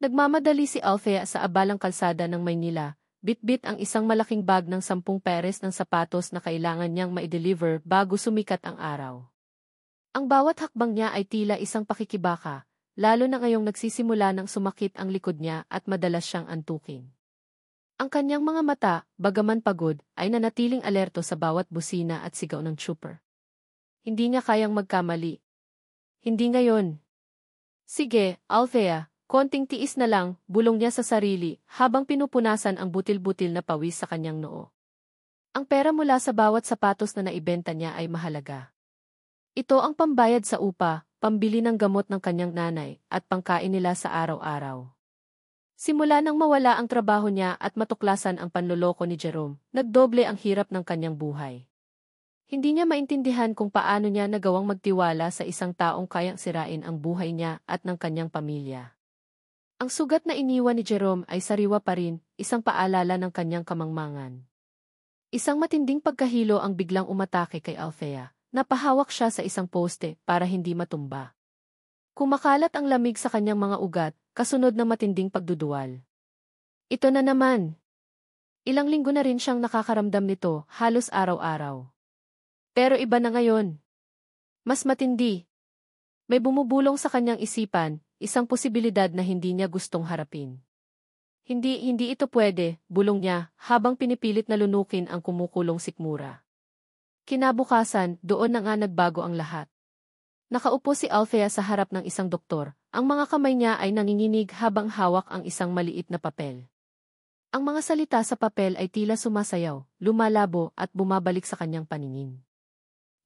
Nagmamadali si Althea sa abalang kalsada ng Maynila, bitbit ang isang malaking bag ng 10 pares ng sapatos na kailangan niyang ma-deliver bago sumikat ang araw. Ang bawat hakbang niya ay tila isang pakikibaka, lalo na ngayong nagsisimula ng sumakit ang likod niya at madalas siyang antukin. Ang kanyang mga mata, bagaman pagod, ay nanatiling alerto sa bawat busina at sigaw ng trooper. Hindi niya kayang magkamali. Hindi ngayon. Sige, Althea, konting tiis na lang, bulong niya sa sarili, habang pinupunasan ang butil-butil na pawis sa kanyang noo. Ang pera mula sa bawat sapatos na naibenta niya ay mahalaga. Ito ang pambayad sa upa, pambili ng gamot ng kanyang nanay, at pangkain nila sa araw-araw. Simula nang mawala ang trabaho niya at matuklasan ang panloloko ni Jerome, nagdoble ang hirap ng kanyang buhay. Hindi niya maintindihan kung paano niya nagawang magtiwala sa isang taong kayang sirain ang buhay niya at ng kanyang pamilya. Ang sugat na iniwan ni Jerome ay sariwa pa rin, isang paalala ng kanyang kamangmangan. Isang matinding pagkahilo ang biglang umatake kay Althea. Napahawak siya sa isang poste para hindi matumba. Kumakalat ang lamig sa kanyang mga ugat, kasunod ng matinding pagduduwal. Ito na naman. Ilang linggo na rin siyang nakakaramdam nito, halos araw-araw. Pero iba na ngayon. Mas matindi. May bumubulong sa kanyang isipan, isang posibilidad na hindi niya gustong harapin. Hindi ito pwede, bulong niya, habang pinipilit na lunukin ang kumukulong sikmura. Kinabukasan, doon na nga nagbago ang lahat. Nakaupo si Althea sa harap ng isang doktor, ang mga kamay niya ay nanginginig habang hawak ang isang maliit na papel. Ang mga salita sa papel ay tila sumasayaw, lumalabo at bumabalik sa kanyang paningin.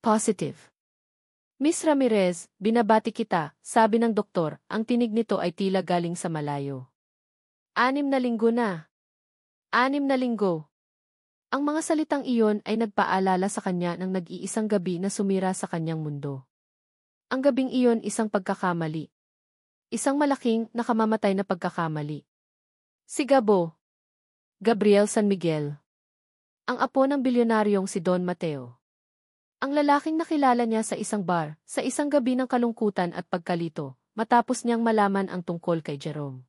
Positive. Miss Ramirez, binabati kita, sabi ng doktor, ang tinig nito ay tila galing sa malayo. 6 na linggo na. 6 na linggo. Ang mga salitang iyon ay nagpaalala sa kanya ng nag-iisang gabi na sumira sa kanyang mundo. Ang gabing iyon isang pagkakamali. Isang malaking, nakamamatay na pagkakamali. Si Gabo. Gabriel San Miguel. Ang apo ng bilyonaryong si Don Mateo. Ang lalaking nakilala niya sa isang bar, sa isang gabi ng kalungkutan at pagkalito, matapos niyang malaman ang tungkol kay Jerome.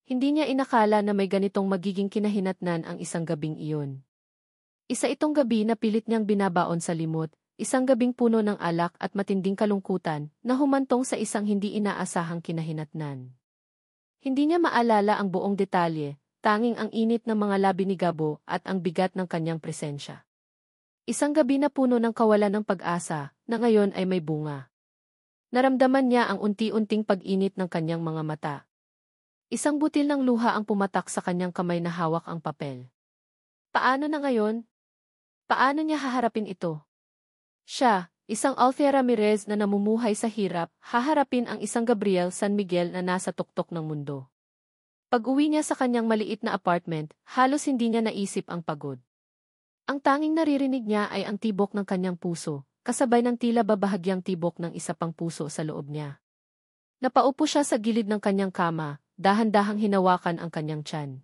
Hindi niya inakala na may ganitong magiging kinahinatnan ang isang gabing iyon. Isa itong gabi na pilit niyang binabaon sa limot, isang gabing puno ng alak at matinding kalungkutan na humantong sa isang hindi inaasahang kinahinatnan. Hindi niya maalala ang buong detalye, tanging ang init ng mga labi ni Gabo at ang bigat ng kanyang presensya. Isang gabi na puno ng kawalan ng pag-asa, na ngayon ay may bunga. Naramdaman niya ang unti-unting pag-init ng kanyang mga mata. Isang butil ng luha ang pumatak sa kanyang kamay na hawak ang papel. Paano na ngayon? Paano niya haharapin ito? Siya, isang Althea Ramirez na namumuhay sa hirap, haharapin ang isang Gabriel San Miguel na nasa tuktok ng mundo. Pag-uwi niya sa kanyang maliit na apartment, halos hindi niya naisip ang pagod. Ang tanging naririnig niya ay ang tibok ng kanyang puso, kasabay ng tila babahagyang tibok ng isa pang puso sa loob niya. Napaupo siya sa gilid ng kanyang kama, dahan-dahang hinawakan ang kanyang tiyan.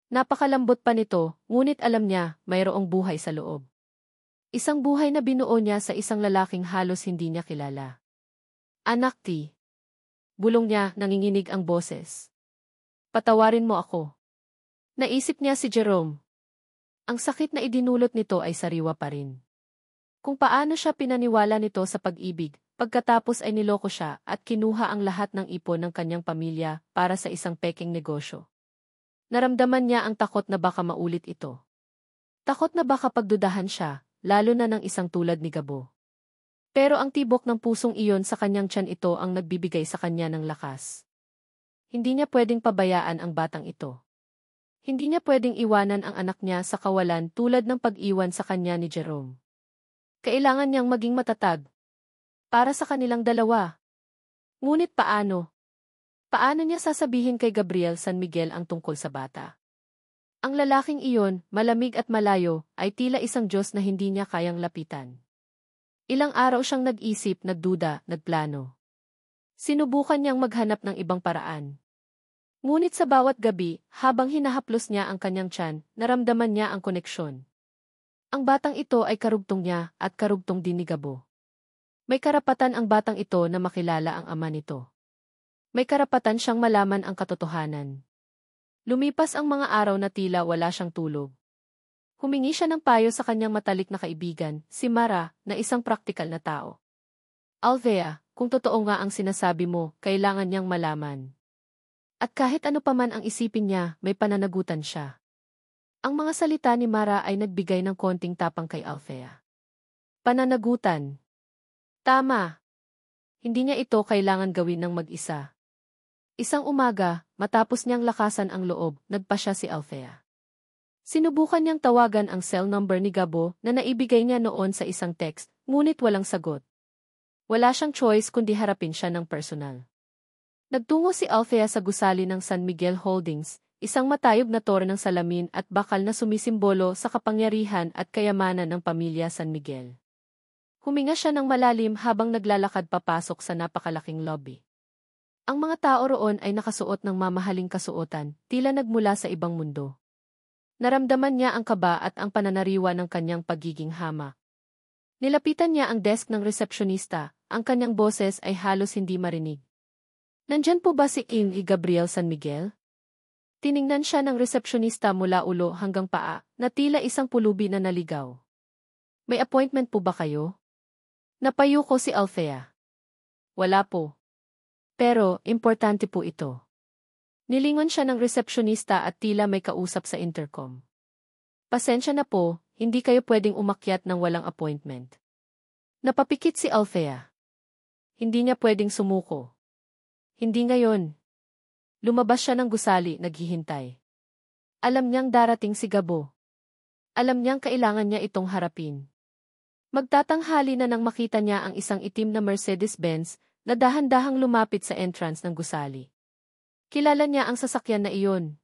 Napakalambot pa nito, ngunit alam niya, mayroong buhay sa loob. Isang buhay na binuo niya sa isang lalaking halos hindi niya kilala. Anak T. Bulong niya, nanginginig ang boses. Patawarin mo ako. Naisip niya si Jerome. Ang sakit na idinulot nito ay sariwa pa rin. Kung paano siya pinaniwala nito sa pag-ibig, pagkatapos ay niloko siya at kinuha ang lahat ng ipon ng kanyang pamilya para sa isang peking negosyo. Naramdaman niya ang takot na baka maulit ito. Takot na baka pagdudahan siya, lalo na ng isang tulad ni Gabo. Pero ang tibok ng pusong iyon sa kanyang tiyan ito ang nagbibigay sa kanya ng lakas. Hindi niya pwedeng pabayaan ang batang ito. Hindi niya pwedeng iwanan ang anak niya sa kawalan tulad ng pag-iwan sa kanya ni Jerome. Kailangan niyang maging matatag. Para sa kanilang dalawa. Ngunit paano? Paano niya sasabihin kay Gabriel San Miguel ang tungkol sa bata? Ang lalaking iyon, malamig at malayo, ay tila isang Diyos na hindi niya kayang lapitan. Ilang araw siyang nag-isip, nagduda, nagplano. Sinubukan niyang maghanap ng ibang paraan. Ngunit sa bawat gabi, habang hinahaplos niya ang kanyang tiyan, naramdaman niya ang koneksyon. Ang batang ito ay karugtong niya at karugtong din ni Gabo. May karapatan ang batang ito na makilala ang ama nito. May karapatan siyang malaman ang katotohanan. Lumipas ang mga araw na tila wala siyang tulog. Humingi siya ng payo sa kanyang matalik na kaibigan, si Mara, na isang praktikal na tao. Althea, kung totoo nga ang sinasabi mo, kailangan niyang malaman. At kahit ano paman ang isipin niya, may pananagutan siya. Ang mga salita ni Mara ay nagbigay ng konting tapang kay Althea. Pananagutan. Tama. Hindi niya ito kailangan gawin ng mag-isa. Isang umaga, matapos niyang lakasan ang loob, nagpa siya si Althea. Sinubukan niyang tawagan ang cell number ni Gabo na naibigay niya noon sa isang text, ngunit walang sagot. Wala siyang choice kundi harapin siya ng personal. Nagtungo si Althea sa gusali ng San Miguel Holdings, isang matayog na tore ng salamin at bakal na sumisimbolo sa kapangyarihan at kayamanan ng pamilya San Miguel. Huminga siya ng malalim habang naglalakad papasok sa napakalaking lobby. Ang mga tao roon ay nakasuot ng mamahaling kasuotan, tila nagmula sa ibang mundo. Naramdaman niya ang kaba at ang pananariwa ng kanyang pagiging hamak. Nilapitan niya ang desk ng resepsyonista, ang kanyang boses ay halos hindi marinig. Nandyan po ba si King Gabriel San Miguel? Tiningnan siya ng resepsyonista mula ulo hanggang paa, na tila isang pulubi na naligaw. May appointment po ba kayo? Napayo ko si Althea. Wala po. Pero, importante po ito. Nilingon siya ng resepsyonista at tila may kausap sa intercom. Pasensya na po, hindi kayo pwedeng umakyat ng walang appointment. Napapikit si Althea. Hindi niya pwedeng sumuko. Hindi ngayon. Lumabas siya ng gusali, naghihintay. Alam niyang darating si Gabo. Alam niyang kailangan niya itong harapin. Magtatanghali na nang makita niya ang isang itim na Mercedes-Benz na dahan-dahang lumapit sa entrance ng gusali. Kilala niya ang sasakyan na iyon.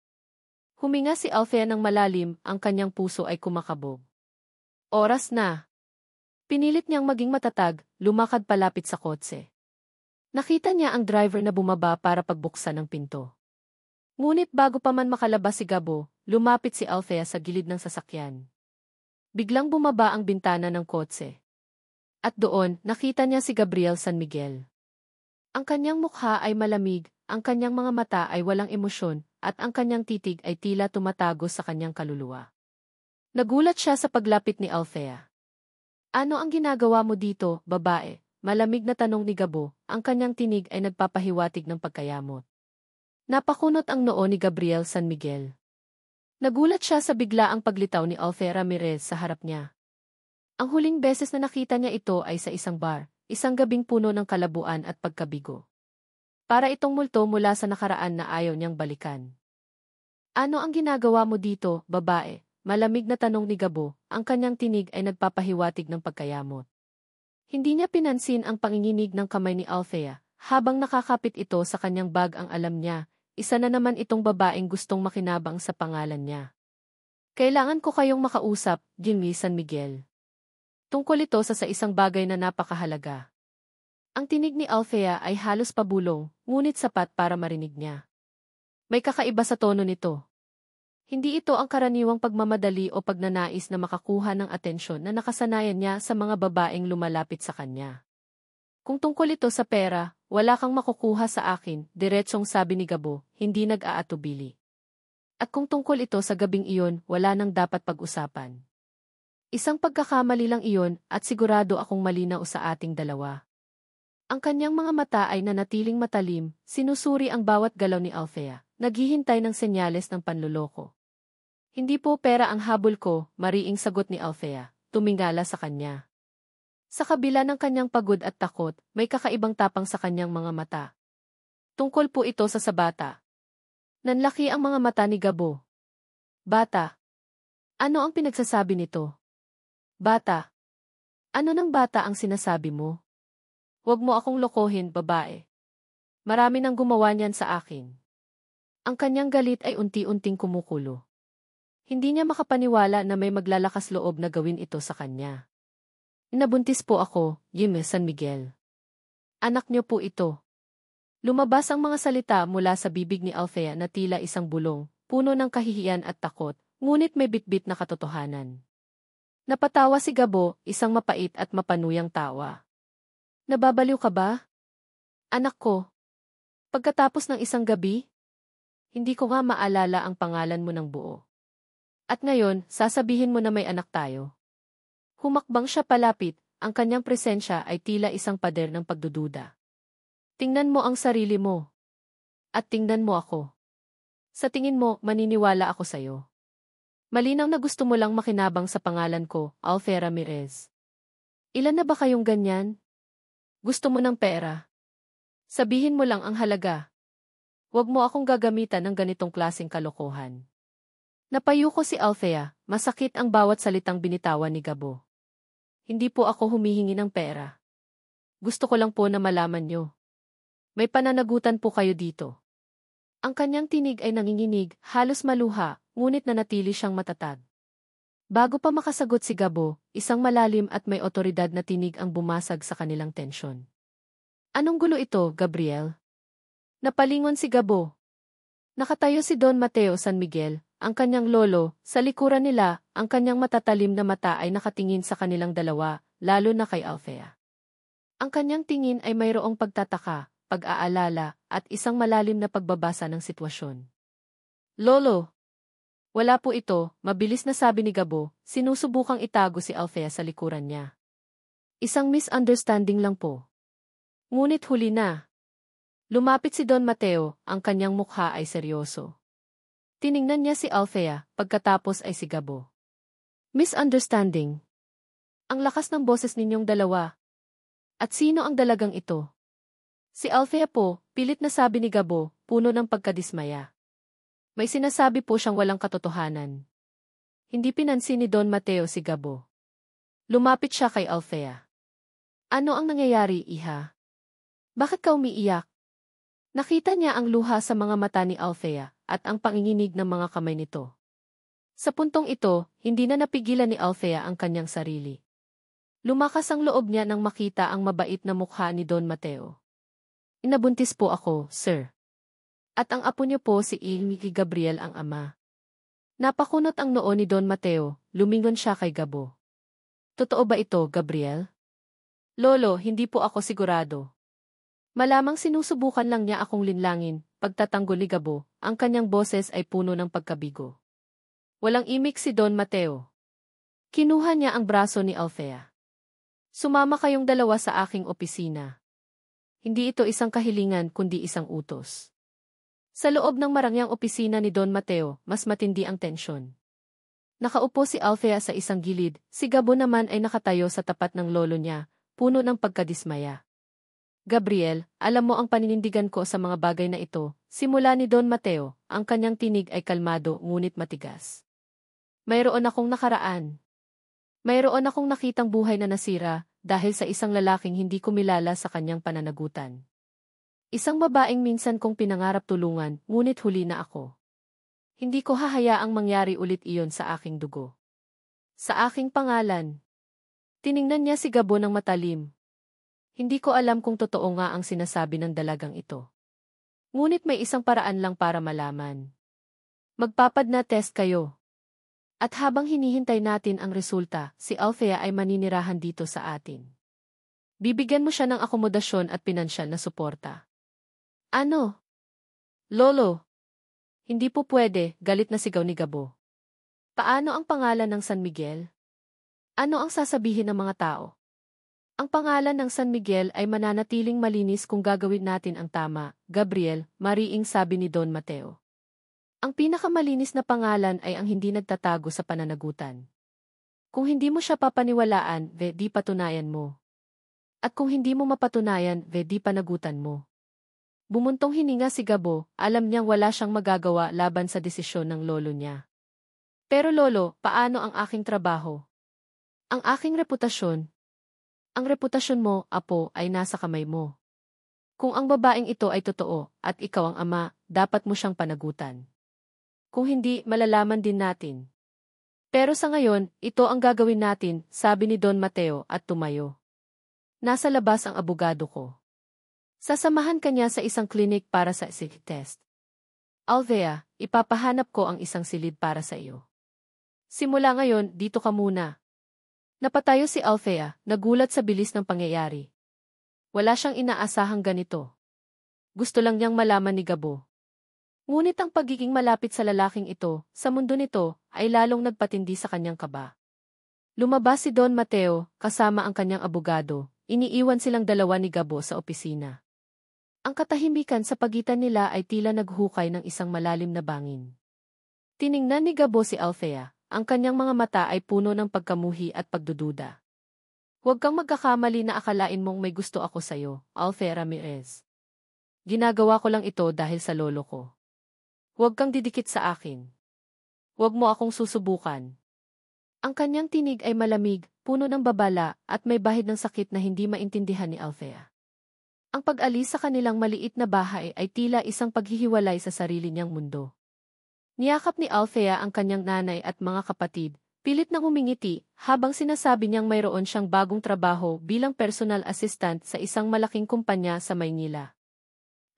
Huminga si Althea ng malalim, ang kanyang puso ay kumakabog. Oras na. Pinilit niyang maging matatag, lumakad palapit sa kotse. Nakita niya ang driver na bumaba para pagbuksan ng pinto. Ngunit bago pa man makalabas si Gabo, lumapit si Althea sa gilid ng sasakyan. Biglang bumaba ang bintana ng kotse. At doon, nakita niya si Gabriel San Miguel. Ang kanyang mukha ay malamig, ang kanyang mga mata ay walang emosyon, at ang kanyang titig ay tila tumatago sa kanyang kaluluwa. Nagulat siya sa paglapit ni Althea. Ano ang ginagawa mo dito, babae? Malamig na tanong ni Gabo, ang kanyang tinig ay nagpapahiwatig ng pagkayamot. Napakunot ang noo ni Gabriel San Miguel. Nagulat siya sa biglaang paglitaw ni Althea Ramirez sa harap niya. Ang huling beses na nakita niya ito ay sa isang bar, isang gabing puno ng kalabuan at pagkabigo. Para itong multo mula sa nakaraan na ayaw niyang balikan. Ano ang ginagawa mo dito, babae? Malamig na tanong ni Gabo, ang kanyang tinig ay nagpapahiwatig ng pagkayamot. Hindi niya pinansin ang panginginig ng kamay ni Althea, habang nakakapit ito sa kanyang bag ang alam niya, isa na naman itong babaeng gustong makinabang sa pangalan niya. Kailangan ko kayong makausap, Jimmy San Miguel. Tungkol ito sa isang bagay na napakahalaga. Ang tinig ni Althea ay halos pabulong, ngunit sapat para marinig niya. May kakaiba sa tono nito. Hindi ito ang karaniwang pagmamadali o pagnanais na makakuha ng atensyon na nakasanayan niya sa mga babaeng lumalapit sa kanya. Kung tungkol ito sa pera, wala kang makukuha sa akin, diretsong sabi ni Gabo, hindi nag-aatubili. At kung tungkol ito sa gabing iyon, wala nang dapat pag-usapan. Isang pagkakamali lang iyon at sigurado akong malinaw sa ating dalawa. Ang kanyang mga mata ay nanatiling matalim, sinusuri ang bawat galaw ni Althea, naghihintay ng senyales ng panloloko. Hindi po pera ang habol ko, mariing sagot ni Althea, tumingala sa kanya. Sa kabila ng kanyang pagod at takot, may kakaibang tapang sa kanyang mga mata. Tungkol po ito sa bata. Nanlaki ang mga mata ni Gabo. Bata. Ano ang pinagsasabi nito? Bata. Ano ng bata ang sinasabi mo? Huwag mo akong lokohin, babae. Marami nang gumawa niyan sa akin. Ang kanyang galit ay unti-unting kumukulo. Hindi niya makapaniwala na may maglalakas loob na gawin ito sa kanya. Nabuntis po ako, Jimmy San Miguel. Anak niyo po ito. Lumabas ang mga salita mula sa bibig ni Althea na tila isang bulong, puno ng kahihiyan at takot, ngunit may bitbit na katotohanan. Napatawa si Gabo, isang mapait at mapanuyang tawa. Nababaliw ka ba? Anak ko. Pagkatapos ng isang gabi, hindi ko nga maalala ang pangalan mo ng buo. At ngayon, sasabihin mo na may anak tayo. Humakbang siya palapit, ang kanyang presensya ay tila isang pader ng pagdududa. Tingnan mo ang sarili mo. At tingnan mo ako. Sa tingin mo, maniniwala ako sa'yo. Malinaw na gusto mo lang makinabang sa pangalan ko, Althea Ramirez. Ilan na ba kayong ganyan? Gusto mo ng pera? Sabihin mo lang ang halaga. Huwag mo akong gagamitan ng ganitong klaseng kalokohan. Napayuko si Althea, masakit ang bawat salitang binitawan ni Gabo. Hindi po ako humihingi ng pera. Gusto ko lang po na malaman nyo. May pananagutan po kayo dito. Ang kanyang tinig ay nanginginig, halos maluha, ngunit nanatili siyang matatag. Bago pa makasagot si Gabo, isang malalim at may otoridad na tinig ang bumasag sa kanilang tensyon. Anong gulo ito, Gabriel? Napalingon si Gabo. Nakatayo si Don Mateo San Miguel, ang kanyang lolo, sa likuran nila, ang kanyang matatalim na mata ay nakatingin sa kanilang dalawa, lalo na kay Althea. Ang kanyang tingin ay mayroong pagtataka, pag-aalala, at isang malalim na pagbabasa ng sitwasyon. Lolo! Wala po ito, mabilis na sabi ni Gabo, sinusubukang itago si Althea sa likuran niya. Isang misunderstanding lang po. Ngunit huli na. Lumapit si Don Mateo, ang kanyang mukha ay seryoso. Tiningnan niya si Althea, pagkatapos ay si Gabo. Misunderstanding. Ang lakas ng boses ninyong dalawa. At sino ang dalagang ito? Si Althea po, pilit na sabi ni Gabo, puno ng pagkadismaya. May sinasabi po siyang walang katotohanan. Hindi pinansin ni Don Mateo si Gabo. Lumapit siya kay Althea. Ano ang nangyayari, iha? Bakit ka umiiyak? Nakita niya ang luha sa mga mata ni Althea at ang panginginig ng mga kamay nito. Sa puntong ito, hindi na napigilan ni Althea ang kanyang sarili. Lumakas ang loob niya nang makita ang mabait na mukha ni Don Mateo. Inabuntis po ako, sir. At ang apo niyo po si Miki Gabriel ang ama. Napakunot ang noo ni Don Mateo, lumingon siya kay Gabo. Totoo ba ito, Gabriel? Lolo, hindi po ako sigurado. Malamang sinusubukan lang niya akong linlangin, pagtatanggol ni Gabo, ang kanyang boses ay puno ng pagkabigo. Walang imik si Don Mateo. Kinuha niya ang braso ni Althea. Sumama kayong dalawa sa aking opisina. Hindi ito isang kahilingan kundi isang utos. Sa loob ng marangyang opisina ni Don Mateo, mas matindi ang tensyon. Nakaupo si Althea sa isang gilid, si Gabo naman ay nakatayo sa tapat ng lolo niya, puno ng pagkadismaya. Gabriel, alam mo ang paninindigan ko sa mga bagay na ito, simula ni Don Mateo, ang kanyang tinig ay kalmado ngunit matigas. Mayroon akong nakaraan. Mayroon akong nakitang buhay na nasira, dahil sa isang lalaking hindi kumilala sa kanyang pananagutan. Isang babaeng minsan kong pinangarap tulungan, ngunit huli na ako. Hindi ko hahayaang mangyari ulit iyon sa aking dugo. Sa aking pangalan. Tiningnan niya si Gabo ng matalim. Hindi ko alam kung totoo nga ang sinasabi ng dalagang ito. Ngunit may isang paraan lang para malaman. Magpapadna test kayo. At habang hinihintay natin ang resulta, si Althea ay maninirahan dito sa atin. Bibigyan mo siya ng akomodasyon at pinansyal na suporta. Ano? Lolo? Hindi po pwede, galit na sigaw ni Gabo. Paano ang pangalan ng San Miguel? Ano ang sasabihin ng mga tao? Ang pangalan ng San Miguel ay mananatiling malinis kung gagawin natin ang tama, Gabriel, mariing sabi ni Don Mateo. Ang pinakamalinis na pangalan ay ang hindi nagtatago sa pananagutan. Kung hindi mo siya papaniwalaan, di patunayan mo. At kung hindi mo mapatunayan, di panagutan mo. Bumuntong hininga si Gabo, alam niyang wala siyang magagawa laban sa desisyon ng lolo niya. Pero lolo, paano ang aking trabaho? Ang aking reputasyon? Ang reputasyon mo, apo, ay nasa kamay mo. Kung ang babaeng ito ay totoo, at ikaw ang ama, dapat mo siyang panagutan. Kung hindi, malalaman din natin. Pero sa ngayon, ito ang gagawin natin, sabi ni Don Mateo at tumayo. Nasa labas ang abogado ko. Sasamahan ka niya sa isang klinik para sa silid test. Althea, ipapahanap ko ang isang silid para sa iyo. Simula ngayon, dito ka muna. Napatayo si Althea, nagulat sa bilis ng pangyayari. Wala siyang inaasahang ganito. Gusto lang niyang malaman ni Gabo. Ngunit ang pagiging malapit sa lalaking ito, sa mundo nito, ay lalong nagpatindi sa kanyang kaba. Lumabas si Don Mateo, kasama ang kanyang abogado, iniiwan silang dalawa ni Gabo sa opisina. Ang katahimikan sa pagitan nila ay tila naghukay ng isang malalim na bangin. Tiningnan ni Gabo si Althea, ang kanyang mga mata ay puno ng pagkamuhi at pagdududa. Huwag kang magkakamali na akalain mong may gusto ako sa'yo, Althea Ramirez. Ginagawa ko lang ito dahil sa lolo ko. Huwag kang didikit sa akin. Huwag mo akong susubukan. Ang kanyang tinig ay malamig, puno ng babala, at may bahid ng sakit na hindi maintindihan ni Althea. Ang pag-alis sa kanilang maliit na bahay ay tila isang paghihiwalay sa sarili niyang mundo. Niyakap ni Althea ang kanyang nanay at mga kapatid, pilit na humingiti, habang sinasabi niyang mayroon siyang bagong trabaho bilang personal assistant sa isang malaking kumpanya sa Maynila.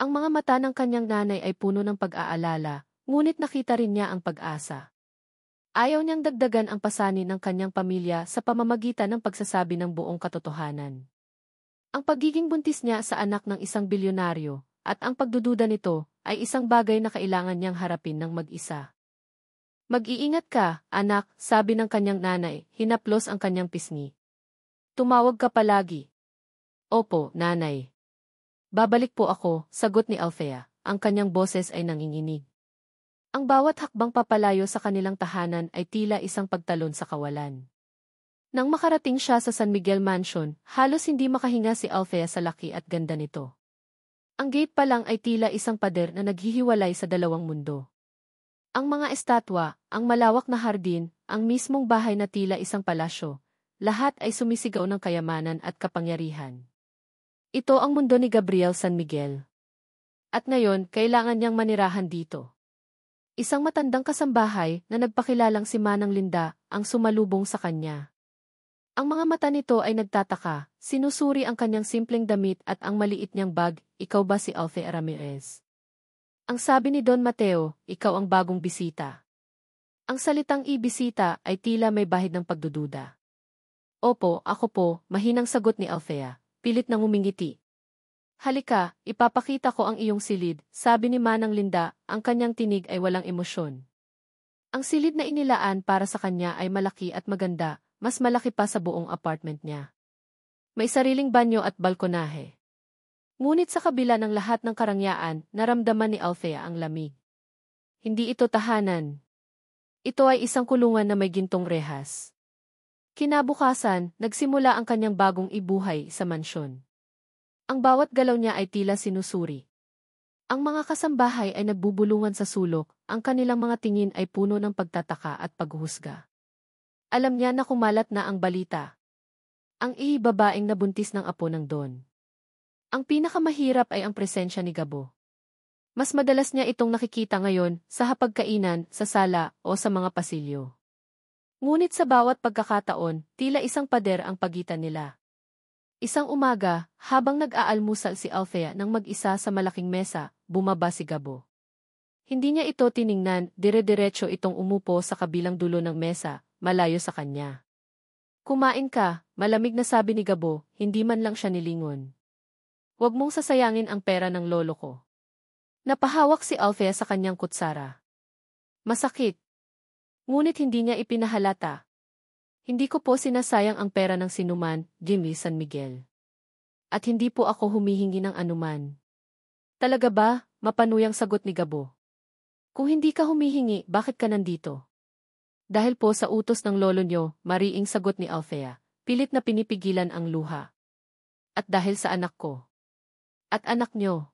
Ang mga mata ng kanyang nanay ay puno ng pag-aalala, ngunit nakita rin niya ang pag-asa. Ayaw niyang dagdagan ang pasanin ng kanyang pamilya sa pamamagitan ng pagsasabi ng buong katotohanan. Ang pagiging buntis niya sa anak ng isang bilyonaryo, at ang pagdududa nito, ay isang bagay na kailangan niyang harapin ng mag-isa. Mag-iingat ka, anak, sabi ng kanyang nanay, hinaplos ang kanyang pisngi. Tumawag ka palagi. Opo, nanay. Babalik po ako, sagot ni Althea, ang kanyang boses ay nanginginig. Ang bawat hakbang papalayo sa kanilang tahanan ay tila isang pagtalon sa kawalan. Nang makarating siya sa San Miguel Mansion, halos hindi makahinga si Althea sa laki at ganda nito. Ang gate pa lang ay tila isang pader na naghihiwalay sa dalawang mundo. Ang mga estatwa, ang malawak na hardin, ang mismong bahay na tila isang palasyo, lahat ay sumisigaw ng kayamanan at kapangyarihan. Ito ang mundo ni Gabriel San Miguel. At ngayon, kailangan niyang manirahan dito. Isang matandang kasambahay na nagpakilalang si Manang Linda ang sumalubong sa kanya. Ang mga mata nito ay nagtataka, sinusuri ang kanyang simpleng damit at ang maliit niyang bag, ikaw ba si Althea Ramirez? Ang sabi ni Don Mateo, ikaw ang bagong bisita. Ang salitang ibisita ay tila may bahid ng pagdududa. Opo, ako po, mahinang sagot ni Althea, pilit nang umingiti. Halika, ipapakita ko ang iyong silid, sabi ni Manang Linda, ang kanyang tinig ay walang emosyon. Ang silid na inilaan para sa kanya ay malaki at maganda, mas malaki pa sa buong apartment niya. May sariling banyo at balkonahe. Ngunit sa kabila ng lahat ng karangyaan, naramdaman ni Althea ang lamig. Hindi ito tahanan. Ito ay isang kulungan na may gintong rehas. Kinabukasan, nagsimula ang kanyang bagong ibuhay sa mansyon. Ang bawat galaw niya ay tila sinusuri. Ang mga kasambahay ay nagbubulungan sa sulok, ang kanilang mga tingin ay puno ng pagtataka at paghuhusga. Alam niya na kumalat na ang balita. Ang babaeng nabuntis ng apo ng Don. Ang pinakamahirap ay ang presensya ni Gabo. Mas madalas niya itong nakikita ngayon sa hapagkainan, sa sala, o sa mga pasilyo. Ngunit sa bawat pagkakataon, tila isang pader ang pagitan nila. Isang umaga, habang nag-aalmusal si Althea nang mag-isa sa malaking mesa, bumaba si Gabo. Hindi niya ito tiningnan, dire-diretso itong umupo sa kabilang dulo ng mesa, malayo sa kanya. Kumain ka, malamig na sabi ni Gabo, hindi man lang siya nilingon. Huwag mong sasayangin ang pera ng lolo ko. Napahawak si Althea sa kanyang kutsara. Masakit. Ngunit hindi niya ipinahalata. Hindi ko po sinasayang ang pera ng sinuman, Jimmy San Miguel. At hindi po ako humihingi ng anuman. Talaga ba? Mapanuyang sagot ni Gabo. Kung hindi ka humihingi, bakit ka nandito? Dahil po sa utos ng lolo nyo, mariing sagot ni Althea, pilit na pinipigilan ang luha. At dahil sa anak ko. At anak nyo.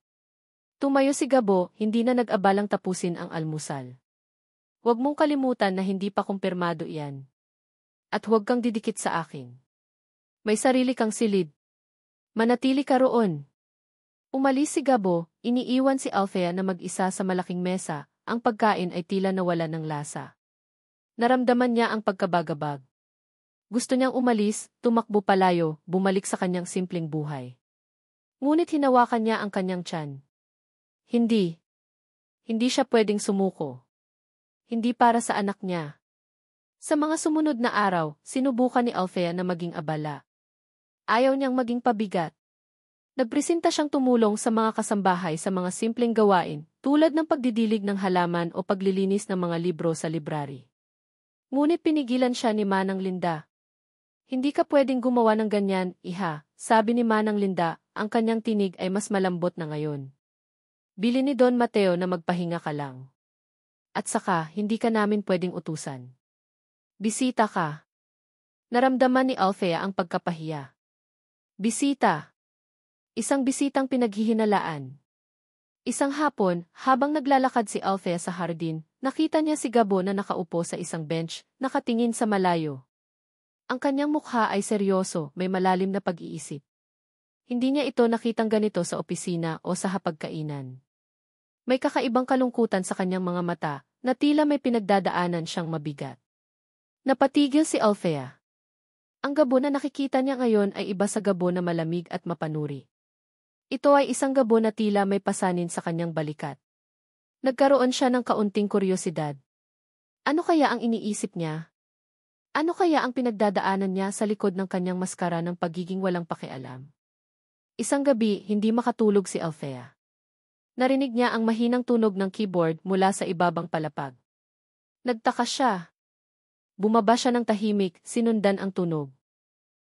Tumayo si Gabo, hindi na nag-abalang tapusin ang almusal. Huwag mong kalimutan na hindi pa kumpirmado iyan. At huwag kang didikit sa akin. May sarili kang silid. Manatili ka roon. Umalis si Gabo, iniiwan si Althea na mag-isa sa malaking mesa, ang pagkain ay tila nawala ng lasa. Naramdaman niya ang pagkabagabag. Gusto niyang umalis, tumakbo palayo, bumalik sa kanyang simpleng buhay. Ngunit hinawakan niya ang kanyang tiyan. Hindi. Hindi siya pwedeng sumuko. Hindi para sa anak niya. Sa mga sumunod na araw, sinubukan ni Althea na maging abala. Ayaw niyang maging pabigat. Nagpresenta siyang tumulong sa mga kasambahay sa mga simpleng gawain, tulad ng pagdidilig ng halaman o paglilinis ng mga libro sa library. Ngunit pinigilan siya ni Manang Linda. Hindi ka pwedeng gumawa ng ganyan, iha, sabi ni Manang Linda, ang kanyang tinig ay mas malambot na ngayon. Bili ni Don Mateo na magpahinga ka lang. At saka, hindi ka namin pwedeng utusan. Bisita ka. Naramdaman ni Althea ang pagkapahiya. Bisita. Isang bisitang pinaghihinalaan. Isang hapon, habang naglalakad si Althea sa hardin, nakita niya si Gabo na nakaupo sa isang bench, nakatingin sa malayo. Ang kanyang mukha ay seryoso, may malalim na pag-iisip. Hindi niya ito nakitang ganito sa opisina o sa hapagkainan. May kakaibang kalungkutan sa kanyang mga mata, na tila may pinagdadaanan siyang mabigat. Napatigil si Althea. Ang Gabo na nakikita niya ngayon ay iba sa Gabo na malamig at mapanuri. Ito ay isang Gabo na tila may pasanin sa kanyang balikat. Nagkaroon siya ng kaunting kuryosidad. Ano kaya ang iniisip niya? Ano kaya ang pinagdadaanan niya sa likod ng kanyang maskara ng pagiging walang pakialam? Isang gabi, hindi makatulog si Althea. Narinig niya ang mahinang tunog ng keyboard mula sa ibabang palapag. Nagtaka siya. Bumaba siya ng tahimik, sinundan ang tunog.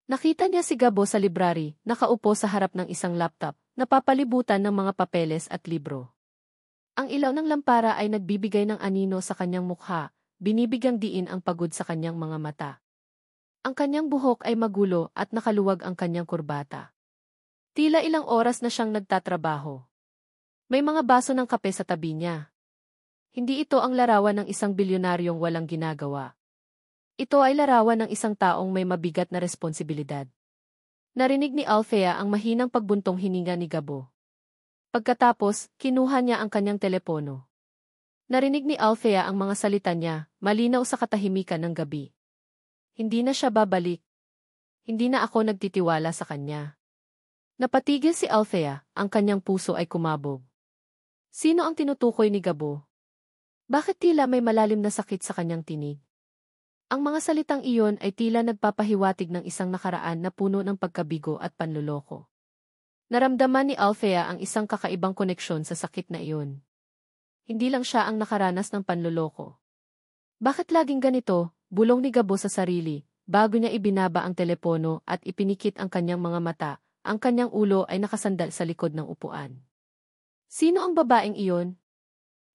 Nakita niya si Gabo sa library, nakaupo sa harap ng isang laptop, napapalibutan ng mga papeles at libro. Ang ilaw ng lampara ay nagbibigay ng anino sa kanyang mukha, binibigyang diin ang pagod sa kanyang mga mata. Ang kanyang buhok ay magulo at nakaluwag ang kanyang kurbata. Tila ilang oras na siyang nagtatrabaho. May mga baso ng kape sa tabi niya. Hindi ito ang larawan ng isang bilyonaryong walang ginagawa. Ito ay larawan ng isang taong may mabigat na responsibilidad. Narinig ni Althea ang mahinang pagbuntong hininga ni Gabo. Pagkatapos, kinuha niya ang kanyang telepono. Narinig ni Althea ang mga salita niya, malinaw sa katahimikan ng gabi. Hindi na siya babalik. Hindi na ako nagtitiwala sa kanya. Napatigil si Althea, ang kanyang puso ay kumabog. Sino ang tinutukoy ni Gabo? Bakit tila may malalim na sakit sa kanyang tinig? Ang mga salitang iyon ay tila nagpapahiwatig ng isang nakaraan na puno ng pagkabigo at panluloko. Naramdaman ni Althea ang isang kakaibang koneksyon sa sakit na iyon. Hindi lang siya ang nakaranas ng panluloko. Bakit laging ganito? Bulong ni Gabo sa sarili, bago niya ibinaba ang telepono at ipinikit ang kanyang mga mata, ang kanyang ulo ay nakasandal sa likod ng upuan. Sino ang babaeng iyon?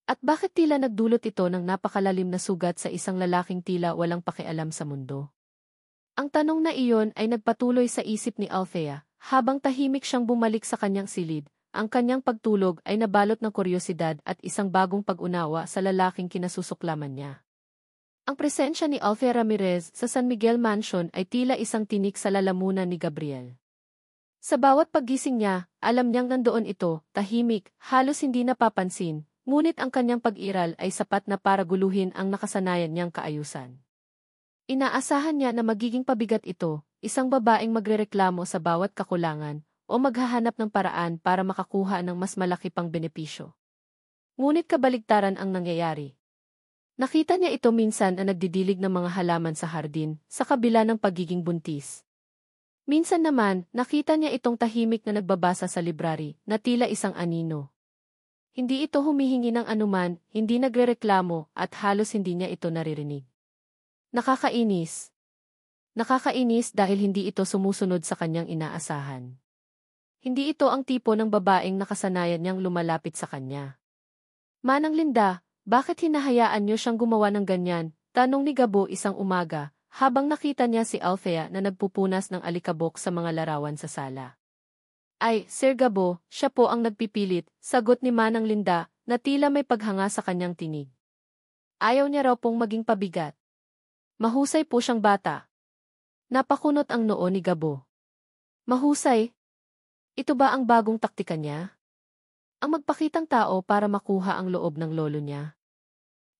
At bakit tila nagdulot ito ng napakalalim na sugat sa isang lalaking tila walang pakialam sa mundo? Ang tanong na iyon ay nagpatuloy sa isip ni Althea, habang tahimik siyang bumalik sa kanyang silid, ang kanyang pagtulog ay nabalot ng kuryosidad at isang bagong pag-unawa sa lalaking kinasusuklaman niya. Ang presensya ni Althea Ramirez sa San Miguel Mansion ay tila isang tinik sa lalamunan ni Gabriel. Sa bawat paggising niya, alam niyang nandoon ito, tahimik, halos hindi napapansin. Ngunit ang kanyang pag-iral ay sapat na para guluhin ang nakasanayan niyang kaayusan. Inaasahan niya na magiging pabigat ito, isang babaeng magrereklamo sa bawat kakulangan, o maghahanap ng paraan para makakuha ng mas malaki pang benepisyo. Ngunit kabaligtaran ang nangyayari. Nakita niya ito minsan na nagdidilig ng mga halaman sa hardin, sa kabila ng pagiging buntis. Minsan naman, nakita niya itong tahimik na nagbabasa sa library, na tila isang anino. Hindi ito humihingi ng anuman, hindi nagrereklamo, at halos hindi niya ito naririnig. Nakakainis. Nakakainis dahil hindi ito sumusunod sa kanyang inaasahan. Hindi ito ang tipo ng babaeng nakasanayan niyang lumalapit sa kanya. Manang Linda, bakit hinahayaan niyo siyang gumawa ng ganyan? Tanong ni Gabo isang umaga, habang nakita niya si Althea na nagpupunas ng alikabok sa mga larawan sa sala. Ay, Sir Gabo, siya po ang nagpipilit, sagot ni Manang Linda, na tila may paghanga sa kanyang tinig. Ayaw niya raw pong maging pabigat. Mahusay po siyang bata. Napakunot ang noo ni Gabo. Mahusay? Ito ba ang bagong taktika niya? Ang magpakitang tao para makuha ang loob ng lolo niya?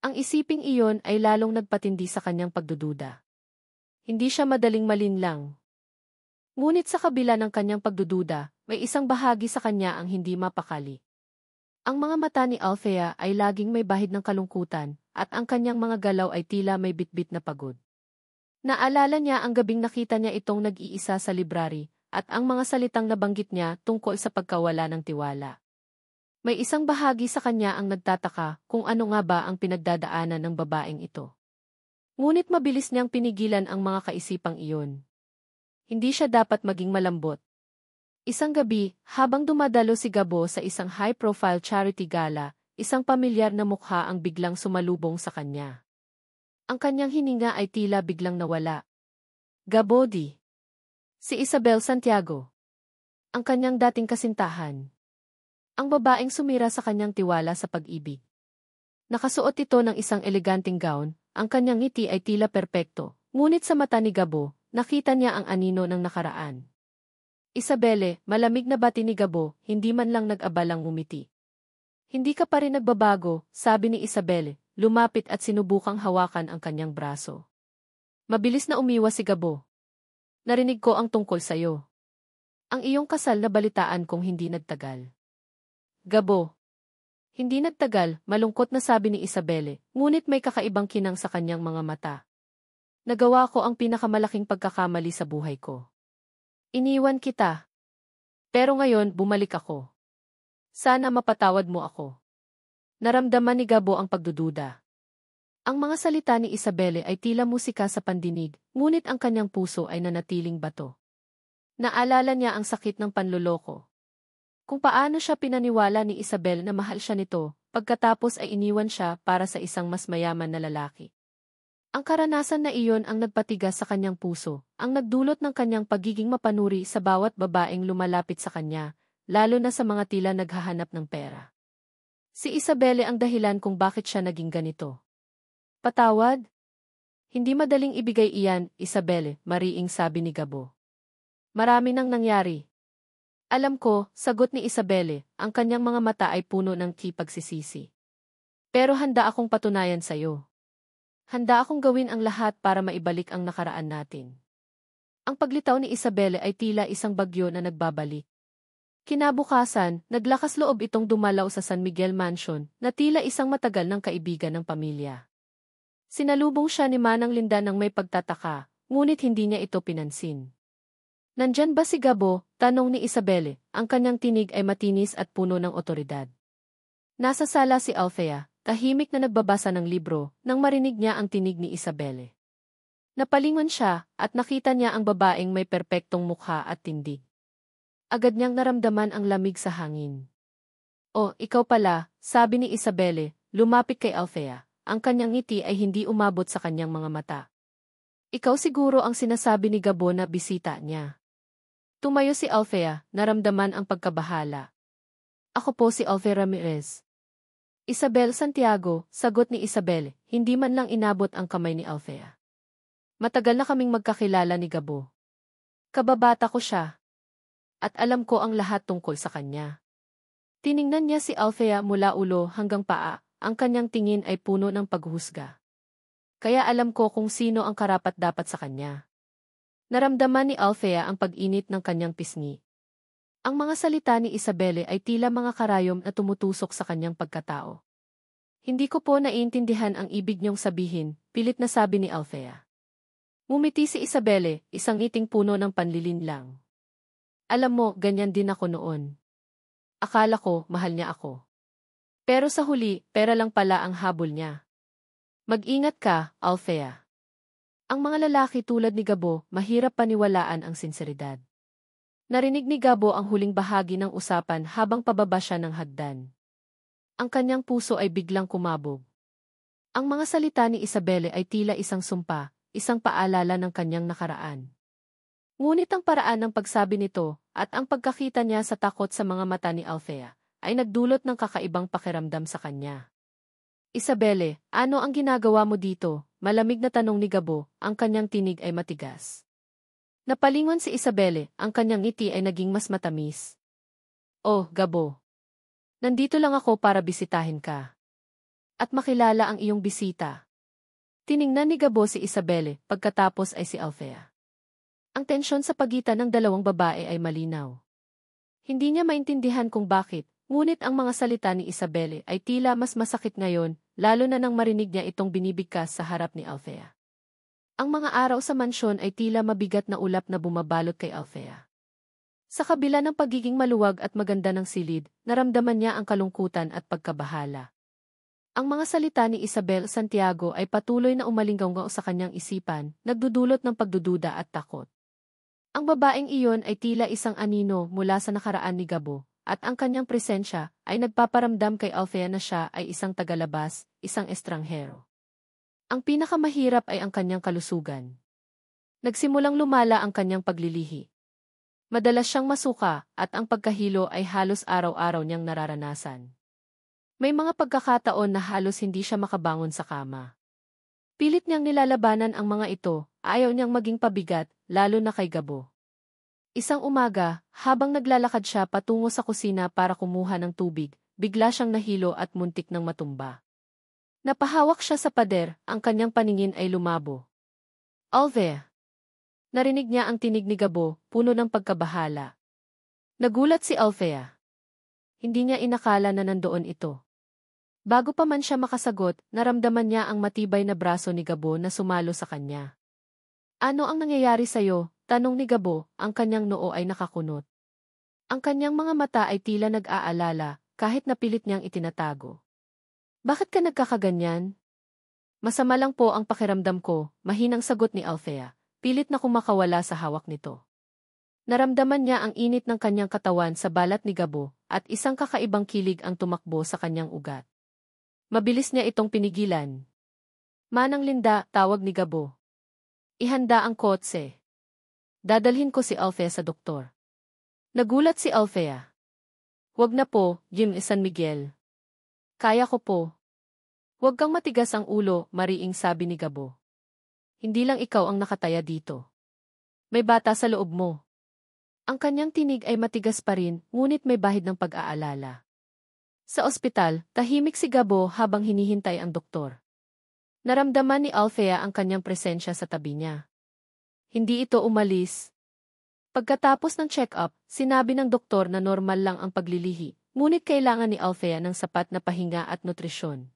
Ang isiping iyon ay lalong nagpatindi sa kanyang pagdududa. Hindi siya madaling malinlang. Ngunit sa kabila ng kanyang pagdududa, may isang bahagi sa kanya ang hindi mapakali. Ang mga mata ni Althea ay laging may bahid ng kalungkutan, at ang kanyang mga galaw ay tila may bitbit na pagod. Naalala niya ang gabing nakita niya itong nag-iisa sa library, at ang mga salitang nabanggit niya tungkol sa pagkawala ng tiwala. May isang bahagi sa kanya ang nagtataka kung ano nga ba ang pinagdadaanan ng babaeng ito. Ngunit mabilis niyang pinigilan ang mga kaisipang iyon. Hindi siya dapat maging malambot. Isang gabi, habang dumadalo si Gabo sa isang high-profile charity gala, isang pamilyar na mukha ang biglang sumalubong sa kanya. Ang kanyang hininga ay tila biglang nawala. Gabo di. Si Isabel Santiago. Ang kanyang dating kasintahan. Ang babaeng sumira sa kanyang tiwala sa pag-ibig. Nakasuot ito ng isang eleganteng gown, ang kanyang ngiti ay tila perpekto, ngunit sa mata ni Gabo, nakita niya ang anino ng nakaraan. Isabelle, malamig na bati ni Gabo, hindi man lang nag-abalang ngumiti. Hindi ka pa rin nagbabago, sabi ni Isabelle, lumapit at sinubukang hawakan ang kanyang braso. Mabilis na umiwas si Gabo. Narinig ko ang tungkol sayo. Ang iyong kasal na balitaan kung hindi nagtagal. Gabo. Hindi nagtagal, malungkot na sabi ni Isabelle, ngunit may kakaibang kinang sa kanyang mga mata. Nagawa ko ang pinakamalaking pagkakamali sa buhay ko. Iniwan kita. Pero ngayon, bumalik ako. Sana mapatawad mo ako. Naramdaman ni Gabo ang pagdududa. Ang mga salita ni Isabelle ay tila musika sa pandinig, ngunit ang kanyang puso ay nanatiling bato. Naalala niya ang sakit ng panloloko. Kung paano siya pinaniwala ni Isabel na mahal siya nito, pagkatapos ay iniwan siya para sa isang mas mayaman na lalaki. Ang karanasan na iyon ang nagpatigas sa kanyang puso, ang nagdulot ng kanyang pagiging mapanuri sa bawat babaeng lumalapit sa kanya, lalo na sa mga tila naghahanap ng pera. Si Isabelle ang dahilan kung bakit siya naging ganito. Patawad? Hindi madaling ibigay iyan, Isabelle, mariing sabi ni Gabo. Marami nang nangyari. Alam ko, sagot ni Isabelle, ang kanyang mga mata ay puno ng pagsisisi. Pero handa akong patunayan sa'yo. Handa akong gawin ang lahat para maibalik ang nakaraan natin. Ang paglitaw ni Isabelle ay tila isang bagyo na nagbabalik. Kinabukasan, naglakas loob itong dumalaw sa San Miguel Mansion na tila isang matagal ng kaibigan ng pamilya. Sinalubong siya ni Manang Linda ng may pagtataka, ngunit hindi niya ito pinansin. Nandyan ba si Gabo? Tanong ni Isabelle, ang kanyang tinig ay matinis at puno ng otoridad. Nasa sala si Althea, tahimik na nagbabasa ng libro, nang marinig niya ang tinig ni Isabelle. Napalingon siya, at nakita niya ang babaeng may perpektong mukha at tindig. Agad niyang naramdaman ang lamig sa hangin. Oh, ikaw pala, sabi ni Isabelle, lumapit kay Althea, ang kanyang ngiti ay hindi umabot sa kanyang mga mata. Ikaw siguro ang sinasabi ni Gabo na bisita niya. Tumayo si Althea, naramdaman ang pagkabahala. Ako po si Althea Ramirez. Isabel Santiago, sagot ni Isabelle, hindi man lang inabot ang kamay ni Althea. Matagal na kaming magkakilala ni Gabo. Kababata ko siya. At alam ko ang lahat tungkol sa kanya. Tiningnan niya si Althea mula ulo hanggang paa, ang kanyang tingin ay puno ng paghuhusga. Kaya alam ko kung sino ang karapat-dapat sa kanya. Naramdaman ni Althea ang pag-init ng kanyang pisngi. Ang mga salita ni Isabelle ay tila mga karayom na tumutusok sa kanyang pagkatao. Hindi ko po naiintindihan ang ibig niyong sabihin, pilit na sabi ni Althea. Ngumiti si Isabelle, isang ngiting puno ng panlilinlang. Alam mo, ganyan din ako noon. Akala ko, mahal niya ako. Pero sa huli, pera lang pala ang habol niya. Mag-ingat ka, Althea. Ang mga lalaki tulad ni Gabo, mahirap paniwalaan ang sinseridad. Narinig ni Gabo ang huling bahagi ng usapan habang pababa siya ng hagdan. Ang kanyang puso ay biglang kumabog. Ang mga salita ni Isabelle ay tila isang sumpa, isang paalala ng kanyang nakaraan. Ngunit ang paraan ng pagsabi nito, at ang pagkakita niya sa takot sa mga mata ni Althea, ay nagdulot ng kakaibang pakiramdam sa kanya. Isabelle, ano ang ginagawa mo dito? Malamig na tanong ni Gabo, ang kanyang tinig ay matigas. Napalingon si Isabelle, ang kanyang ngiti ay naging mas matamis. Oh, Gabo. Nandito lang ako para bisitahin ka. At makilala ang iyong bisita. Tiningnan ni Gabo si Isabelle, pagkatapos ay si Althea. Ang tensyon sa pagitan ng dalawang babae ay malinaw. Hindi niya maintindihan kung bakit, ngunit ang mga salita ni Isabelle ay tila mas masakit ngayon, lalo na nang marinig niya itong binibigkas sa harap ni Althea. Ang mga araw sa mansyon ay tila mabigat na ulap na bumabalot kay Althea. Sa kabila ng pagiging maluwag at maganda ng silid, naramdaman niya ang kalungkutan at pagkabahala. Ang mga salita ni Isabel Santiago ay patuloy na umalinggaw sa kanyang isipan, nagdudulot ng pagdududa at takot. Ang babaeng iyon ay tila isang anino mula sa nakaraan ni Gabo, at ang kanyang presensya ay nagpaparamdam kay Althea na siya ay isang tagalabas, isang estranghero. Ang pinakamahirap ay ang kanyang kalusugan. Nagsimulang lumala ang kanyang paglilihi. Madalas siyang masuka at ang pagkahilo ay halos araw-araw niyang nararanasan. May mga pagkakataon na halos hindi siya makabangon sa kama. Pilit niyang nilalabanan ang mga ito, ayaw niyang maging pabigat, lalo na kay Gabo. Isang umaga, habang naglalakad siya patungo sa kusina para kumuha ng tubig, bigla siyang nahilo at muntik ng matumba. Napahawak siya sa pader, ang kanyang paningin ay lumabo. Althea! Narinig niya ang tinig ni Gabo, puno ng pagkabahala. Nagulat si Althea. Hindi niya inakala na nandoon ito. Bago pa man siya makasagot, naramdaman niya ang matibay na braso ni Gabo na sumalo sa kanya. Ano ang nangyayari sa'yo? Tanong ni Gabo, ang kanyang noo ay nakakunot. Ang kanyang mga mata ay tila nag-aalala, kahit napilit niyang itinatago. Bakit ka nagkakaganyan? Masama lang po ang pakiramdam ko, mahinang sagot ni Althea. Pilit na kumakawala sa hawak nito. Naramdaman niya ang init ng kanyang katawan sa balat ni Gabo, at isang kakaibang kilig ang tumakbo sa kanyang ugat. Mabilis niya itong pinigilan. Manang Linda, tawag ni Gabo. Ihanda ang kotse. Dadalhin ko si Althea sa doktor. Nagulat si Althea. Huwag na po, Jim San Miguel. Kaya ko po. Huwag kang matigas ang ulo, mariing sabi ni Gabo. Hindi lang ikaw ang nakataya dito. May bata sa loob mo. Ang kanyang tinig ay matigas pa rin, ngunit may bahid ng pag-aalala. Sa ospital, tahimik si Gabo habang hinihintay ang doktor. Naramdaman ni Althea ang kanyang presensya sa tabi niya. Hindi ito umalis. Pagkatapos ng check-up, sinabi ng doktor na normal lang ang paglilihi, ngunit kailangan ni Althea ng sapat na pahinga at nutrisyon.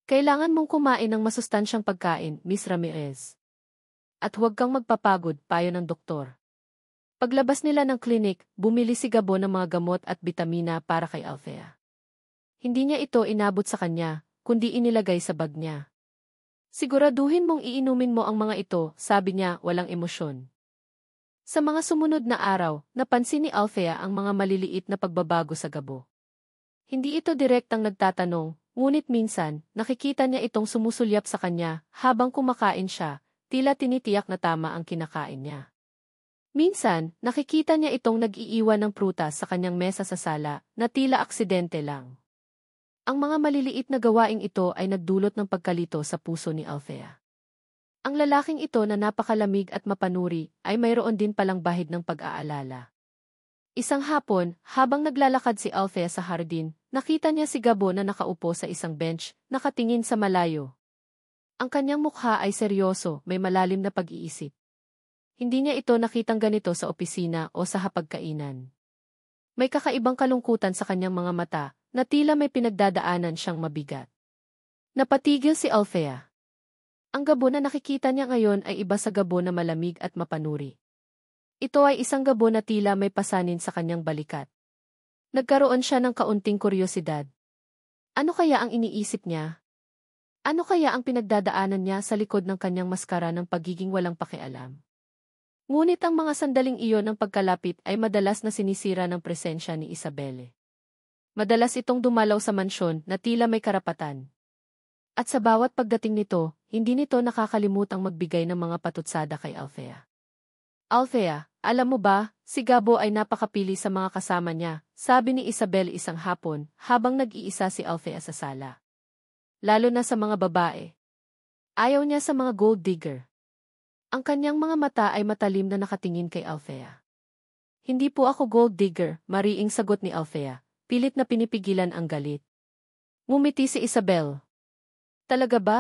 Kailangan mong kumain ng masustansyang pagkain, Miss Ramirez. At huwag kang magpapagod, payo ng doktor. Paglabas nila ng klinik, bumili si Gabo ng mga gamot at bitamina para kay Althea. Hindi niya ito inabot sa kanya, kundi inilagay sa bag niya. Siguraduhin mong iinumin mo ang mga ito, sabi niya, walang emosyon. Sa mga sumunod na araw, napansin ni Althea ang mga maliliit na pagbabago sa Gabo. Hindi ito direktang nagtatanong, ngunit minsan, nakikita niya itong sumusulyap sa kanya, habang kumakain siya, tila tinitiyak na tama ang kinakain niya. Minsan, nakikita niya itong nag-iiwan ng prutas sa kanyang mesa sa sala, na tila aksidente lang. Ang mga maliliit na gawaing ito ay nagdulot ng pagkalito sa puso ni Althea. Ang lalaking ito na napakalamig at mapanuri, ay mayroon din palang bahid ng pag-aalala. Isang hapon, habang naglalakad si Althea sa hardin, nakita niya si Gabo na nakaupo sa isang bench, nakatingin sa malayo. Ang kanyang mukha ay seryoso, may malalim na pag-iisip. Hindi niya ito nakitang ganito sa opisina o sa hapagkainan. May kakaibang kalungkutan sa kanyang mga mata, na tila may pinagdadaanan siyang mabigat. Napatigil si Althea. Ang Gabo na nakikita niya ngayon ay iba sa Gabo na malamig at mapanuri. Ito ay isang Gabo na tila may pasanin sa kanyang balikat. Nagkaroon siya ng kaunting kuryosidad. Ano kaya ang iniisip niya? Ano kaya ang pinagdadaanan niya sa likod ng kanyang maskara ng pagiging walang pakialam? Ngunit ang mga sandaling iyon ng pagkalapit ay madalas na sinisira ng presensya ni Isabelle. Madalas itong dumalaw sa mansyon na tila may karapatan. At sa bawat pagdating nito, hindi nito nakakalimutang magbigay ng mga patutsada kay Althea. Althea, alam mo ba, si Gabo ay napakapili sa mga kasama niya, sabi ni Isabel isang hapon, habang nag-iisa si Althea sa sala. Lalo na sa mga babae. Ayaw niya sa mga gold digger. Ang kanyang mga mata ay matalim na nakatingin kay Althea. Hindi po ako gold digger, mariing sagot ni Althea, pilit na pinipigilan ang galit. Ngumiti si Isabel. Talaga ba?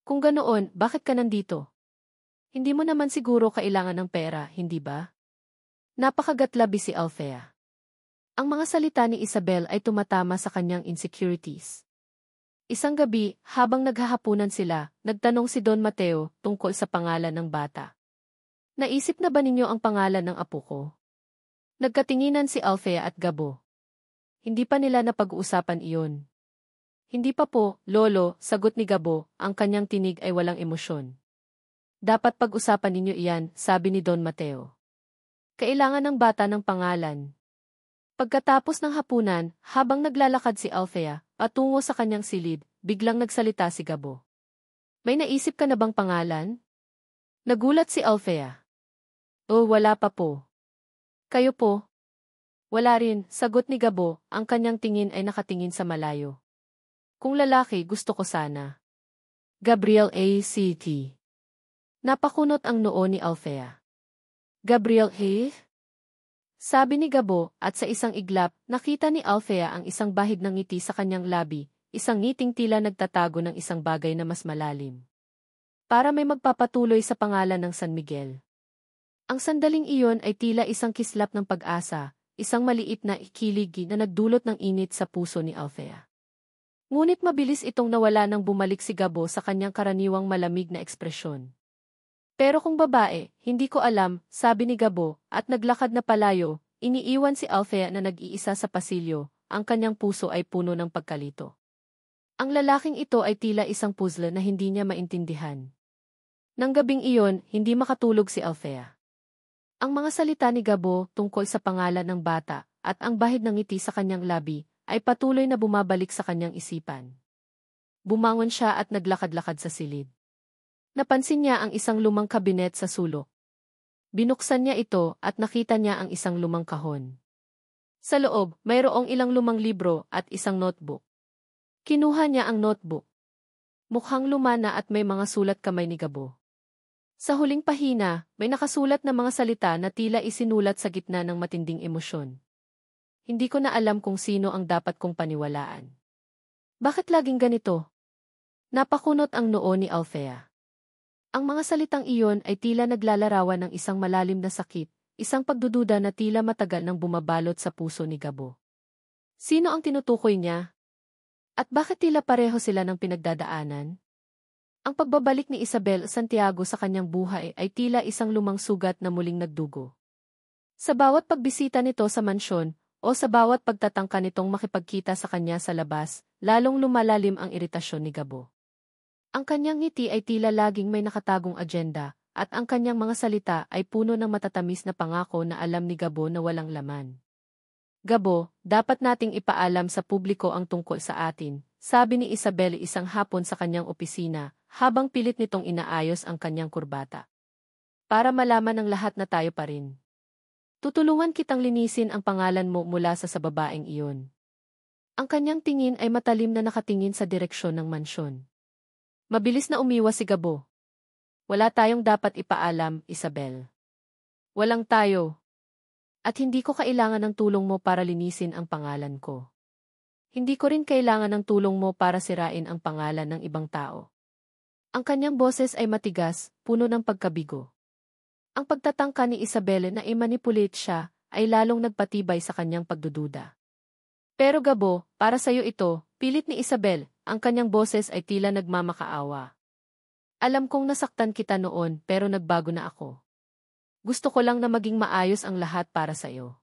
Kung ganoon, bakit ka nandito? Hindi mo naman siguro kailangan ng pera, hindi ba? Napakagatlabi si Althea. Ang mga salita ni Isabel ay tumatama sa kanyang insecurities. Isang gabi, habang naghahapunan sila, nagtanong si Don Mateo tungkol sa pangalan ng bata. Naisip na ba ninyo ang pangalan ng apo ko? Nagkatinginan si Althea at Gabo. Hindi pa nila napag-uusapan iyon. Hindi pa po, Lolo, sagot ni Gabo, ang kanyang tinig ay walang emosyon. Dapat pag-usapan ninyo iyan, sabi ni Don Mateo. Kailangan ng bata ng pangalan. Pagkatapos ng hapunan, habang naglalakad si Althea, patungo sa kanyang silid, biglang nagsalita si Gabo. May naisip ka na bang pangalan? Nagulat si Althea. Oh, wala pa po. Kayo po? Wala rin, sagot ni Gabo, ang kanyang tingin ay nakatingin sa malayo. Kung lalaki, gusto ko sana. Gabriel A.C.T. Napakunot ang noo ni Althea. Gabriel A.? Sabi ni Gabo, at sa isang iglap, nakita ni Althea ang isang bahid ng ngiti sa kanyang labi, isang ngiting tila nagtatago ng isang bagay na mas malalim. Para may magpapatuloy sa pangalan ng San Miguel. Ang sandaling iyon ay tila isang kislap ng pag-asa, isang maliit na ikiligi na nagdulot ng init sa puso ni Althea. Ngunit mabilis itong nawala nang bumalik si Gabo sa kanyang karaniwang malamig na ekspresyon. Pero kung babae, hindi ko alam, sabi ni Gabo, at naglakad na palayo, iniiwan si Althea na nag-iisa sa pasilyo, ang kanyang puso ay puno ng pagkalito. Ang lalaking ito ay tila isang puzzle na hindi niya maintindihan. Nang gabing iyon, hindi makatulog si Althea. Ang mga salita ni Gabo tungkol sa pangalan ng bata at ang bahid ng ngiti sa kanyang labi ay patuloy na bumabalik sa kanyang isipan. Bumangon siya at naglakad-lakad sa silid. Napansin niya ang isang lumang kabinet sa sulok. Binuksan niya ito at nakita niya ang isang lumang kahon. Sa loob, mayroong ilang lumang libro at isang notebook. Kinuha niya ang notebook. Mukhang luma na at may mga sulat kamay ni Gabo. Sa huling pahina, may nakasulat na mga salita na tila isinulat sa gitna ng matinding emosyon. Hindi ko na alam kung sino ang dapat kong paniwalaan. Bakit laging ganito? Napakunot ang noo ni Althea. Ang mga salitang iyon ay tila naglalarawan ng isang malalim na sakit, isang pagdududa na tila matagal nang bumabalot sa puso ni Gabo. Sino ang tinutukoy niya? At bakit tila pareho sila ng pinagdadaanan? Ang pagbabalik ni Isabel Santiago sa kanyang buhay ay tila isang lumang sugat na muling nagdugo. Sa bawat pagbisita nito sa mansyon, o sa bawat pagtatangka nitong makipagkita sa kanya sa labas, lalong lumalalim ang iritasyon ni Gabo. Ang kanyang ngiti ay tila laging may nakatagong agenda, at ang kanyang mga salita ay puno ng matatamis na pangako na alam ni Gabo na walang laman. Gabo, dapat nating ipaalam sa publiko ang tungkol sa atin, sabi ni Isabel isang hapon sa kanyang opisina, habang pilit nitong inaayos ang kanyang kurbata. Para malaman ng lahat na tayo pa rin. Tutulungan kitang linisin ang pangalan mo mula sa babaeng iyon. Ang kanyang tingin ay matalim na nakatingin sa direksyon ng mansyon. Mabilis na umiwas si Gabo. Wala tayong dapat ipaalam, Isabel. Walang tayo. At hindi ko kailangan ng tulong mo para linisin ang pangalan ko. Hindi ko rin kailangan ng tulong mo para sirain ang pangalan ng ibang tao. Ang kanyang boses ay matigas, puno ng pagkabigo. Ang pagtatangka ni Isabel na i-manipulate siya ay lalong nagpatibay sa kanyang pagdududa. Pero Gabo, para sa'yo ito, pilit ni Isabel, ang kanyang boses ay tila nagmamakaawa. Alam kong nasaktan kita noon pero nagbago na ako. Gusto ko lang na maging maayos ang lahat para sa'yo.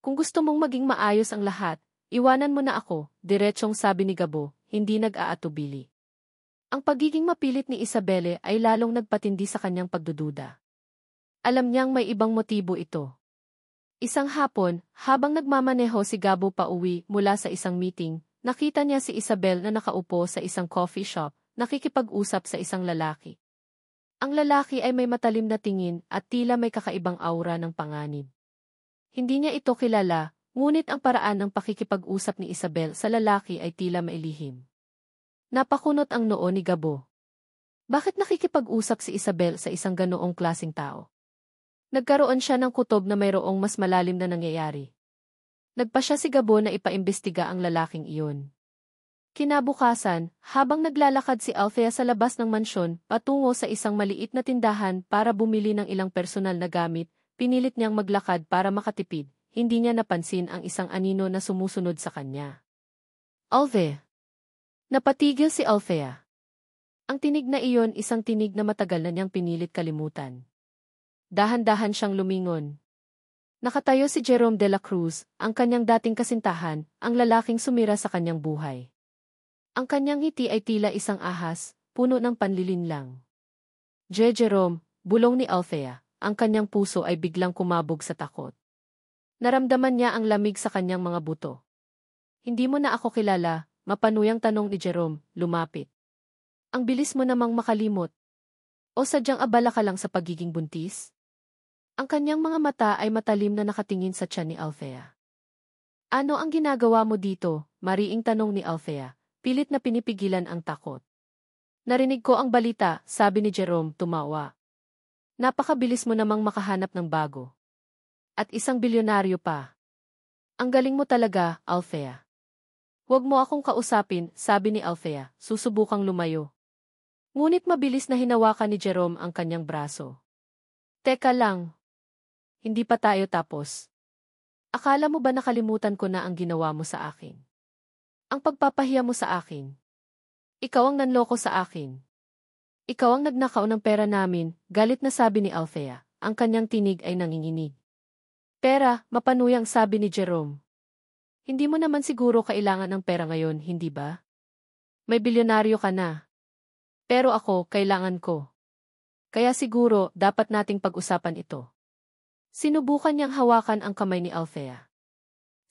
Kung gusto mong maging maayos ang lahat, iwanan mo na ako, diretsyong sabi ni Gabo, hindi nag-aatubili. Ang pagiging mapilit ni Isabelle ay lalong nagpatindi sa kanyang pagdududa. Alam niyang may ibang motibo ito. Isang hapon, habang nagmamaneho si Gabo pauwi mula sa isang meeting, nakita niya si Isabel na nakaupo sa isang coffee shop, nakikipag-usap sa isang lalaki. Ang lalaki ay may matalim na tingin at tila may kakaibang aura ng panganib. Hindi niya ito kilala, ngunit ang paraan ng pakikipag-usap ni Isabel sa lalaki ay tila mailihim. Napakunot ang noo ni Gabo. Bakit nakikipag-usap si Isabel sa isang ganoong klaseng tao? Nagkaroon siya ng kutob na mayroong mas malalim na nangyayari. Nagpa siya si Gabo na ipaimbestiga ang lalaking iyon. Kinabukasan, habang naglalakad si Althea sa labas ng mansyon patungo sa isang maliit na tindahan para bumili ng ilang personal na gamit, pinilit niyang maglakad para makatipid, hindi niya napansin ang isang anino na sumusunod sa kanya. Althea. Napatigil si Althea. Ang tinig na iyon isang tinig na matagal na niyang pinilit kalimutan. Dahan-dahan siyang lumingon. Nakatayo si Jerome de la Cruz, ang kanyang dating kasintahan, ang lalaking sumira sa kanyang buhay. Ang kanyang ngiti ay tila isang ahas, puno ng panlilinlang. Jerome, bulong ni Althea, ang kanyang puso ay biglang kumabog sa takot. Naramdaman niya ang lamig sa kanyang mga buto. Hindi mo na ako kilala, mapanuyang tanong ni Jerome, lumapit. Ang bilis mo namang makalimot. O sadyang abala ka lang sa pagiging buntis? Ang kanyang mga mata ay matalim na nakatingin sa tiyan ni Althea. Ano ang ginagawa mo dito? Mariing tanong ni Althea, pilit na pinipigilan ang takot. Narinig ko ang balita, sabi ni Jerome, tumawa. Napakabilis mo namang makahanap ng bago. At isang bilyonaryo pa. Ang galing mo talaga, Althea. Huwag mo akong kausapin, sabi ni Althea, susubukang lumayo. Ngunit mabilis na hinawakan ni Jerome ang kanyang braso. Teka lang. Hindi pa tayo tapos. Akala mo ba nakalimutan ko na ang ginawa mo sa akin? Ang pagpapahiya mo sa akin. Ikaw ang nanloko sa akin. Ikaw ang nagnakaw ng pera namin, galit na sabi ni Althea, ang kanyang tinig ay nanginginig. Pera, mapanuyang sabi ni Jerome. Hindi mo naman siguro kailangan ng pera ngayon, hindi ba? May bilyonaryo ka na. Pero ako, kailangan ko. Kaya siguro, dapat nating pag-usapan ito. Sinubukan niyang hawakan ang kamay ni Althea.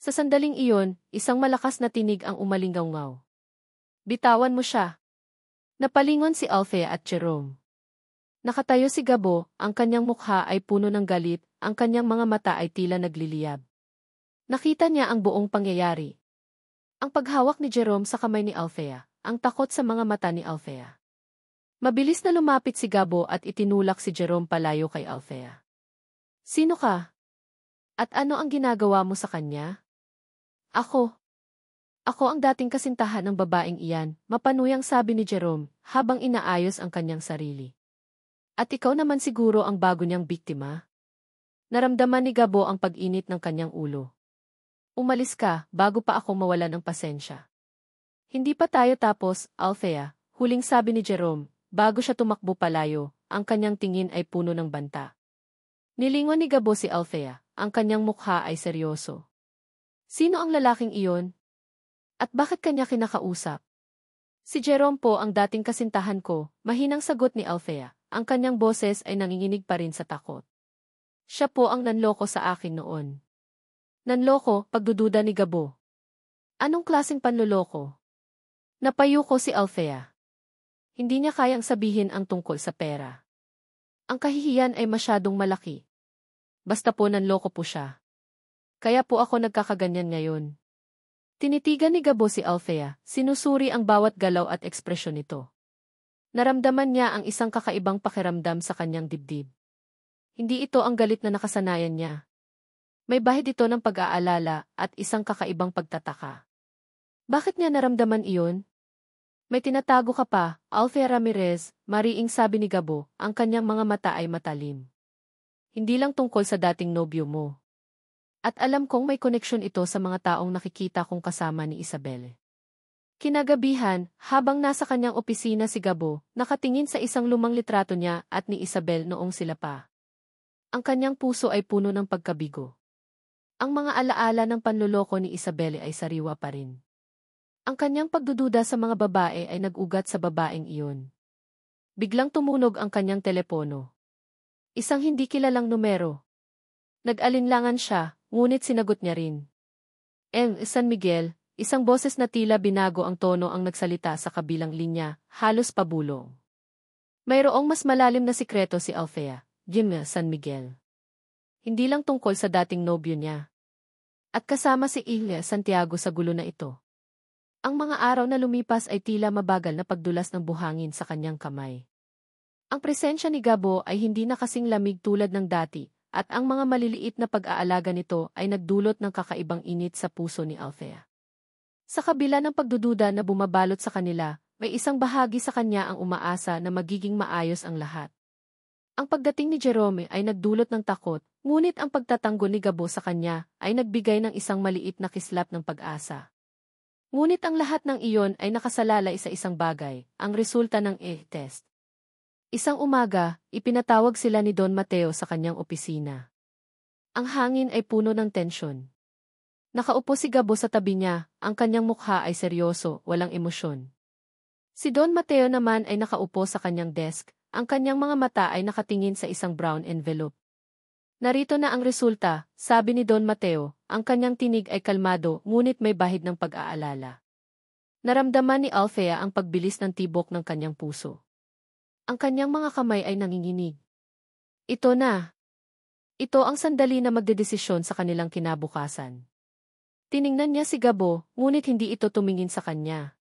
Sa sandaling iyon, isang malakas na tinig ang umalingaw-ngaw. Bitawan mo siya. Napalingon si Althea at Jerome. Nakatayo si Gabo, ang kanyang mukha ay puno ng galit, ang kanyang mga mata ay tila nagliliyab. Nakita niya ang buong pangyayari. Ang paghawak ni Jerome sa kamay ni Althea, ang takot sa mga mata ni Althea. Mabilis na lumapit si Gabo at itinulak si Jerome palayo kay Althea. Sino ka? At ano ang ginagawa mo sa kanya? Ako. Ako ang dating kasintahan ng babaeng iyan, mapanuyang sabi ni Jerome, habang inaayos ang kanyang sarili. At ikaw naman siguro ang bago niyang biktima? Naramdaman ni Gabo ang pag-init ng kanyang ulo. Umalis ka, bago pa ako mawalan ng pasensya. Hindi pa tayo tapos, Althea, huling sabi ni Jerome. Bago siya tumakbo palayo, ang kanyang tingin ay puno ng banta. Nilingon ni Gabo si Althea, ang kanyang mukha ay seryoso. Sino ang lalaking iyon? At bakit kanya kinakausap? Si Jerome po ang dating kasintahan ko, mahinang sagot ni Althea, ang kanyang boses ay nanginginig pa rin sa takot. Siya po ang nanloko sa akin noon. Nanloko, pagdududa ni Gabo. Anong klaseng panloloko? Napayuko si Althea. Hindi niya kayang sabihin ang tungkol sa pera. Ang kahihiyan ay masyadong malaki. Basta po nanloko po siya. Kaya po ako nagkakaganyan ngayon. Tinitigan ni Gabo si Althea, sinusuri ang bawat galaw at ekspresyon nito. Naramdaman niya ang isang kakaibang pakiramdam sa kanyang dibdib. Hindi ito ang galit na nakasanayan niya. May bahid ito ng pag-aalala at isang kakaibang pagtataka. Bakit niya naramdaman iyon? May tinatago ka pa, Althea Ramirez, mariing sabi ni Gabo, ang kanyang mga mata ay matalim. Hindi lang tungkol sa dating nobyo mo. At alam kong may koneksyon ito sa mga taong nakikita kong kasama ni Isabel. Kinagabihan, habang nasa kanyang opisina si Gabo, nakatingin sa isang lumang litrato niya at ni Isabel noong sila pa. Ang kanyang puso ay puno ng pagkabigo. Ang mga alaala ng panloloko ni Isabel ay sariwa pa rin. Ang kanyang pagdududa sa mga babae ay nag-ugat sa babaeng iyon. Biglang tumunog ang kanyang telepono. Isang hindi kilalang numero. Nag-alinlangan siya, ngunit sinagot niya rin. San Miguel, isang boses na tila binago ang tono ang nagsalita sa kabilang linya, halos pabulong. Mayroong mas malalim na sikreto si Althea, San Miguel. Hindi lang tungkol sa dating nobyo niya. At kasama si Ilya Santiago sa gulo na ito. Ang mga araw na lumipas ay tila mabagal na pagdulas ng buhangin sa kanyang kamay. Ang presensya ni Gabo ay hindi na kasing lamig tulad ng dati, at ang mga maliliit na pag-aalaga nito ay nagdulot ng kakaibang init sa puso ni Althea. Sa kabila ng pagdududa na bumabalot sa kanila, may isang bahagi sa kanya ang umaasa na magiging maayos ang lahat. Ang pagdating ni Jerome ay nagdulot ng takot, ngunit ang pagtatanggol ni Gabo sa kanya ay nagbigay ng isang maliit na kislap ng pag-asa. Ngunit ang lahat ng iyon ay nakasalalay sa isang bagay, ang resulta ng test. Isang umaga, ipinatawag sila ni Don Mateo sa kanyang opisina. Ang hangin ay puno ng tensyon. Nakaupo si Gabo sa tabi niya, ang kanyang mukha ay seryoso, walang emosyon. Si Don Mateo naman ay nakaupo sa kanyang desk, ang kanyang mga mata ay nakatingin sa isang brown envelope. Narito na ang resulta, sabi ni Don Mateo, ang kanyang tinig ay kalmado ngunit may bahid ng pag-aalala. Naramdaman ni Althea ang pagbilis ng tibok ng kanyang puso. Ang kanyang mga kamay ay nanginginig. Ito na. Ito ang sandali na magdedesisyon sa kanilang kinabukasan. Tiningnan niya si Gabo, ngunit hindi ito tumingin sa kanya.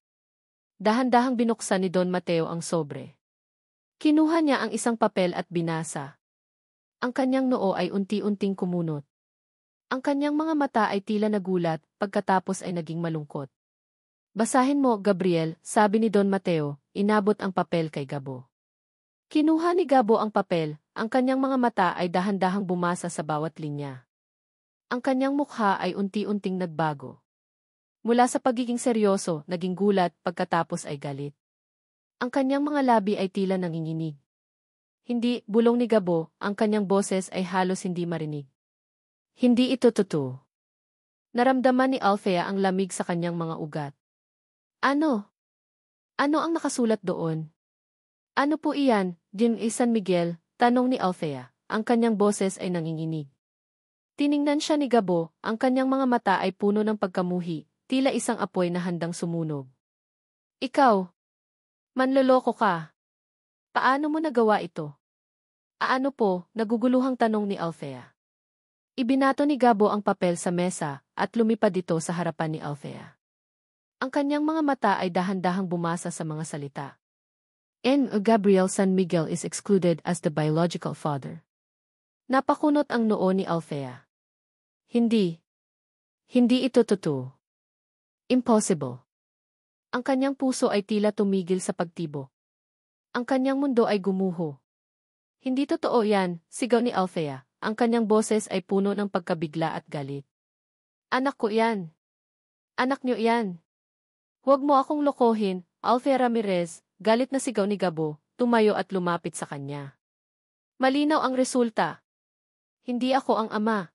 Dahan-dahang binuksan ni Don Mateo ang sobre. Kinuha niya ang isang papel at binasa. Ang kanyang noo ay unti-unting kumunot. Ang kanyang mga mata ay tila nagulat, pagkatapos ay naging malungkot. Basahin mo, Gabriel, sabi ni Don Mateo, inabot ang papel kay Gabo. Kinuha ni Gabo ang papel, ang kanyang mga mata ay dahan-dahang bumasa sa bawat linya. Ang kanyang mukha ay unti-unting nagbago. Mula sa pagiging seryoso, naging gulat, pagkatapos ay galit. Ang kanyang mga labi ay tila nanginginig. Hindi, bulong ni Gabo, ang kanyang boses ay halos hindi marinig. Hindi ito totoo. Naramdaman ni Althea ang lamig sa kanyang mga ugat. Ano? Ano ang nakasulat doon? Ano po iyan, Jim A. San Miguel? Tanong ni Althea, ang kanyang boses ay nanginginig. Tiningnan siya ni Gabo, ang kanyang mga mata ay puno ng pagkamuhi, tila isang apoy na handang sumunog. Ikaw? Manloloko ka. Paano mo nagawa ito? Ano po, naguguluhang tanong ni Althea. Ibinato ni Gabo ang papel sa mesa at lumipad ito sa harapan ni Althea. Ang kanyang mga mata ay dahan-dahang bumasa sa mga salita. N. Gabriel San Miguel is excluded as the biological father. Napakunot ang noo ni Althea. Hindi. Hindi ito totoo. Impossible. Ang kanyang puso ay tila tumigil sa pagtibok. Ang kanyang mundo ay gumuho. Hindi totoo yan, sigaw ni Althea. Ang kanyang boses ay puno ng pagkabigla at galit. Anak ko yan. Anak niyo yan. Huwag mo akong lokohin, Althea Ramirez, galit na sigaw ni Gabo, tumayo at lumapit sa kanya. Malinaw ang resulta. Hindi ako ang ama.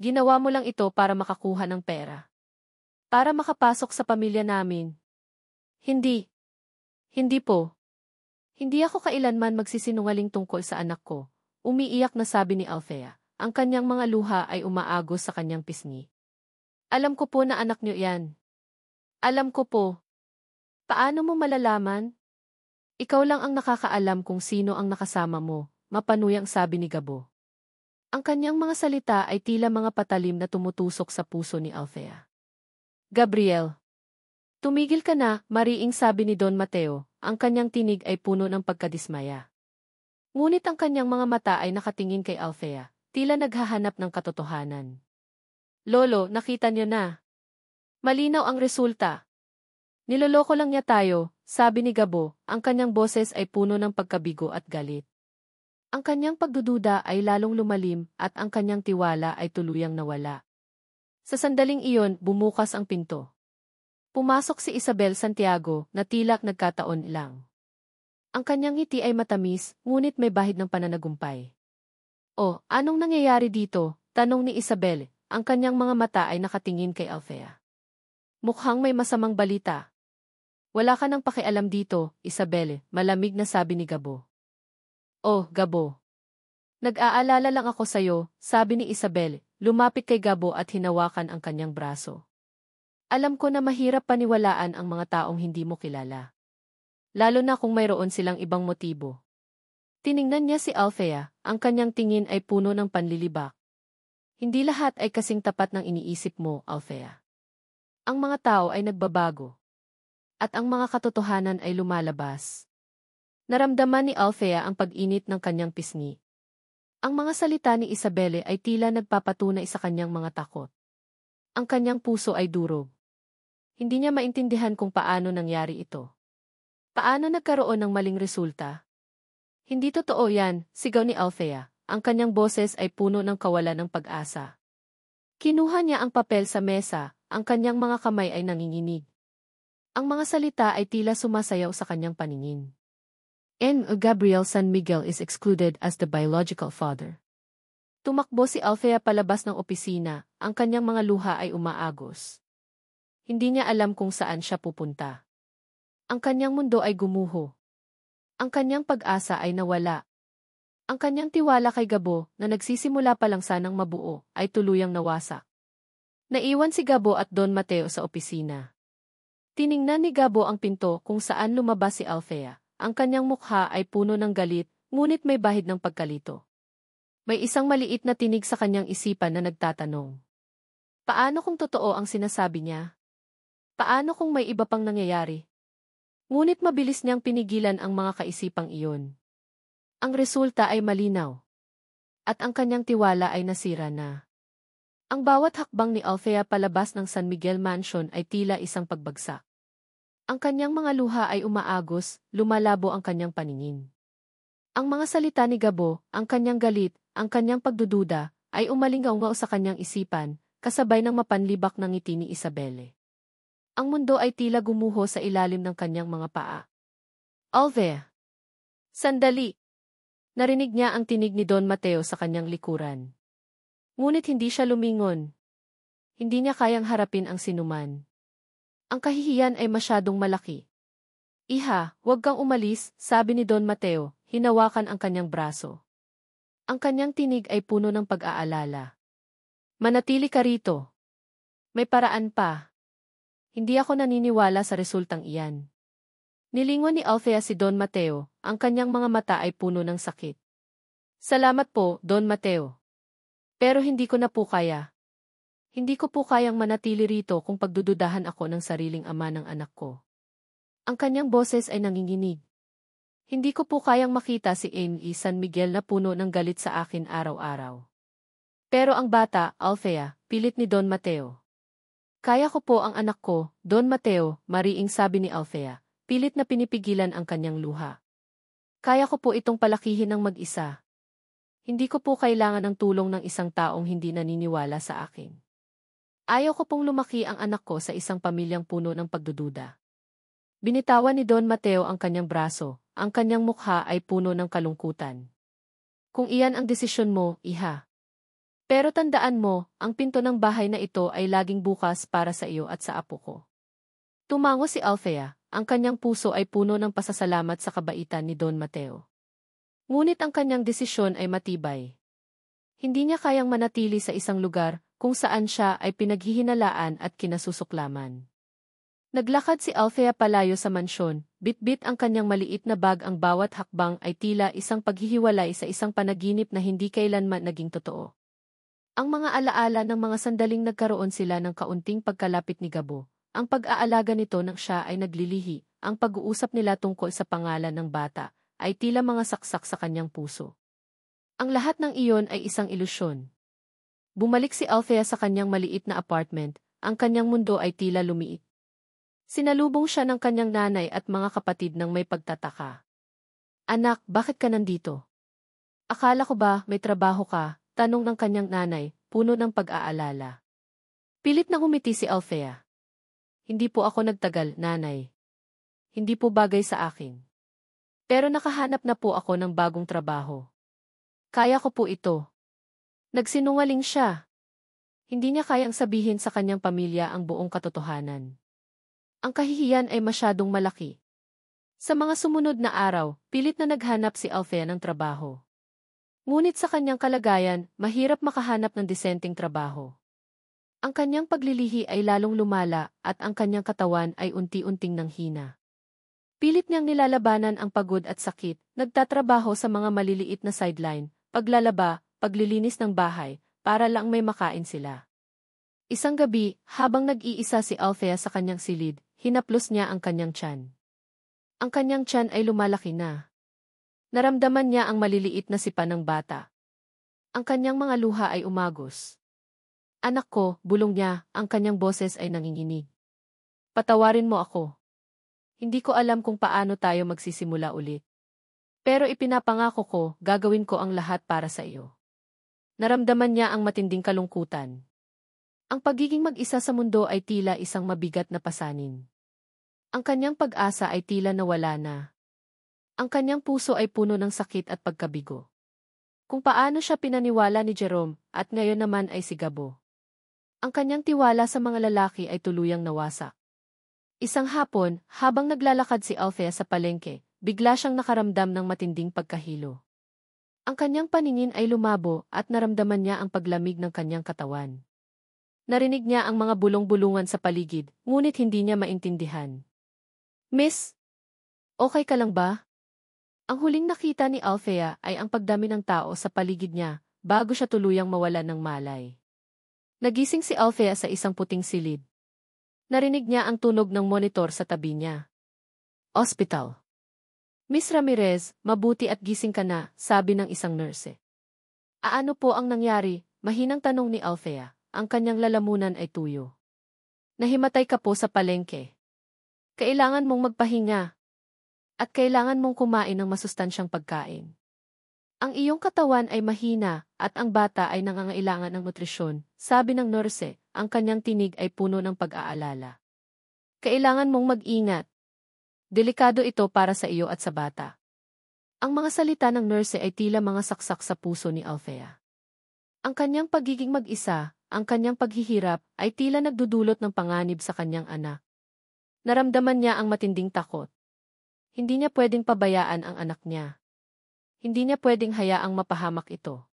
Ginawa mo lang ito para makakuha ng pera. Para makapasok sa pamilya namin. Hindi. Hindi po. Hindi ako kailanman magsisinungaling tungkol sa anak ko, umiiyak na sabi ni Althea. Ang kanyang mga luha ay umaagos sa kanyang pisngi. Alam ko po na anak niyo yan. Alam ko po. Paano mo malalaman? Ikaw lang ang nakakaalam kung sino ang nakasama mo, mapanuyang sabi ni Gabo. Ang kanyang mga salita ay tila mga patalim na tumutusok sa puso ni Althea. Gabriel. Tumigil ka na, mariing sabi ni Don Mateo, ang kanyang tinig ay puno ng pagkadismaya. Ngunit ang kanyang mga mata ay nakatingin kay Althea, tila naghahanap ng katotohanan. Lolo, nakita niyo na. Malinaw ang resulta. Niloloko lang niya tayo, sabi ni Gabo, ang kanyang boses ay puno ng pagkabigo at galit. Ang kanyang pagdududa ay lalong lumalim at ang kanyang tiwala ay tuluyang nawala. Sa sandaling iyon, bumukas ang pinto. Pumasok si Isabel Santiago na tila nagkataon lang. Ang kanyang ngiti ay matamis, ngunit may bahid ng pananagumpay. Oh, anong nangyayari dito? Tanong ni Isabel, ang kanyang mga mata ay nakatingin kay Althea. Mukhang may masamang balita. Wala ka nang pakialam dito, Isabel, malamig na sabi ni Gabo. Oh, Gabo. Nag-aalala lang ako sa'yo, sabi ni Isabel, lumapit kay Gabo at hinawakan ang kanyang braso. Alam ko na mahirap paniwalaan ang mga taong hindi mo kilala. Lalo na kung mayroon silang ibang motibo. Tiningnan niya si Althea, ang kanyang tingin ay puno ng panlilibak. Hindi lahat ay kasing tapat ng iniisip mo, Althea. Ang mga tao ay nagbabago. At ang mga katotohanan ay lumalabas. Naramdaman ni Althea ang pag-init ng kanyang pisngi. Ang mga salita ni Isabelle ay tila nagpapatunay sa kanyang mga takot. Ang kanyang puso ay durog. Hindi niya maintindihan kung paano nangyari ito. Paano nagkaroon ng maling resulta? Hindi totoo yan, sigaw ni Althea. Ang kanyang boses ay puno ng kawalan ng pag-asa. Kinuha niya ang papel sa mesa, ang kanyang mga kamay ay nanginginig. Ang mga salita ay tila sumasayaw sa kanyang paningin. N. Gabriel San Miguel is excluded as the biological father. Tumakbo si Althea palabas ng opisina, ang kanyang mga luha ay umaagos. Hindi niya alam kung saan siya pupunta. Ang kanyang mundo ay gumuho. Ang kanyang pag-asa ay nawala. Ang kanyang tiwala kay Gabo, na nagsisimula pa lang sanang mabuo, ay tuluyang nawasak. Naiwan si Gabo at Don Mateo sa opisina. Tiningnan ni Gabo ang pinto kung saan lumabas si Althea. Ang kanyang mukha ay puno ng galit, ngunit may bahid ng pagkalito. May isang maliit na tinig sa kanyang isipan na nagtatanong. Paano kung totoo ang sinasabi niya? Paano kung may iba pang nangyayari? Ngunit mabilis niyang pinigilan ang mga kaisipang iyon. Ang resulta ay malinaw. At ang kanyang tiwala ay nasira na. Ang bawat hakbang ni Althea palabas ng San Miguel Mansion ay tila isang pagbagsak. Ang kanyang mga luha ay umaagos, lumalabo ang kanyang paningin. Ang mga salita ni Gabo, ang kanyang galit, ang kanyang pagdududa, ay umalingaw-ngaw sa kanyang isipan, kasabay ng mapanlibak ng ngiti ni Isabelle. Ang mundo ay tila gumuho sa ilalim ng kanyang mga paa. Althea! Sandali! Narinig niya ang tinig ni Don Mateo sa kanyang likuran. Ngunit hindi siya lumingon. Hindi niya kayang harapin ang sinuman. Ang kahihiyan ay masyadong malaki. Iha, huwag kang umalis, sabi ni Don Mateo, hinawakan ang kanyang braso. Ang kanyang tinig ay puno ng pag-aalala. Manatili ka rito. May paraan pa. Hindi ako naniniwala sa resultang iyan. Nilingon ni Althea si Don Mateo, ang kanyang mga mata ay puno ng sakit. Salamat po, Don Mateo. Pero hindi ko na po kaya. Hindi ko po kayang manatili rito kung pagdududahan ako ng sariling ama ng anak ko. Ang kanyang boses ay nanginginig. Hindi ko po kayang makita si Amy San Miguel na puno ng galit sa akin araw-araw. Pero ang bata, Althea, pilit ni Don Mateo. Kaya ko po ang anak ko, Don Mateo, mariing sabi ni Althea, pilit na pinipigilan ang kanyang luha. Kaya ko po itong palakihin ng mag-isa. Hindi ko po kailangan ng tulong ng isang taong hindi naniniwala sa akin. Ayaw ko pong lumaki ang anak ko sa isang pamilyang puno ng pagdududa. Binitawan ni Don Mateo ang kanyang braso, ang kanyang mukha ay puno ng kalungkutan. Kung iyan ang desisyon mo, iha. Pero tandaan mo, ang pinto ng bahay na ito ay laging bukas para sa iyo at sa apo ko. Tumango si Althea, ang kanyang puso ay puno ng pasasalamat sa kabaitan ni Don Mateo. Ngunit ang kanyang desisyon ay matibay. Hindi niya kayang manatili sa isang lugar kung saan siya ay pinaghihinalaan at kinasusuklaman. Naglakad si Althea palayo sa mansyon, bitbit ang kanyang maliit na bag, ang bawat hakbang ay tila isang paghihiwalay sa isang panaginip na hindi kailanman naging totoo. Ang mga alaala ng mga sandaling nagkaroon sila ng kaunting pagkalapit ni Gabo, ang pag-aalaga nito nang siya ay naglilihi, ang pag-uusap nila tungkol sa pangalan ng bata, ay tila mga saksak sa kanyang puso. Ang lahat ng iyon ay isang ilusyon. Bumalik si Althea sa kanyang maliit na apartment, ang kanyang mundo ay tila lumiit. Sinalubong siya ng kanyang nanay at mga kapatid nang may pagtataka. Anak, bakit ka nandito? Akala ko ba may trabaho ka? Tanong ng kanyang nanay, puno ng pag-aalala. Pilit na ngumiti si Althea. Hindi po ako nagtagal, nanay. Hindi po bagay sa akin. Pero nakahanap na po ako ng bagong trabaho. Kaya ko po ito. Nagsinungaling siya. Hindi niya kayang sabihin sa kanyang pamilya ang buong katotohanan. Ang kahihiyan ay masyadong malaki. Sa mga sumunod na araw, pilit na naghanap si Althea ng trabaho. Ngunit sa kanyang kalagayan, mahirap makahanap ng disenteng trabaho. Ang kanyang paglilihi ay lalong lumala at ang kanyang katawan ay unti-unting nanghina. Pilit niyang nilalabanan ang pagod at sakit, nagtatrabaho sa mga maliliit na sideline, paglalaba, paglilinis ng bahay, para lang may makain sila. Isang gabi, habang nag-iisa si Althea sa kanyang silid, hinaplos niya ang kanyang tiyan. Ang kanyang tiyan ay lumalaki na. Naramdaman niya ang maliliit na sipa ng bata. Ang kanyang mga luha ay umagos. Anak ko, bulong niya, ang kanyang boses ay nanginginig. Patawarin mo ako. Hindi ko alam kung paano tayo magsisimula ulit. Pero ipinapangako ko, gagawin ko ang lahat para sa iyo. Naramdaman niya ang matinding kalungkutan. Ang pagiging mag-isa sa mundo ay tila isang mabigat na pasanin. Ang kanyang pag-asa ay tila nawala na. Ang kanyang puso ay puno ng sakit at pagkabigo. kung paano siya pinaniwala ni Jerome, at ngayon naman ay si Gabo. Ang kanyang tiwala sa mga lalaki ay tuluyang nawasak. Isang hapon, habang naglalakad si Althea sa palengke, bigla siyang nakaramdam ng matinding pagkahilo. Ang kanyang paningin ay lumabo at naramdaman niya ang paglamig ng kanyang katawan. Narinig niya ang mga bulong-bulungan sa paligid, ngunit hindi niya maintindihan. Miss, okay ka lang ba? Ang huling nakita ni Althea ay ang pagdami ng tao sa paligid niya, bago siya tuluyang mawalan ng malay. Nagising si Althea sa isang puting silid. Narinig niya ang tunog ng monitor sa tabi niya. Hospital. Miss Ramirez, mabuti at gising ka na, sabi ng isang nurse. Aano po ang nangyari? Mahinang tanong ni Althea. Ang kanyang lalamunan ay tuyo. Nahimatay ka po sa palengke. Kailangan mong magpahinga. At kailangan mong kumain ng masustansyang pagkain. Ang iyong katawan ay mahina, at ang bata ay nangangailangan ng nutrisyon, sabi ng nurse, ang kanyang tinig ay puno ng pag-aalala. Kailangan mong mag-ingat. Delikado ito para sa iyo at sa bata. Ang mga salita ng nurse ay tila mga saksak sa puso ni Althea. Ang kanyang pagiging mag-isa, ang kanyang paghihirap, ay tila nagdudulot ng panganib sa kanyang anak. Naramdaman niya ang matinding takot. Hindi niya pwedeng pabayaan ang anak niya. Hindi niya pwedeng hayaang mapahamak ito.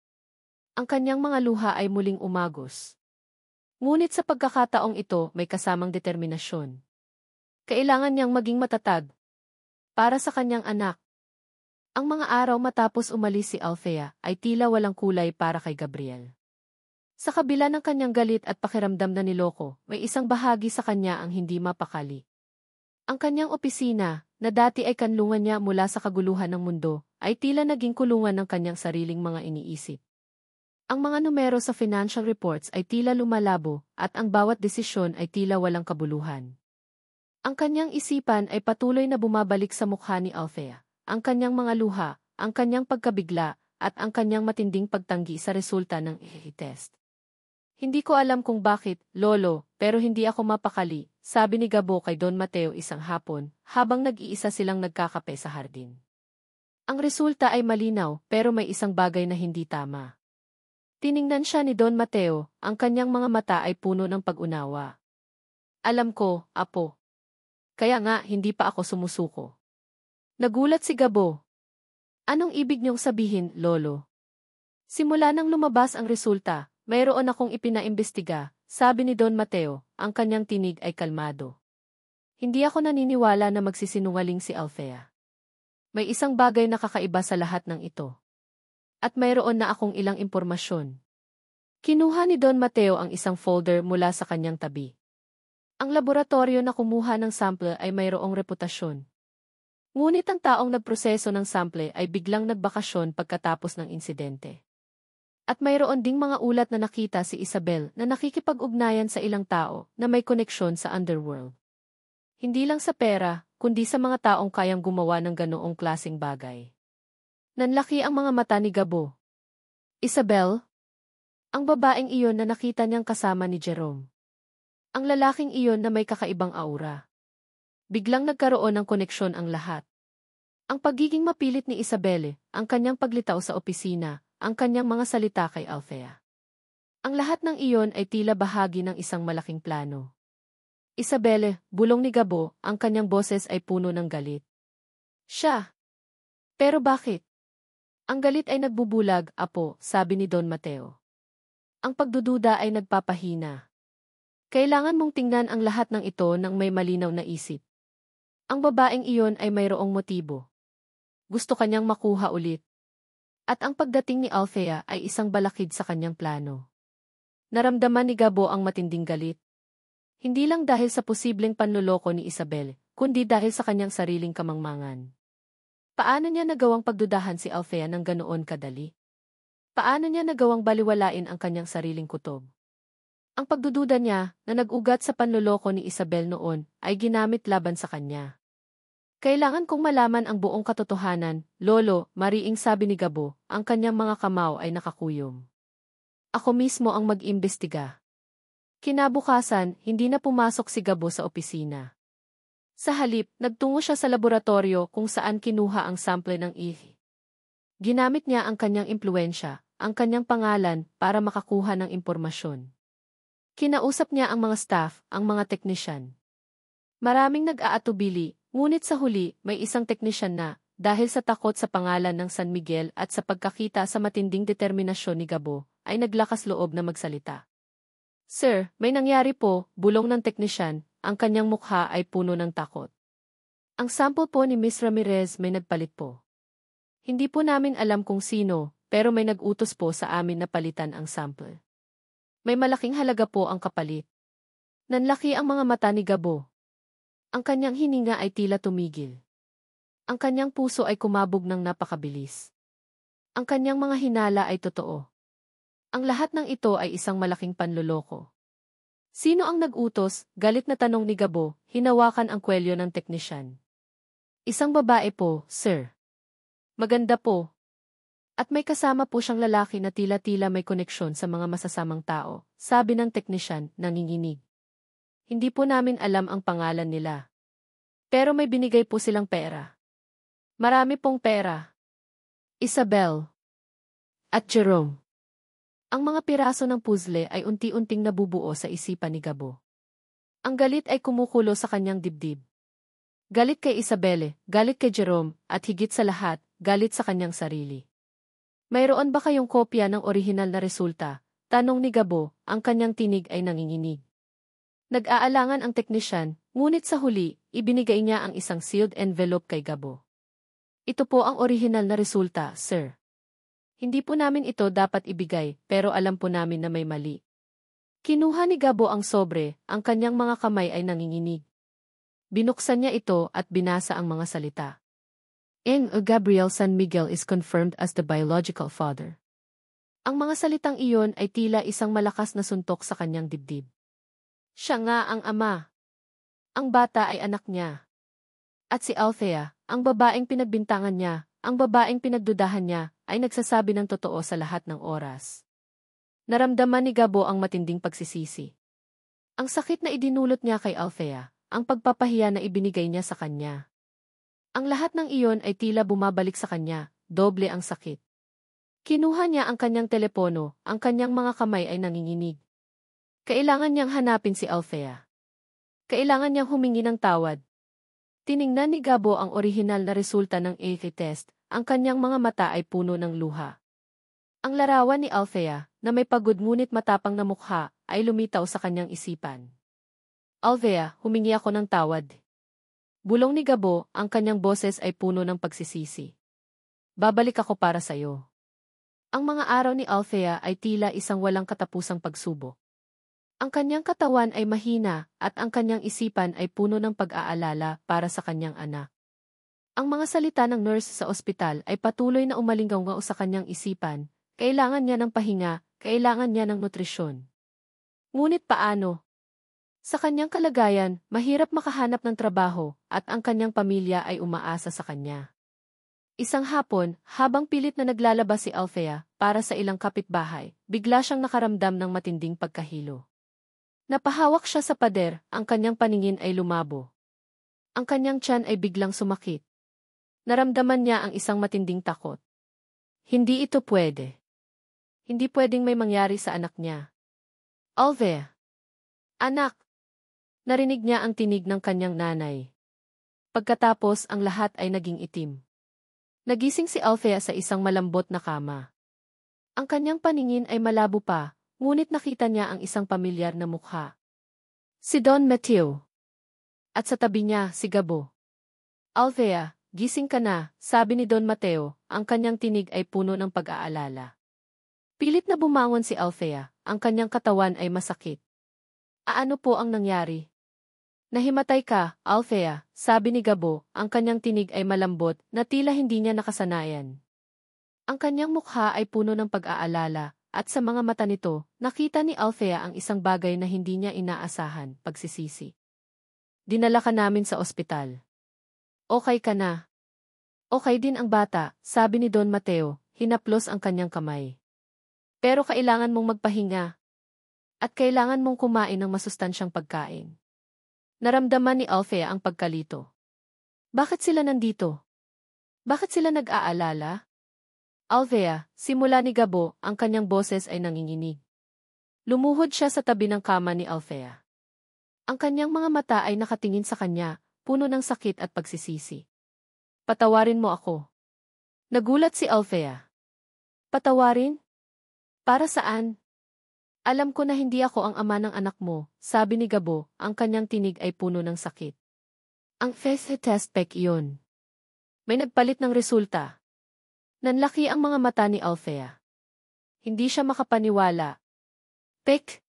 Ang kanyang mga luha ay muling umagos. Ngunit sa pagkakataong ito may kasamang determinasyon. Kailangan niyang maging matatag para sa kanyang anak. Ang mga araw matapos umalis si Althea ay tila walang kulay para kay Gabriel. Sa kabila ng kanyang galit at pakiramdam na niloko, may isang bahagi sa kanya ang hindi mapakali. Ang kanyang opisina, na dati ay kanlungan niya mula sa kaguluhan ng mundo, ay tila naging kulungan ng kanyang sariling mga iniisip. Ang mga numero sa financial reports ay tila lumalabo, at ang bawat desisyon ay tila walang kabuluhan. Ang kanyang isipan ay patuloy na bumabalik sa mukha ni Althea, ang kanyang mga luha, ang kanyang pagkabigla, at ang kanyang matinding pagtanggi sa resulta ng test. Hindi ko alam kung bakit, Lolo, pero hindi ako mapakali, sabi ni Gabo kay Don Mateo isang hapon, habang nag-iisa silang nagkakape sa hardin. Ang resulta ay malinaw, pero may isang bagay na hindi tama. Tiningnan siya ni Don Mateo, ang kanyang mga mata ay puno ng pag-unawa. Alam ko, Apo. Kaya nga, hindi pa ako sumusuko. Nagulat si Gabo. Anong ibig niyong sabihin, Lolo? Simula nang lumabas ang resulta, mayroon akong ipinaimbestiga, sabi ni Don Mateo, ang kanyang tinig ay kalmado. Hindi ako naniniwala na magsisinungaling si Althea. May isang bagay na kakaiba sa lahat ng ito. At mayroon na akong ilang impormasyon. Kinuha ni Don Mateo ang isang folder mula sa kanyang tabi. Ang laboratorio na kumuha ng sample ay mayroong reputasyon. Ngunit ang taong nagproseso ng sample ay biglang nagbakasyon pagkatapos ng insidente. At mayroon ding mga ulat na nakita si Isabel na nakikipag-ugnayan sa ilang tao na may koneksyon sa underworld. Hindi lang sa pera, kundi sa mga taong kayang gumawa ng ganoong klaseng bagay. Nanlaki ang mga mata ni Gabo. Isabel? Ang babaeng iyon na nakita niyang kasama ni Jerome. Ang lalaking iyon na may kakaibang aura. Biglang nagkaroon ng koneksyon ang lahat. Ang pagiging mapilit ni Isabel, ang kanyang paglitaw sa opisina, ang kanyang mga salita kay Althea. Ang lahat ng iyon ay tila bahagi ng isang malaking plano. Isabel, bulong ni Gabo, ang kanyang boses ay puno ng galit. Siya. Pero bakit? Ang galit ay nagbubulag, Apo, sabi ni Don Mateo. Ang pagdududa ay nagpapahina. Kailangan mong tingnan ang lahat ng ito nang may malinaw na isip. Ang babaeng iyon ay mayroong motibo. Gusto kanyang makuha ulit. At ang pagdating ni Althea ay isang balakid sa kanyang plano. Naramdaman ni Gabo ang matinding galit. Hindi lang dahil sa posibleng panloloko ni Isabel, kundi dahil sa kanyang sariling kamangmangan. Paano niya nagawang pagdudahan si Althea ng ganoon kadali? Paano niya nagawang baliwalain ang kanyang sariling kutob? Ang pagdududa niya, na nag-ugat sa panloloko ni Isabel noon, ay ginamit laban sa kanya. Kailangan kong malaman ang buong katotohanan, Lolo, mariing sabi ni Gabo, ang kanyang mga kamao ay nakakuyom. Ako mismo ang mag-imbestiga. Kinabukasan, hindi na pumasok si Gabo sa opisina. Sa halip, nagtungo siya sa laboratorio kung saan kinuha ang sample ng ihi. Ginamit niya ang kanyang impluwensya, ang kanyang pangalan, para makakuha ng impormasyon. Kinausap niya ang mga staff, ang mga teknisyan. Maraming nag-aatubili, ngunit sa huli, may isang teknisyan na, dahil sa takot sa pangalan ng San Miguel at sa pagkakita sa matinding determinasyon ni Gabo, ay naglakas loob na magsalita. Sir, may nangyari po, bulong ng teknisyan, ang kanyang mukha ay puno ng takot. Ang sample po ni Miss Ramirez may nagpalit po. Hindi po namin alam kung sino, pero may nag-utos po sa amin na palitan ang sample. May malaking halaga po ang kapalit. Nanlaki ang mga mata ni Gabo. Ang kanyang hininga ay tila tumigil. Ang kanyang puso ay kumabog ng napakabilis. Ang kanyang mga hinala ay totoo. Ang lahat ng ito ay isang malaking panloloko. Sino ang nag-utos? Galit na tanong ni Gabo, hinawakan ang kwelyo ng teknisyan. Isang babae po, sir. Maganda po. At may kasama po siyang lalaki na tila-tila may koneksyon sa mga masasamang tao, sabi ng teknisyan, nanginginig. Hindi po namin alam ang pangalan nila. Pero may binigay po silang pera. Marami pong pera. Isabel. At Jerome. Ang mga piraso ng puzzle ay unti-unting nabubuo sa isipan ni Gabo. Ang galit ay kumukulo sa kanyang dibdib. Galit kay Isabelle, galit kay Jerome, at higit sa lahat, galit sa kanyang sarili. Mayroon ba kayong kopya ng orihinal na resulta? Tanong ni Gabo, ang kanyang tinig ay nanginginig. Nag-aalangan ang teknisyan, ngunit sa huli, ibinigay niya ang isang sealed envelope kay Gabo. Ito po ang orihinal na resulta, sir. Hindi po namin ito dapat ibigay, pero alam po namin na may mali. Kinuha ni Gabo ang sobre, ang kanyang mga kamay ay nanginginig. Binuksan niya ito at binasa ang mga salita. Gabriel San Miguel is confirmed as the biological father. Ang mga salitang iyon ay tila isang malakas na suntok sa kanyang dibdib. Siya nga ang ama. Ang bata ay anak niya. At si Althea, ang babaeng pinagbintangan niya, ang babaeng pinagdudahan niya, ay nagsasabi ng totoo sa lahat ng oras. Naramdaman ni Gabo ang matinding pagsisisi. Ang sakit na idinulot niya kay Althea, ang pagpapahiya na ibinigay niya sa kanya. Ang lahat ng iyon ay tila bumabalik sa kanya, doble ang sakit. Kinuha niya ang kanyang telepono, ang kanyang mga kamay ay nanginginig. Kailangan niyang hanapin si Althea. Kailangan niyang humingi ng tawad. Tiningnan ni Gabo ang orihinal na resulta ng AFE test, ang kanyang mga mata ay puno ng luha. Ang larawan ni Althea, na may pagod ngunit matapang na mukha, ay lumitaw sa kanyang isipan. Althea, humingi ako ng tawad. Bulong ni Gabo, ang kanyang boses ay puno ng pagsisisi. Babalik ako para sa'yo. Ang mga araw ni Althea ay tila isang walang katapusang pagsubok. Ang kanyang katawan ay mahina, at ang kanyang isipan ay puno ng pag-aalala para sa kanyang anak. Ang mga salita ng nurse sa ospital ay patuloy na umalinggaw sa kanyang isipan, kailangan niya ng pahinga, kailangan niya ng nutrisyon. Ngunit paano? Sa kanyang kalagayan, mahirap makahanap ng trabaho, at ang kanyang pamilya ay umaasa sa kanya. Isang hapon, habang pilit na naglalabas si Althea para sa ilang kapitbahay, bigla siyang nakaramdam ng matinding pagkahilo. Napahawak siya sa pader, ang kanyang paningin ay lumabo. Ang kanyang tiyan ay biglang sumakit. Naramdaman niya ang isang matinding takot. Hindi ito pwede. Hindi pwedeng may mangyari sa anak niya. Althea. Anak. Narinig niya ang tinig ng kanyang nanay. Pagkatapos ang lahat ay naging itim. Nagising si Althea sa isang malambot na kama. Ang kanyang paningin ay malabo pa, ngunit nakita niya ang isang pamilyar na mukha. Si Don Mateo. At sa tabi niya, si Gabo. Althea, gising ka na, sabi ni Don Mateo, ang kanyang tinig ay puno ng pag-aalala. Pilit na bumangon si Althea, ang kanyang katawan ay masakit. Ano po ang nangyari? Nahimatay ka, Althea, sabi ni Gabo, ang kanyang tinig ay malambot na tila hindi niya nakasanayan. Ang kanyang mukha ay puno ng pag-aalala, at sa mga mata nito, nakita ni Althea ang isang bagay na hindi niya inaasahan, pagsisisi. Dinala ka namin sa ospital. Okay ka na. Okay din ang bata, sabi ni Don Mateo, hinaplos ang kanyang kamay. Pero kailangan mong magpahinga. At kailangan mong kumain ng masustansyang pagkain. Naramdaman ni Althea ang pagkalito. Bakit sila nandito? Bakit sila nag-aalala? Althea, simula ni Gabo, ang kanyang boses ay nanginginig. Lumuhod siya sa tabi ng kama ni Althea. Ang kanyang mga mata ay nakatingin sa kanya, puno ng sakit at pagsisisi. Patawarin mo ako. Nagulat si Althea. Patawarin? Para saan? Alam ko na hindi ako ang ama ng anak mo, sabi ni Gabo, ang kanyang tinig ay puno ng sakit. Ang faith test pek iyon. May nagpalit ng resulta. Nanlaki ang mga mata ni Althea. Hindi siya makapaniwala. Pek!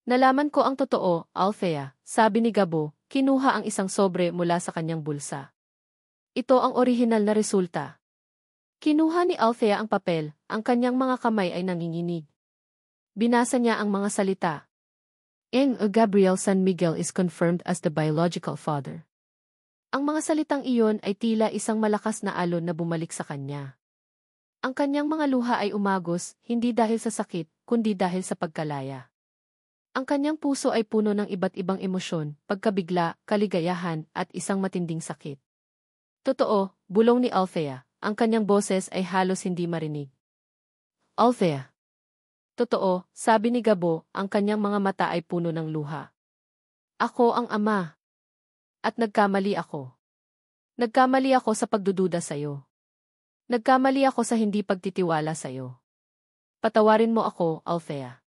Nalaman ko ang totoo, Althea, sabi ni Gabo, kinuha ang isang sobre mula sa kanyang bulsa. Ito ang orihinal na resulta. Kinuha ni Althea ang papel, ang kanyang mga kamay ay nanginginig. Binasa niya ang mga salita. Ang Gabriel San Miguel is confirmed as the biological father. Ang mga salitang iyon ay tila isang malakas na alon na bumalik sa kanya. Ang kanyang mga luha ay umagos, hindi dahil sa sakit, kundi dahil sa pagkalaya. Ang kanyang puso ay puno ng iba't ibang emosyon, pagkabigla, kaligayahan, at isang matinding sakit. Totoo, bulong ni Althea, ang kanyang boses ay halos hindi marinig. Althea. Totoo, sabi ni Gabo, ang kanyang mga mata ay puno ng luha. Ako ang ama. At nagkamali ako. Nagkamali ako sa pagdududa sa'yo. Nagkamali ako sa hindi pagtitiwala sa'yo. Patawarin mo ako, Althea.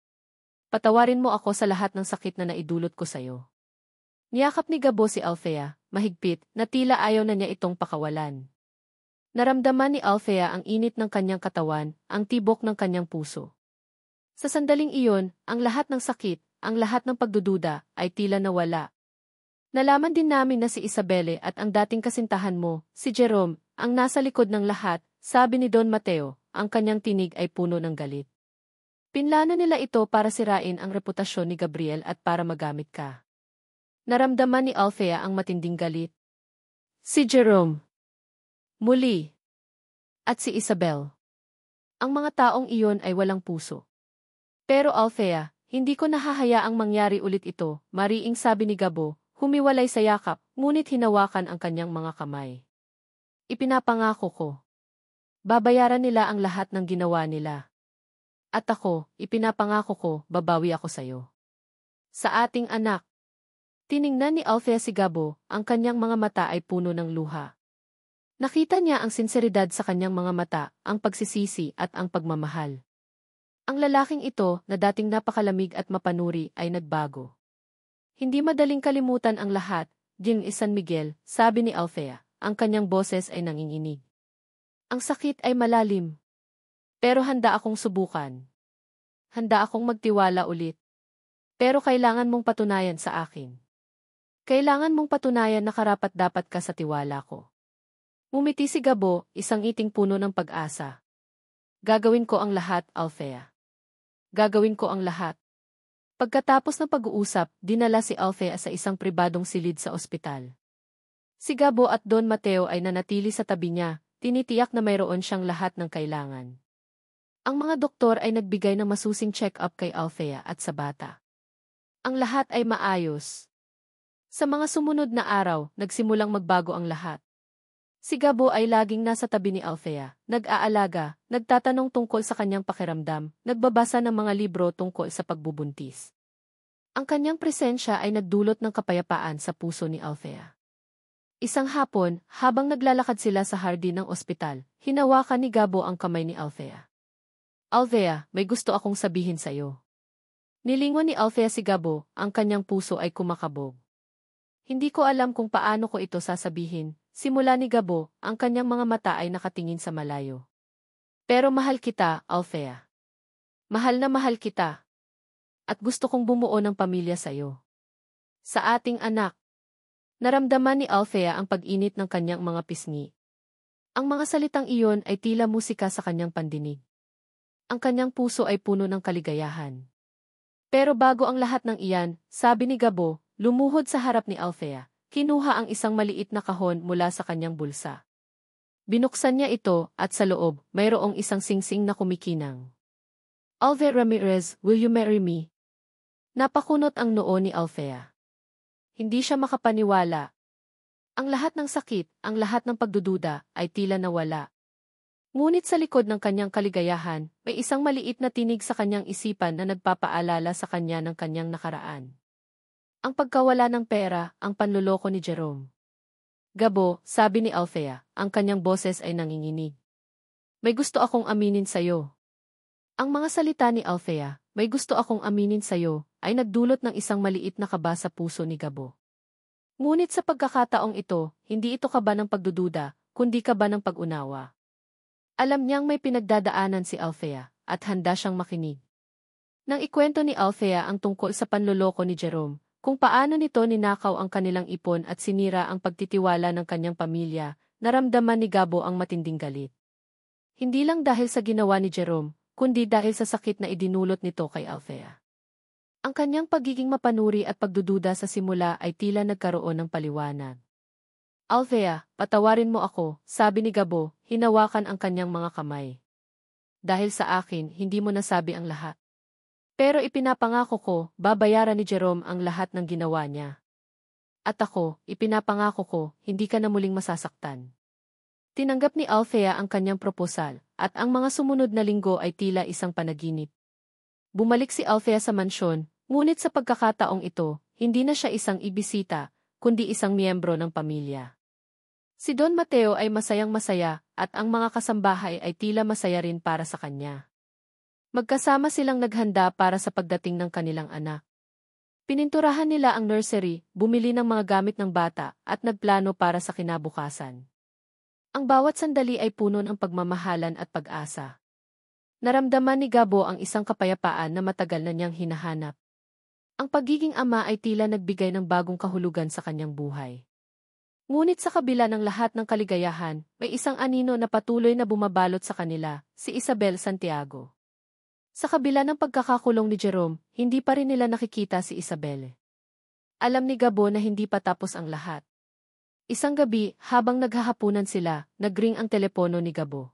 Patawarin mo ako sa lahat ng sakit na naidulot ko sa'yo. Niyakap ni Gabo si Althea, mahigpit, na tila ayaw na niya itong pakawalan. Naramdaman ni Althea ang init ng kanyang katawan, ang tibok ng kanyang puso. Sa sandaling iyon, ang lahat ng sakit, ang lahat ng pagdududa, ay tila nawala. Nalaman din namin na si Isabelle at ang dating kasintahan mo, si Jerome, ang nasa likod ng lahat, sabi ni Don Mateo, ang kanyang tinig ay puno ng galit. Pinlano nila ito para sirain ang reputasyon ni Gabriel at para magamit ka. Naramdaman ni Althea ang matinding galit. Si Jerome. Muli. At si Isabel. Ang mga taong iyon ay walang puso. Pero Althea, hindi ko nahahayaang mangyari ulit ito, mariing sabi ni Gabo, humiwalay sa yakap, ngunit hinawakan ang kanyang mga kamay. Ipinapangako ko. Babayaran nila ang lahat ng ginawa nila. At ako, ipinapangako ko, babawi ako sa'yo. Sa ating anak. Tiningnan ni Althea si Gabo, ang kanyang mga mata ay puno ng luha. Nakita niya ang sinseridad sa kanyang mga mata, ang pagsisisi at ang pagmamahal. Ang lalaking ito, na dating napakalamig at mapanuri, ay nagbago. Hindi madaling kalimutan ang lahat, Jing San Miguel, sabi ni Althea, ang kanyang boses ay nanginginig. Ang sakit ay malalim. Pero handa akong subukan. Handa akong magtiwala ulit. Pero kailangan mong patunayan sa akin. Kailangan mong patunayan na karapat-dapat ka sa tiwala ko. Ngumiti si Gabo, isang ngiting puno ng pag-asa. Gagawin ko ang lahat, Althea. Gagawin ko ang lahat. Pagkatapos ng pag-uusap, dinala si Althea sa isang pribadong silid sa ospital. Si Gabo at Don Mateo ay nanatili sa tabi niya, tinitiyak na mayroon siyang lahat ng kailangan. Ang mga doktor ay nagbigay ng masusing check-up kay Althea at sa bata. Ang lahat ay maayos. Sa mga sumunod na araw, nagsimulang magbago ang lahat. Si Gabo ay laging nasa tabi ni Althea, nag-aalaga, nagtatanong tungkol sa kanyang pakiramdam, nagbabasa ng mga libro tungkol sa pagbubuntis. Ang kanyang presensya ay nagdulot ng kapayapaan sa puso ni Althea. Isang hapon, habang naglalakad sila sa hardin ng ospital, hinawakan ni Gabo ang kamay ni Althea. Althea, may gusto akong sabihin sa'yo. Nilingon ni Althea si Gabo, ang kanyang puso ay kumakabog. Hindi ko alam kung paano ko ito sasabihin. Simula ni Gabo, ang kanyang mga mata ay nakatingin sa malayo. Pero mahal kita, Althea. Mahal na mahal kita. At gusto kong bumuo ng pamilya sa'yo. Sa ating anak. Naramdaman ni Althea ang pag-init ng kanyang mga pisngi. Ang mga salitang iyon ay tila musika sa kanyang pandinig. Ang kanyang puso ay puno ng kaligayahan. Pero bago ang lahat ng iyan, sabi ni Gabo, lumuhod sa harap ni Althea, kinuha ang isang maliit na kahon mula sa kanyang bulsa. Binuksan niya ito at sa loob, mayroong isang singsing na kumikinang. Althea Ramirez, will you marry me? Napakunot ang noo ni Althea. Hindi siya makapaniwala. Ang lahat ng sakit, ang lahat ng pagdududa, ay tila nawala. Ngunit sa likod ng kanyang kaligayahan, may isang maliit na tinig sa kanyang isipan na nagpapaalala sa kanya ng kanyang nakaraan. Ang pagkawala ng pera, ang panloloko ni Jerome. Gabo, sabi ni Althea, ang kanyang boses ay nanginginig. May gusto akong aminin sa'yo. Ang mga salita ni Althea, may gusto akong aminin sa'yo, ay nagdulot ng isang maliit na kaba sa puso ni Gabo. Ngunit sa pagkakataong ito, hindi ito kaba ng pagdududa, kundi kaba ng pag-unawa. Alam niyang may pinagdadaanan si Althea, at handa siyang makinig. Nang ikwento ni Althea ang tungkol sa panloloko ni Jerome, kung paano nito ninakaw ang kanilang ipon at sinira ang pagtitiwala ng kanyang pamilya, naramdaman ni Gabo ang matinding galit. Hindi lang dahil sa ginawa ni Jerome, kundi dahil sa sakit na idinulot nito kay Althea. Ang kanyang pagiging mapanuri at pagdududa sa simula ay tila nagkaroon ng paliwanag. Althea, patawarin mo ako, sabi ni Gabo, hinawakan ang kanyang mga kamay. Dahil sa akin, hindi mo nasabi ang lahat. Pero ipinapangako ko, babayaran ni Jerome ang lahat ng ginawa niya. At ako, ipinapangako ko, hindi ka na muling masasaktan. Tinanggap ni Althea ang kanyang proposal, at ang mga sumunod na linggo ay tila isang panaginip. Bumalik si Althea sa mansyon, ngunit sa pagkakataong ito, hindi na siya isang ibisita, kundi isang miyembro ng pamilya. Si Don Mateo ay masayang-masaya, at ang mga kasambahay ay tila masaya rin para sa kanya. Magkasama silang naghanda para sa pagdating ng kanilang anak. Pininturahan nila ang nursery, bumili ng mga gamit ng bata, at nagplano para sa kinabukasan. Ang bawat sandali ay puno ng pagmamahalan at pag-asa. Naramdaman ni Gabo ang isang kapayapaan na matagal na niyang hinahanap. Ang pagiging ama ay tila nagbigay ng bagong kahulugan sa kanyang buhay. Ngunit sa kabila ng lahat ng kaligayahan, may isang anino na patuloy na bumabalot sa kanila, si Isabel Santiago. Sa kabila ng pagkakakulong ni Jerome, hindi pa rin nila nakikita si Isabel. Alam ni Gabo na hindi pa tapos ang lahat. Isang gabi, habang naghahapunan sila, nagring ang telepono ni Gabo.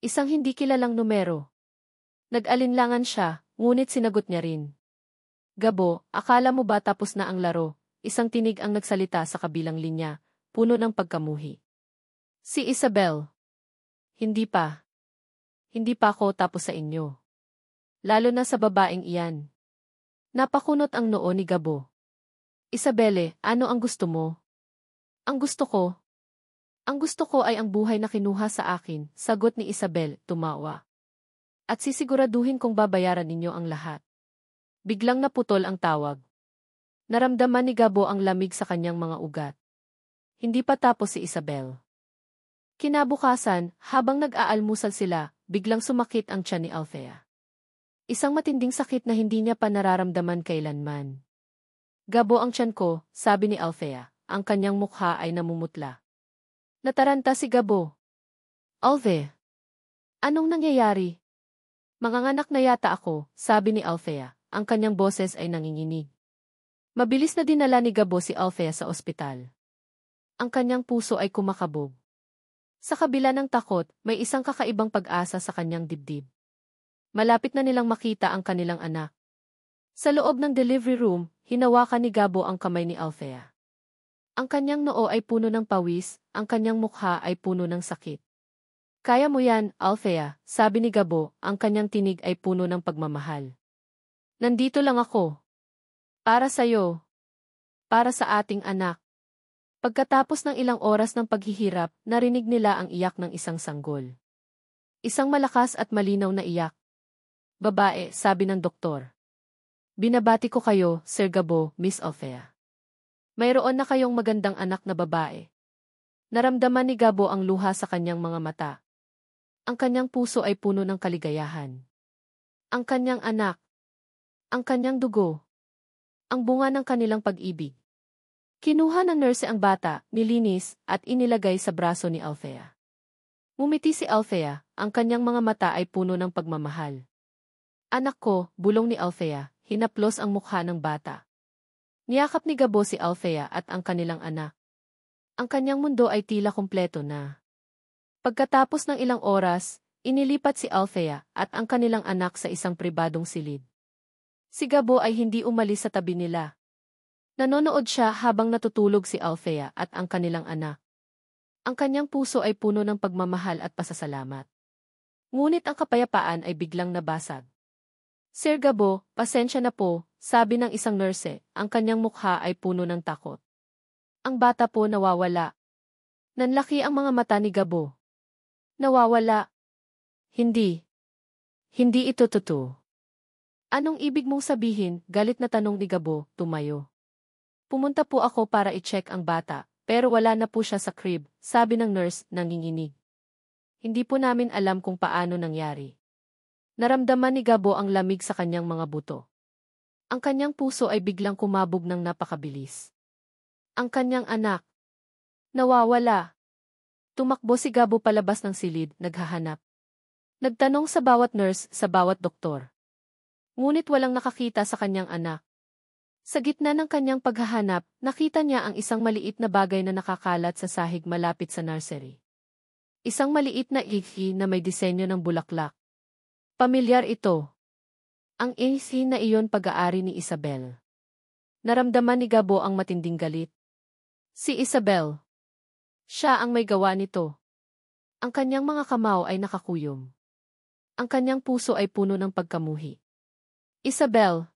Isang hindi kilalang numero. Nag-alinlangan siya, ngunit sinagot niya rin. Gabo, akala mo ba tapos na ang laro? Isang tinig ang nagsalita sa kabilang linya, puno ng pagkamuhi. Si Isabel. Hindi pa. Hindi pa ako tapos sa inyo. Lalo na sa babaeng iyan. Napakunot ang noo ni Gabo. Isabelle, ano ang gusto mo? Ang gusto ko. Ang gusto ko ay ang buhay na kinuha sa akin, sagot ni Isabel, tumawa. At sisiguraduhin kong babayaran ninyo ang lahat. Biglang naputol ang tawag. Naramdaman ni Gabo ang lamig sa kanyang mga ugat. Hindi pa tapos si Isabel. Kinabukasan, habang nag-aalmusal sila, biglang sumakit ang tiyan ni Althea. Isang matinding sakit na hindi niya pa nararamdaman kailanman. Gabo ang tiyan ko, sabi ni Althea, ang kanyang mukha ay namumutla. Nataranta si Gabo. Althea. Anong nangyayari? Manganganak na yata ako, sabi ni Althea, ang kanyang boses ay nanginginig. Mabilis na dinala ni Gabo si Althea sa ospital. Ang kanyang puso ay kumakabog. Sa kabila ng takot, may isang kakaibang pag-asa sa kanyang dibdib. Malapit na nilang makita ang kanilang anak. Sa loob ng delivery room, hinawakan ni Gabo ang kamay ni Althea. Ang kanyang noo ay puno ng pawis, ang kanyang mukha ay puno ng sakit. Kaya mo yan, Althea, sabi ni Gabo, ang kanyang tinig ay puno ng pagmamahal. Nandito lang ako. Para sa'yo. Para sa ating anak. Pagkatapos ng ilang oras ng paghihirap, narinig nila ang iyak ng isang sanggol. Isang malakas at malinaw na iyak. Babae, sabi ng doktor. Binabati ko kayo, Sir Gabo, Miss Althea. Mayroon na kayong magandang anak na babae. Naramdaman ni Gabo ang luha sa kanyang mga mata. Ang kanyang puso ay puno ng kaligayahan. Ang kanyang anak. Ang kanyang dugo. Ang bunga ng kanilang pag-ibig. Kinuha ng nurse ang bata, nilinis, at inilagay sa braso ni Althea. Ngumiti si Althea, ang kanyang mga mata ay puno ng pagmamahal. Anak ko, bulong ni Althea, hinaplos ang mukha ng bata. Niyakap ni Gabo si Althea at ang kanilang anak. Ang kanyang mundo ay tila kumpleto na. Pagkatapos ng ilang oras, inilipat si Althea at ang kanilang anak sa isang pribadong silid. Si Gabo ay hindi umalis sa tabi nila. Nanonood siya habang natutulog si Althea at ang kanilang anak. Ang kanyang puso ay puno ng pagmamahal at pasasalamat. Ngunit ang kapayapaan ay biglang nabasag. Sir Gabo, pasensya na po, sabi ng isang nurse, ang kanyang mukha ay puno ng takot. Ang bata po nawawala. Nanlaki ang mga mata ni Gabo. Nawawala. Hindi. Hindi ito totoo. Anong ibig mong sabihin? Galit na tanong ni Gabo, tumayo. Pumunta po ako para i-check ang bata, pero wala na po siya sa crib, sabi ng nurse, nanginginig. Hindi po namin alam kung paano nangyari. Naramdaman ni Gabo ang lamig sa kanyang mga buto. Ang kanyang puso ay biglang kumabog ng napakabilis. Ang kanyang anak. Nawawala. Tumakbo si Gabo palabas ng silid, naghahanap. Nagtanong sa bawat nurse, sa bawat doktor. Ngunit walang nakakita sa kanyang anak. Sa gitna ng kanyang paghahanap, nakita niya ang isang maliit na bagay na nakakalat sa sahig malapit sa nursery. Isang maliit na ihi na may disenyo ng bulaklak. Pamilyar ito. Ang ihi na iyon pag-aari ni Isabel. Naramdaman ni Gabo ang matinding galit. Si Isabel. Siya ang may gawa nito. Ang kanyang mga kamao ay nakakuyom. Ang kanyang puso ay puno ng pagkamuhi. Isabel.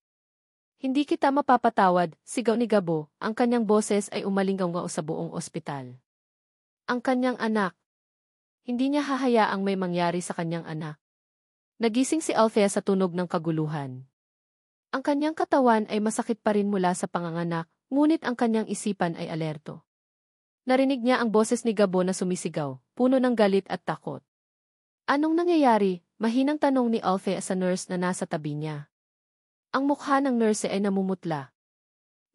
Hindi kita mapapatawad, sigaw ni Gabo, ang kanyang boses ay umalinggaw sa buong ospital. Ang kanyang anak. Hindi niya hahayaang may mangyari sa kanyang anak. Nagising si Althea sa tunog ng kaguluhan. Ang kanyang katawan ay masakit pa rin mula sa panganganak, ngunit ang kanyang isipan ay alerto. Narinig niya ang boses ni Gabo na sumisigaw, puno ng galit at takot. Anong nangyayari? Mahinang tanong ni Althea sa nurse na nasa tabi niya. Ang mukha ng nurse ay namumutla.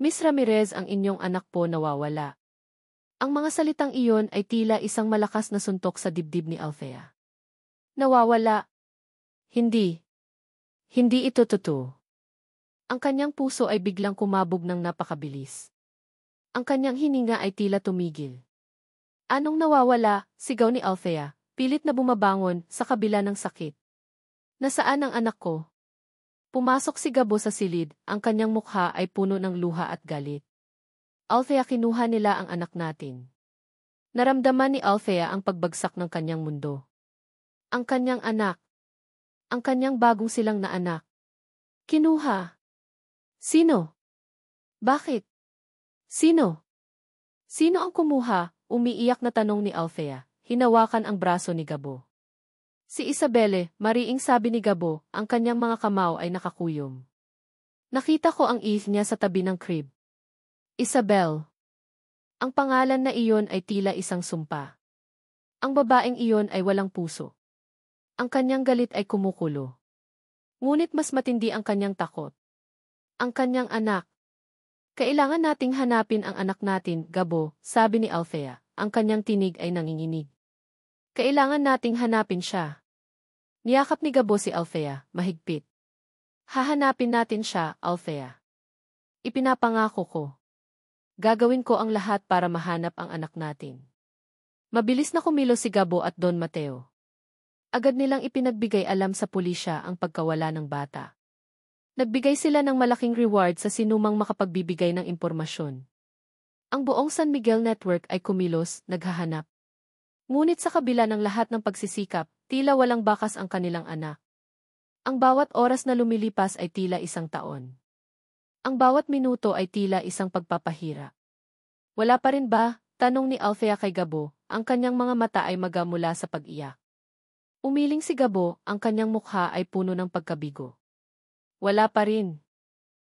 Miss Ramirez, ang inyong anak po nawawala. Ang mga salitang iyon ay tila isang malakas na suntok sa dibdib ni Althea. Nawawala. Hindi. Hindi ito totoo. Ang kanyang puso ay biglang kumabog ng napakabilis. Ang kanyang hininga ay tila tumigil. Anong nawawala? Sigaw ni Althea, pilit na bumabangon sa kabila ng sakit. Nasaan ang anak ko? Pumasok si Gabo sa silid, ang kanyang mukha ay puno ng luha at galit. Althea, kinuha nila ang anak natin. Naramdaman ni Althea ang pagbagsak ng kanyang mundo. Ang kanyang anak. Ang kanyang bagong silang na anak. Kinuha. Sino? Bakit? Sino? Sino ang kumuha? Umiiyak na tanong ni Althea, hinawakan ang braso ni Gabo. Si Isabelle, mariing sabi ni Gabo, ang kanyang mga kamao ay nakakuyom. Nakita ko ang ihi niya sa tabi ng crib. Isabel. Ang pangalan na iyon ay tila isang sumpa. Ang babaeng iyon ay walang puso. Ang kanyang galit ay kumukulo. Ngunit mas matindi ang kanyang takot. Ang kanyang anak. Kailangan nating hanapin ang anak natin, Gabo, sabi ni Althea. Ang kanyang tinig ay nanginginig. Kailangan nating hanapin siya. Niyakap ni Gabo si Althea, mahigpit. Hahanapin natin siya, Althea. Ipinapangako ko. Gagawin ko ang lahat para mahanap ang anak natin. Mabilis na kumilos si Gabo at Don Mateo. Agad nilang ipinagbigay alam sa pulisya ang pagkawala ng bata. Nagbigay sila ng malaking reward sa sinumang makapagbibigay ng impormasyon. Ang buong San Miguel Network ay kumilos, naghahanap. Ngunit sa kabila ng lahat ng pagsisikap, tila walang bakas ang kanilang anak. Ang bawat oras na lumilipas ay tila isang taon. Ang bawat minuto ay tila isang pagpapahira. Wala pa rin ba? Tanong ni Althea kay Gabo, ang kanyang mga mata ay magamula sa pag-iyak. Umiling si Gabo, ang kanyang mukha ay puno ng pagkabigo. Wala pa rin.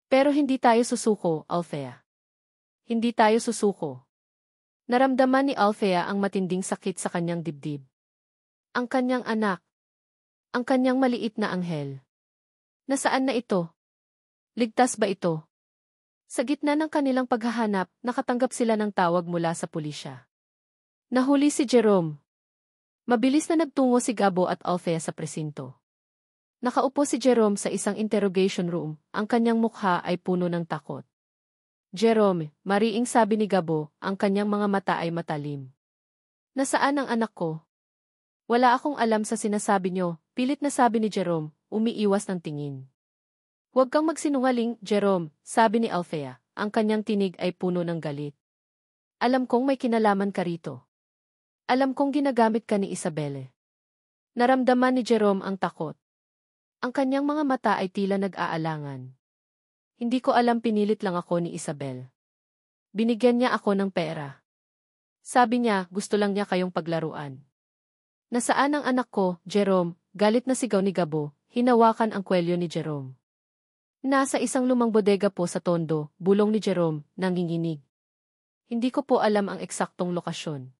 Pero hindi tayo susuko, Althea. Hindi tayo susuko. Naramdaman ni Althea ang matinding sakit sa kanyang dibdib. Ang kanyang anak. Ang kanyang maliit na anghel. Nasaan na ito? Ligtas ba ito? Sa gitna ng kanilang paghahanap, nakatanggap sila ng tawag mula sa pulisya. Nahuli si Jerome. Mabilis na nagtungo si Gabo at Althea sa presinto. Nakaupo si Jerome sa isang interrogation room, ang kanyang mukha ay puno ng takot. Jerome, mariing sabi ni Gabo, ang kanyang mga mata ay matalim. Nasaan ang anak ko? Wala akong alam sa sinasabi niyo, pilit na sabi ni Jerome, umiiwas ng tingin. Huwag kang magsinungaling, Jerome, sabi ni Althea, ang kanyang tinig ay puno ng galit. Alam kong may kinalaman ka rito. Alam kong ginagamit ka ni Isabelle. Naramdaman ni Jerome ang takot. Ang kanyang mga mata ay tila nag-aalangan. Hindi ko alam, pinilit lang ako ni Isabel. Binigyan niya ako ng pera. Sabi niya, gusto lang niya kayong paglaruan. Nasaan ang anak ko, Jerome? Galit na sigaw ni Gabo, hinawakan ang kwelyo ni Jerome. Nasa isang lumang bodega po sa Tondo, bulong ni Jerome, nanginginig. Hindi ko po alam ang eksaktong lokasyon.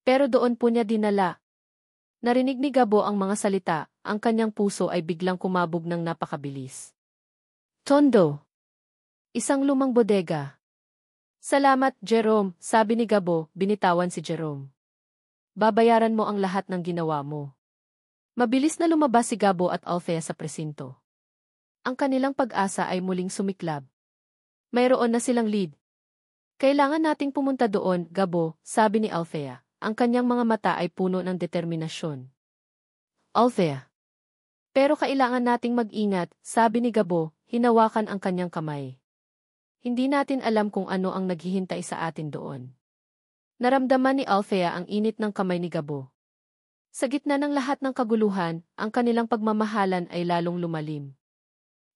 Pero doon po niya dinala. Narinig ni Gabo ang mga salita, ang kanyang puso ay biglang kumabog ng napakabilis. Tondo. Isang lumang bodega. Salamat, Jerome, sabi ni Gabo, binitawan si Jerome. Babayaran mo ang lahat ng ginawa mo. Mabilis na lumabas si Gabo at Althea sa presinto. Ang kanilang pag-asa ay muling sumiklab. Mayroon na silang lead. Kailangan nating pumunta doon, Gabo, sabi ni Althea. Ang kanyang mga mata ay puno ng determinasyon. Althea. Pero kailangan nating mag-ingat, sabi ni Gabo, hinawakan ang kanyang kamay. Hindi natin alam kung ano ang naghihintay sa atin doon. Naramdaman ni Althea ang init ng kamay ni Gabo. Sa gitna ng lahat ng kaguluhan, ang kanilang pagmamahalan ay lalong lumalim.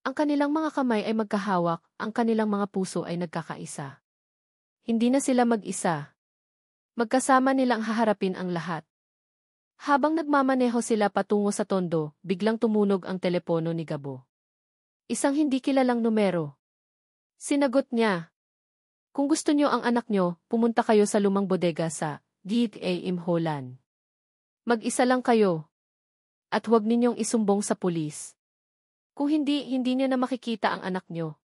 Ang kanilang mga kamay ay magkahawak, ang kanilang mga puso ay nagkakaisa. Hindi na sila mag-isa. Magkasama nilang haharapin ang lahat. Habang nagmamaneho sila patungo sa Tondo, biglang tumunog ang telepono ni Gabo. Isang hindi kilalang numero. Sinagot niya. Kung gusto niyo ang anak niyo, pumunta kayo sa lumang bodega sa D.A.M. Holland. Mag-isa lang kayo. At huwag ninyong isumbong sa pulis. Kung hindi niyo na makikita ang anak niyo.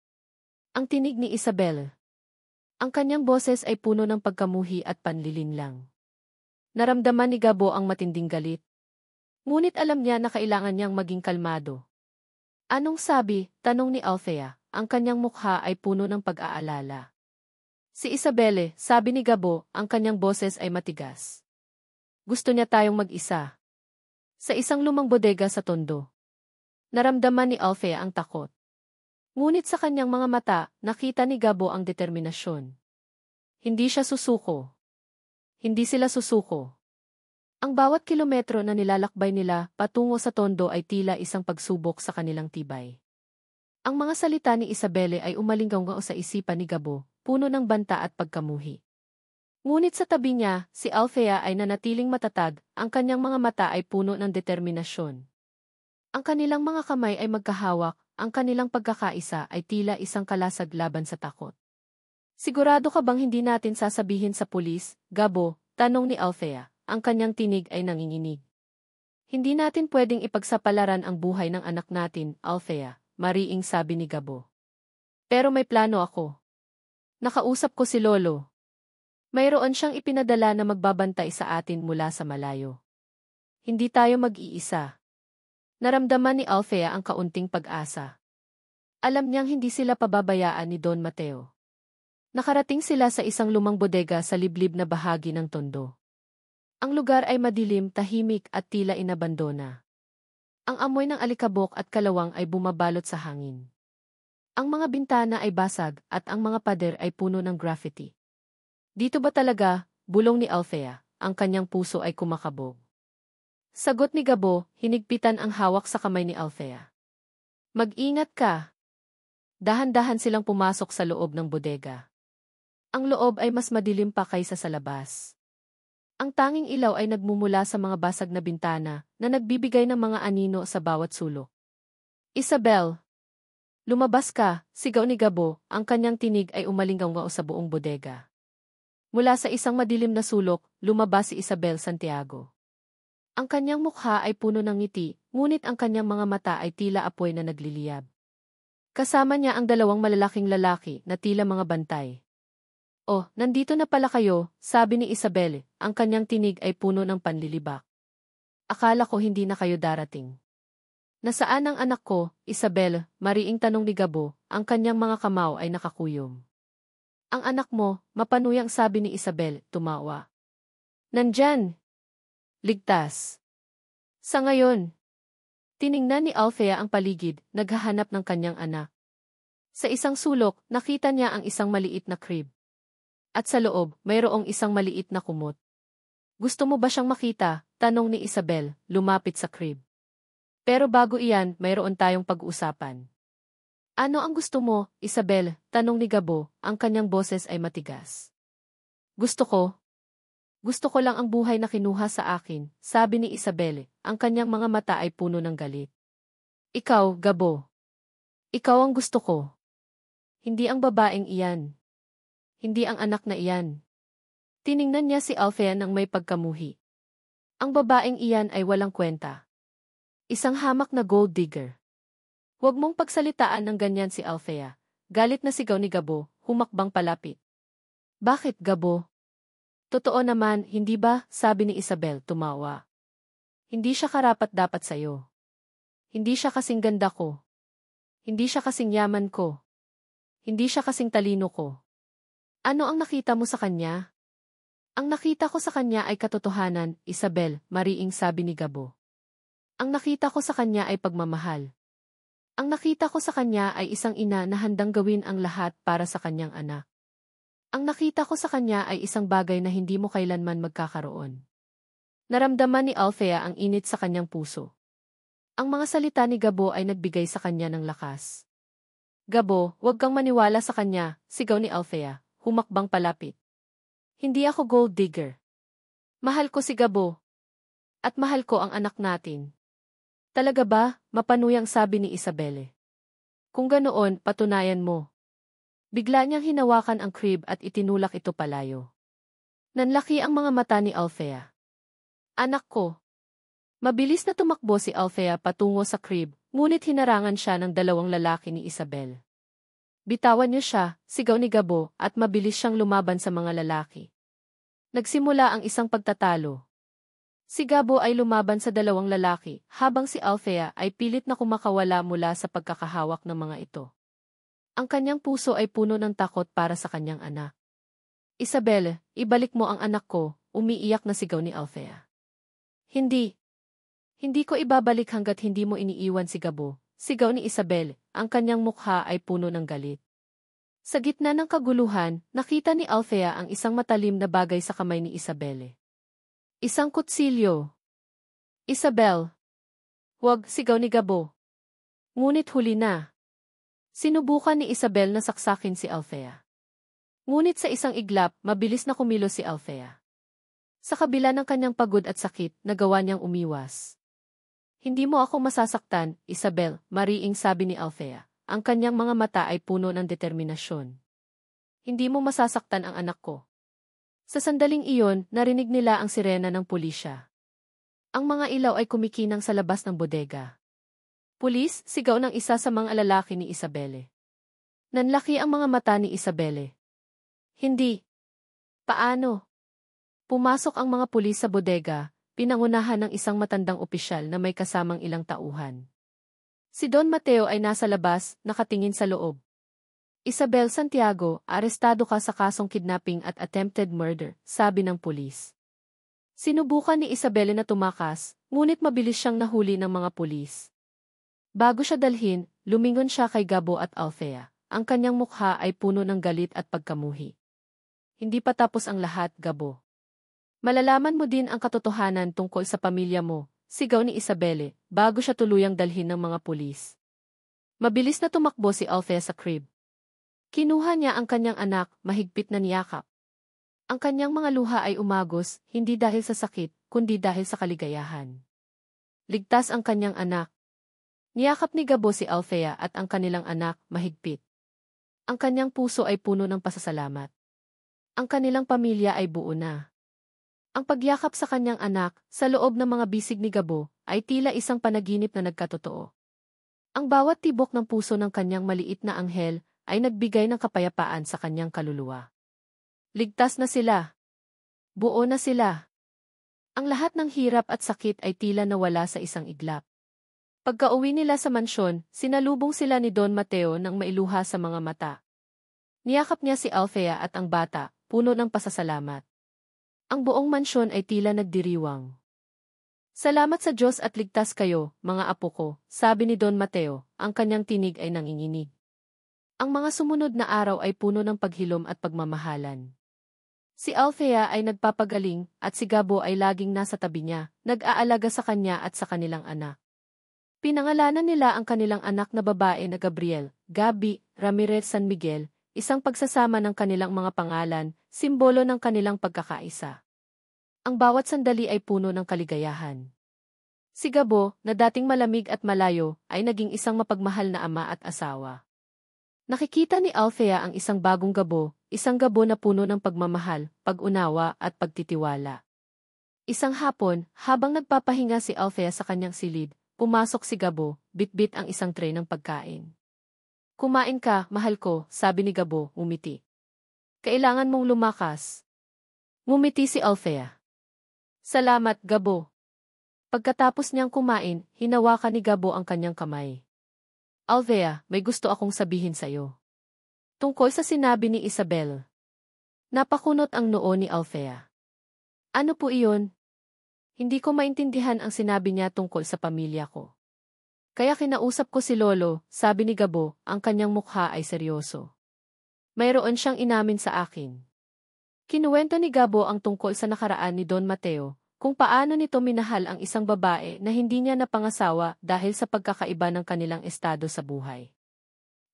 Ang tinig ni Isabel. Ang kanyang boses ay puno ng pagkamuhi at panlilinlang. Naramdaman ni Gabo ang matinding galit. Ngunit alam niya na kailangan niyang maging kalmado. Anong sabi? Tanong ni Althea. Ang kanyang mukha ay puno ng pag-aalala. Si Isabelle, sabi ni Gabo, ang kanyang boses ay matigas. Gusto niya tayong mag-isa. Sa isang lumang bodega sa Tondo. Naramdaman ni Althea ang takot. Ngunit sa kanyang mga mata, nakita ni Gabo ang determinasyon. Hindi siya susuko. Hindi sila susuko. Ang bawat kilometro na nilalakbay nila patungo sa Tondo ay tila isang pagsubok sa kanilang tibay. Ang mga salita ni Isabelle ay umalinggaw sa isipan ni Gabo, puno ng banta at pagkamuhi. Ngunit sa tabi niya, si Althea ay nanatiling matatag, ang kanyang mga mata ay puno ng determinasyon. Ang kanilang mga kamay ay magkahawak, ang kanilang pagkakaisa ay tila isang kalasag laban sa takot. Sigurado ka bang hindi natin sasabihin sa pulis, Gabo? Tanong ni Althea, ang kanyang tinig ay nanginginig. Hindi natin pwedeng ipagsapalaran ang buhay ng anak natin, Althea, mariing sabi ni Gabo. Pero may plano ako. Nakausap ko si Lolo. Mayroon siyang ipinadala na magbabantay sa atin mula sa malayo. Hindi tayo mag-iisa. Naramdaman ni Althea ang kaunting pag-asa. Alam niyang hindi sila pababayaan ni Don Mateo. Nakarating sila sa isang lumang bodega sa liblib na bahagi ng Tondo. Ang lugar ay madilim, tahimik at tila inabandona. Ang amoy ng alikabok at kalawang ay bumabalot sa hangin. Ang mga bintana ay basag at ang mga pader ay puno ng graffiti. Dito ba talaga? Bulong ni Althea, ang kanyang puso ay kumakabog. Sagot ni Gabo, hinigpitan ang hawak sa kamay ni Althea. Mag-ingat ka. Dahan-dahan silang pumasok sa loob ng bodega. Ang loob ay mas madilim pa kaysa sa labas. Ang tanging ilaw ay nagmumula sa mga basag na bintana na nagbibigay ng mga anino sa bawat sulok. Isabel! Lumabas ka, sigaw ni Gabo, ang kanyang tinig ay umalinggaw sa buong bodega. Mula sa isang madilim na sulok, lumabas si Isabel Santiago. Ang kanyang mukha ay puno ng ngiti, ngunit ang kanyang mga mata ay tila apoy na nagliliyab. Kasama niya ang dalawang malalaking lalaki na tila mga bantay. Oh, nandito na pala kayo, sabi ni Isabel, ang kanyang tinig ay puno ng panlilibak. Akala ko hindi na kayo darating. Nasaan ang anak ko, Isabel? Mariing tanong ni Gabo, ang kanyang mga kamao ay nakakuyom. Ang anak mo, mapanuyang sabi ni Isabel, tumawa. Nandyan! Ligtas. Sa ngayon, tiningnan ni Althea ang paligid, naghahanap ng kanyang anak. Sa isang sulok, nakita niya ang isang maliit na crib. At sa loob, mayroong isang maliit na kumot. Gusto mo ba siyang makita? Tanong ni Isabel, lumapit sa crib. Pero bago iyan, mayroon tayong pag-uusapan. Ano ang gusto mo, Isabel? Tanong ni Gabo, ang kanyang boses ay matigas. Gusto ko? Gusto ko lang ang buhay na kinuha sa akin, sabi ni Isabel, ang kanyang mga mata ay puno ng galit. Ikaw, Gabo. Ikaw ang gusto ko. Hindi ang babaeng iyan. Hindi ang anak na iyan. Tiningnan niya si Althea nang may pagkamuhi. Ang babaeng iyan ay walang kwenta. Isang hamak na gold digger. Huwag mong pagsalitaan ng ganyan si Althea. Galit na sigaw ni Gabo, humakbang palapit. Bakit, Gabo? Totoo naman, hindi ba? Sabi ni Isabel, tumawa. Hindi siya karapat-dapat sa'yo. Hindi siya kasing ganda ko. Hindi siya kasing yaman ko. Hindi siya kasing talino ko. Ano ang nakita mo sa kanya? Ang nakita ko sa kanya ay katotohanan, Isabel, mariing sabi ni Gabo. Ang nakita ko sa kanya ay pagmamahal. Ang nakita ko sa kanya ay isang ina na handang gawin ang lahat para sa kanyang anak. Ang nakita ko sa kanya ay isang bagay na hindi mo kailanman magkakaroon. Naramdaman ni Althea ang init sa kanyang puso. Ang mga salita ni Gabo ay nagbigay sa kanya ng lakas. Gabo, huwag kang maniwala sa kanya, sigaw ni Althea, humakbang palapit. Hindi ako gold digger. Mahal ko si Gabo. At mahal ko ang anak natin. Talaga ba? Mapanuyang sabi ni Isabelle. Kung ganoon, patunayan mo. Bigla niyang hinawakan ang crib at itinulak ito palayo. Nanlaki ang mga mata ni Althea. Anak ko. Mabilis na tumakbo si Althea patungo sa crib, ngunit hinarangan siya ng dalawang lalaki ni Isabel. Bitawan niyo siya, sigaw ni Gabo, at mabilis siyang lumaban sa mga lalaki. Nagsimula ang isang pagtatalo. Si Gabo ay lumaban sa dalawang lalaki, habang si Althea ay pilit na kumakawala mula sa pagkakahawak ng mga ito. Ang kanyang puso ay puno ng takot para sa kanyang anak. Isabel, ibalik mo ang anak ko, umiiyak na sigaw ni Althea. Hindi. Hindi ko ibabalik hanggat hindi mo iniiwan si Gabo, sigaw ni Isabel, ang kanyang mukha ay puno ng galit. Sa gitna ng kaguluhan, nakita ni Althea ang isang matalim na bagay sa kamay ni Isabel. Isang kutsilyo. Isabel. Huwag, sigaw ni Gabo. Ngunit huli na. Sinubukan ni Isabel na saksakin si Althea. Ngunit sa isang iglap, mabilis na kumilos si Althea. Sa kabila ng kanyang pagod at sakit, nagawa niyang umiwas. Hindi mo ako masasaktan, Isabel, mariing sabi ni Althea. Ang kanyang mga mata ay puno ng determinasyon. Hindi mo masasaktan ang anak ko. Sa sandaling iyon, narinig nila ang sirena ng pulisya. Ang mga ilaw ay kumikinang sa labas ng bodega. Pulis, sigaw ng isa sa mga lalaki ni Isabelle. Nanlaki ang mga mata ni Isabelle. Hindi. Paano? Pumasok ang mga pulis sa bodega, pinangunahan ng isang matandang opisyal na may kasamang ilang tauhan. Si Don Mateo ay nasa labas, nakatingin sa loob. Isabel Santiago, arestado ka sa kasong kidnapping at attempted murder, sabi ng pulis. Sinubukan ni Isabel na tumakas, ngunit mabilis siyang nahuli ng mga pulis. Bago siya dalhin, lumingon siya kay Gabo at Althea. Ang kanyang mukha ay puno ng galit at pagkamuhi. Hindi pa tapos ang lahat, Gabo. Malalaman mo din ang katotohanan tungkol sa pamilya mo, sigaw ni Isabelle, bago siya tuluyang dalhin ng mga pulis. Mabilis na tumakbo si Althea sa crib. Kinuha niya ang kanyang anak, mahigpit na niyakap. Ang kanyang mga luha ay umagos, hindi dahil sa sakit, kundi dahil sa kaligayahan. Ligtas ang kanyang anak. Niyakap ni Gabo si Althea at ang kanilang anak, mahigpit. Ang kanyang puso ay puno ng pasasalamat. Ang kanilang pamilya ay buo na. Ang pagyakap sa kanyang anak, sa loob ng mga bisig ni Gabo, ay tila isang panaginip na nagkatotoo. Ang bawat tibok ng puso ng kanyang maliit na anghel ay nagbigay ng kapayapaan sa kanyang kaluluwa. Ligtas na sila. Buo na sila. Ang lahat ng hirap at sakit ay tila nawala sa isang iglap. Pagka-uwi nila sa mansyon, sinalubong sila ni Don Mateo ng mailuha sa mga mata. Niyakap niya si Althea at ang bata, puno ng pasasalamat. Ang buong mansyon ay tila nagdiriwang. Salamat sa Diyos at ligtas kayo, mga apo ko, sabi ni Don Mateo, ang kanyang tinig ay nanginginig. Ang mga sumunod na araw ay puno ng paghilom at pagmamahalan. Si Althea ay nagpapagaling at si Gabo ay laging nasa tabi niya, nag-aalaga sa kanya at sa kanilang anak. Pinangalanan nila ang kanilang anak na babae na Gabriel, Gabi, Ramirez San Miguel, isang pagsasama ng kanilang mga pangalan, simbolo ng kanilang pagkakaisa. Ang bawat sandali ay puno ng kaligayahan. Si Gabo, na dating malamig at malayo, ay naging isang mapagmahal na ama at asawa. Nakikita ni Althea ang isang bagong isang Gabo na puno ng pagmamahal, pag-unawa at pagtitiwala. Isang hapon, habang nagpapahinga si Althea sa kanyang silid, pumasok si Gabo, bitbit ang isang tray ng pagkain. "Kumain ka, mahal ko," sabi ni Gabo, umiti. "Kailangan mong lumakas." Ngumiti si Althea. "Salamat, Gabo." Pagkatapos niyang kumain, hinawakan ni Gabo ang kanyang kamay. "Althea, may gusto akong sabihin sa'yo. Tungkol sa sinabi ni Isabel." Napakunot ang noo ni Althea. "Ano po iyon?" "Hindi ko maintindihan ang sinabi niya tungkol sa pamilya ko. Kaya kinausap ko si Lolo," sabi ni Gabo, ang kanyang mukha ay seryoso. "Mayroon siyang inamin sa akin." Kinuwento ni Gabo ang tungkol sa nakaraan ni Don Mateo, kung paano nito minahal ang isang babae na hindi niya napangasawa dahil sa pagkakaiba ng kanilang estado sa buhay.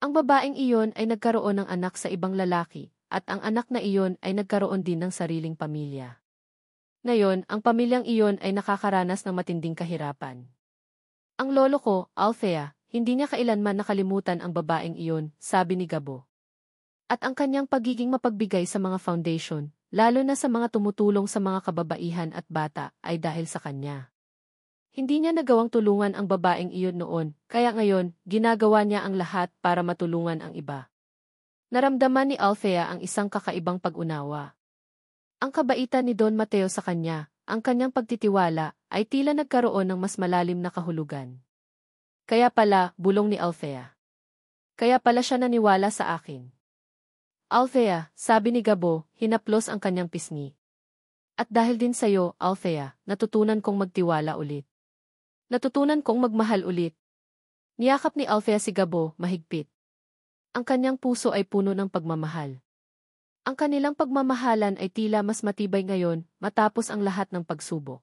Ang babaeng iyon ay nagkaroon ng anak sa ibang lalaki, at ang anak na iyon ay nagkaroon din ng sariling pamilya. Ngayon, ang pamilyang iyon ay nakakaranas ng matinding kahirapan. "Ang lolo ko, Althea, hindi niya kailanman nakalimutan ang babaeng iyon," sabi ni Gabo. "At ang kanyang pagiging mapagbigay sa mga foundation, lalo na sa mga tumutulong sa mga kababaihan at bata, ay dahil sa kanya. Hindi niya nagawang tulungan ang babaeng iyon noon, kaya ngayon, ginagawa niya ang lahat para matulungan ang iba." Naramdaman ni Althea ang isang kakaibang pag-unawa. Ang kabaitan ni Don Mateo sa kanya, ang kanyang pagtitiwala, ay tila nagkaroon ng mas malalim na kahulugan. "Kaya pala," bulong ni Althea. "Kaya pala siya naniwala sa akin." "Althea," sabi ni Gabo, hinaplos ang kanyang pisngi. "At dahil din sa'yo, Althea, natutunan kong magtiwala ulit. Natutunan kong magmahal ulit." Niyakap ni Althea si Gabo, mahigpit. Ang kanyang puso ay puno ng pagmamahal. Ang kanilang pagmamahalan ay tila mas matibay ngayon, matapos ang lahat ng pagsubok.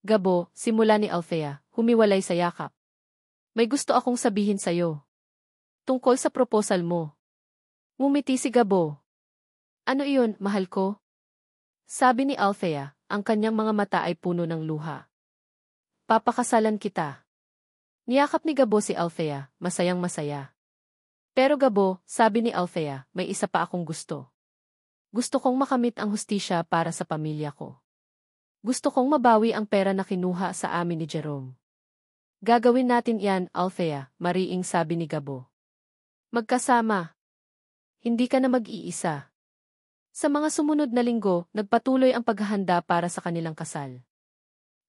"Gabo," simula ni Althea, humiwalay sa yakap. "May gusto akong sabihin sa'yo. Tungkol sa proposal mo." Ngumiti si Gabo. "Ano iyon, mahal ko?" sabi ni Althea, ang kanyang mga mata ay puno ng luha. "Papakasalan kita." Niyakap ni Gabo si Althea, masayang masaya. "Pero Gabo," sabi ni Althea, "may isa pa akong gusto. Gusto kong makamit ang hustisya para sa pamilya ko. Gusto kong mabawi ang pera na kinuha sa amin ni Jerome." "Gagawin natin yan, Althea," mariing sabi ni Gabo. "Magkasama. Hindi ka na mag-iisa." Sa mga sumunod na linggo, nagpatuloy ang paghahanda para sa kanilang kasal.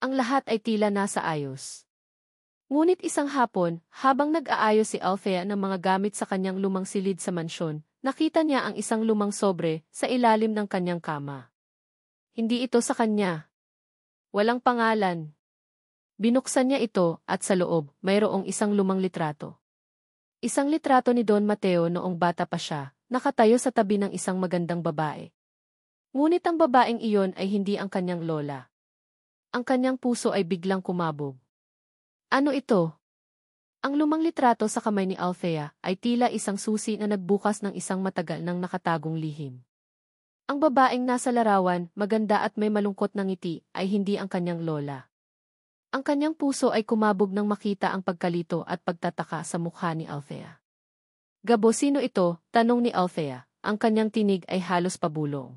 Ang lahat ay tila nasa ayos. Ngunit isang hapon, habang nag-aayos si Althea ng mga gamit sa kanyang lumang silid sa mansyon, nakita niya ang isang lumang sobre sa ilalim ng kanyang kama. Hindi ito sa kanya. Walang pangalan. Binuksan niya ito at sa loob, mayroong isang lumang litrato. Isang litrato ni Don Mateo noong bata pa siya, nakatayo sa tabi ng isang magandang babae. Ngunit ang babaeng iyon ay hindi ang kanyang lola. Ang kanyang puso ay biglang kumabog. Ano ito? Ang lumang litrato sa kamay ni Althea ay tila isang susi na nagbukas ng isang matagal ng nakatagong lihim. Ang babaeng nasa larawan, maganda at may malungkot na ngiti, ay hindi ang kanyang lola. Ang kanyang puso ay kumabog nang makita ang pagkalito at pagtataka sa mukha ni Althea. "Gabo, sino ito?" tanong ni Althea. Ang kanyang tinig ay halos pabulong.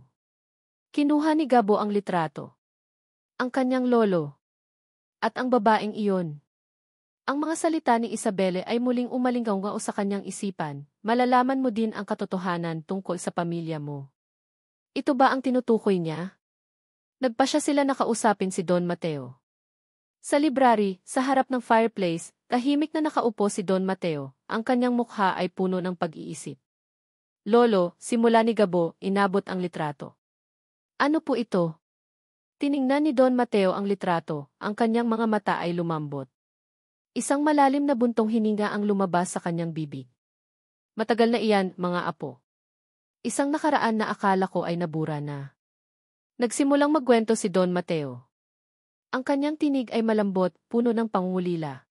Kinuha ni Gabo ang litrato. Ang kanyang lolo. At ang babaeng iyon. Ang mga salita ni Isabelle ay muling umalingaw-ngao sa kanyang isipan. "Malalaman mo din ang katotohanan tungkol sa pamilya mo." Ito ba ang tinutukoy niya? Nagpa siya sila nakausapin si Don Mateo. Sa library, sa harap ng fireplace, tahimik na nakaupo si Don Mateo, ang kanyang mukha ay puno ng pag-iisip. "Lolo," simula ni Gabo, inabot ang litrato. "Ano po ito?" Tiningnan ni Don Mateo ang litrato, ang kanyang mga mata ay lumambot. Isang malalim na buntong hininga ang lumabas sa kanyang bibig. "Matagal na iyan, mga apo. Isang nakaraan na akala ko ay nabura na. Nagsimulang magkwento si Don Mateo. Ang kanyang tinig ay malambot, puno ng pangungulila.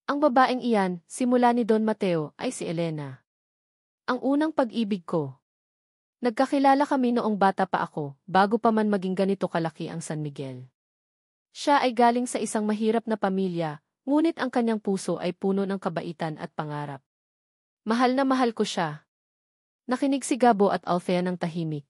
Ang babaeng iyan, simula ni Don Mateo, ay si Elena. Ang unang pag-ibig ko. Nagkakilala kami noong bata pa ako, bago pa man maging ganito kalaki ang San Miguel. Siya ay galing sa isang mahirap na pamilya, ngunit ang kanyang puso ay puno ng kabaitan at pangarap. Mahal na mahal ko siya. Nakinig si Gabo at Althea ng tahimik.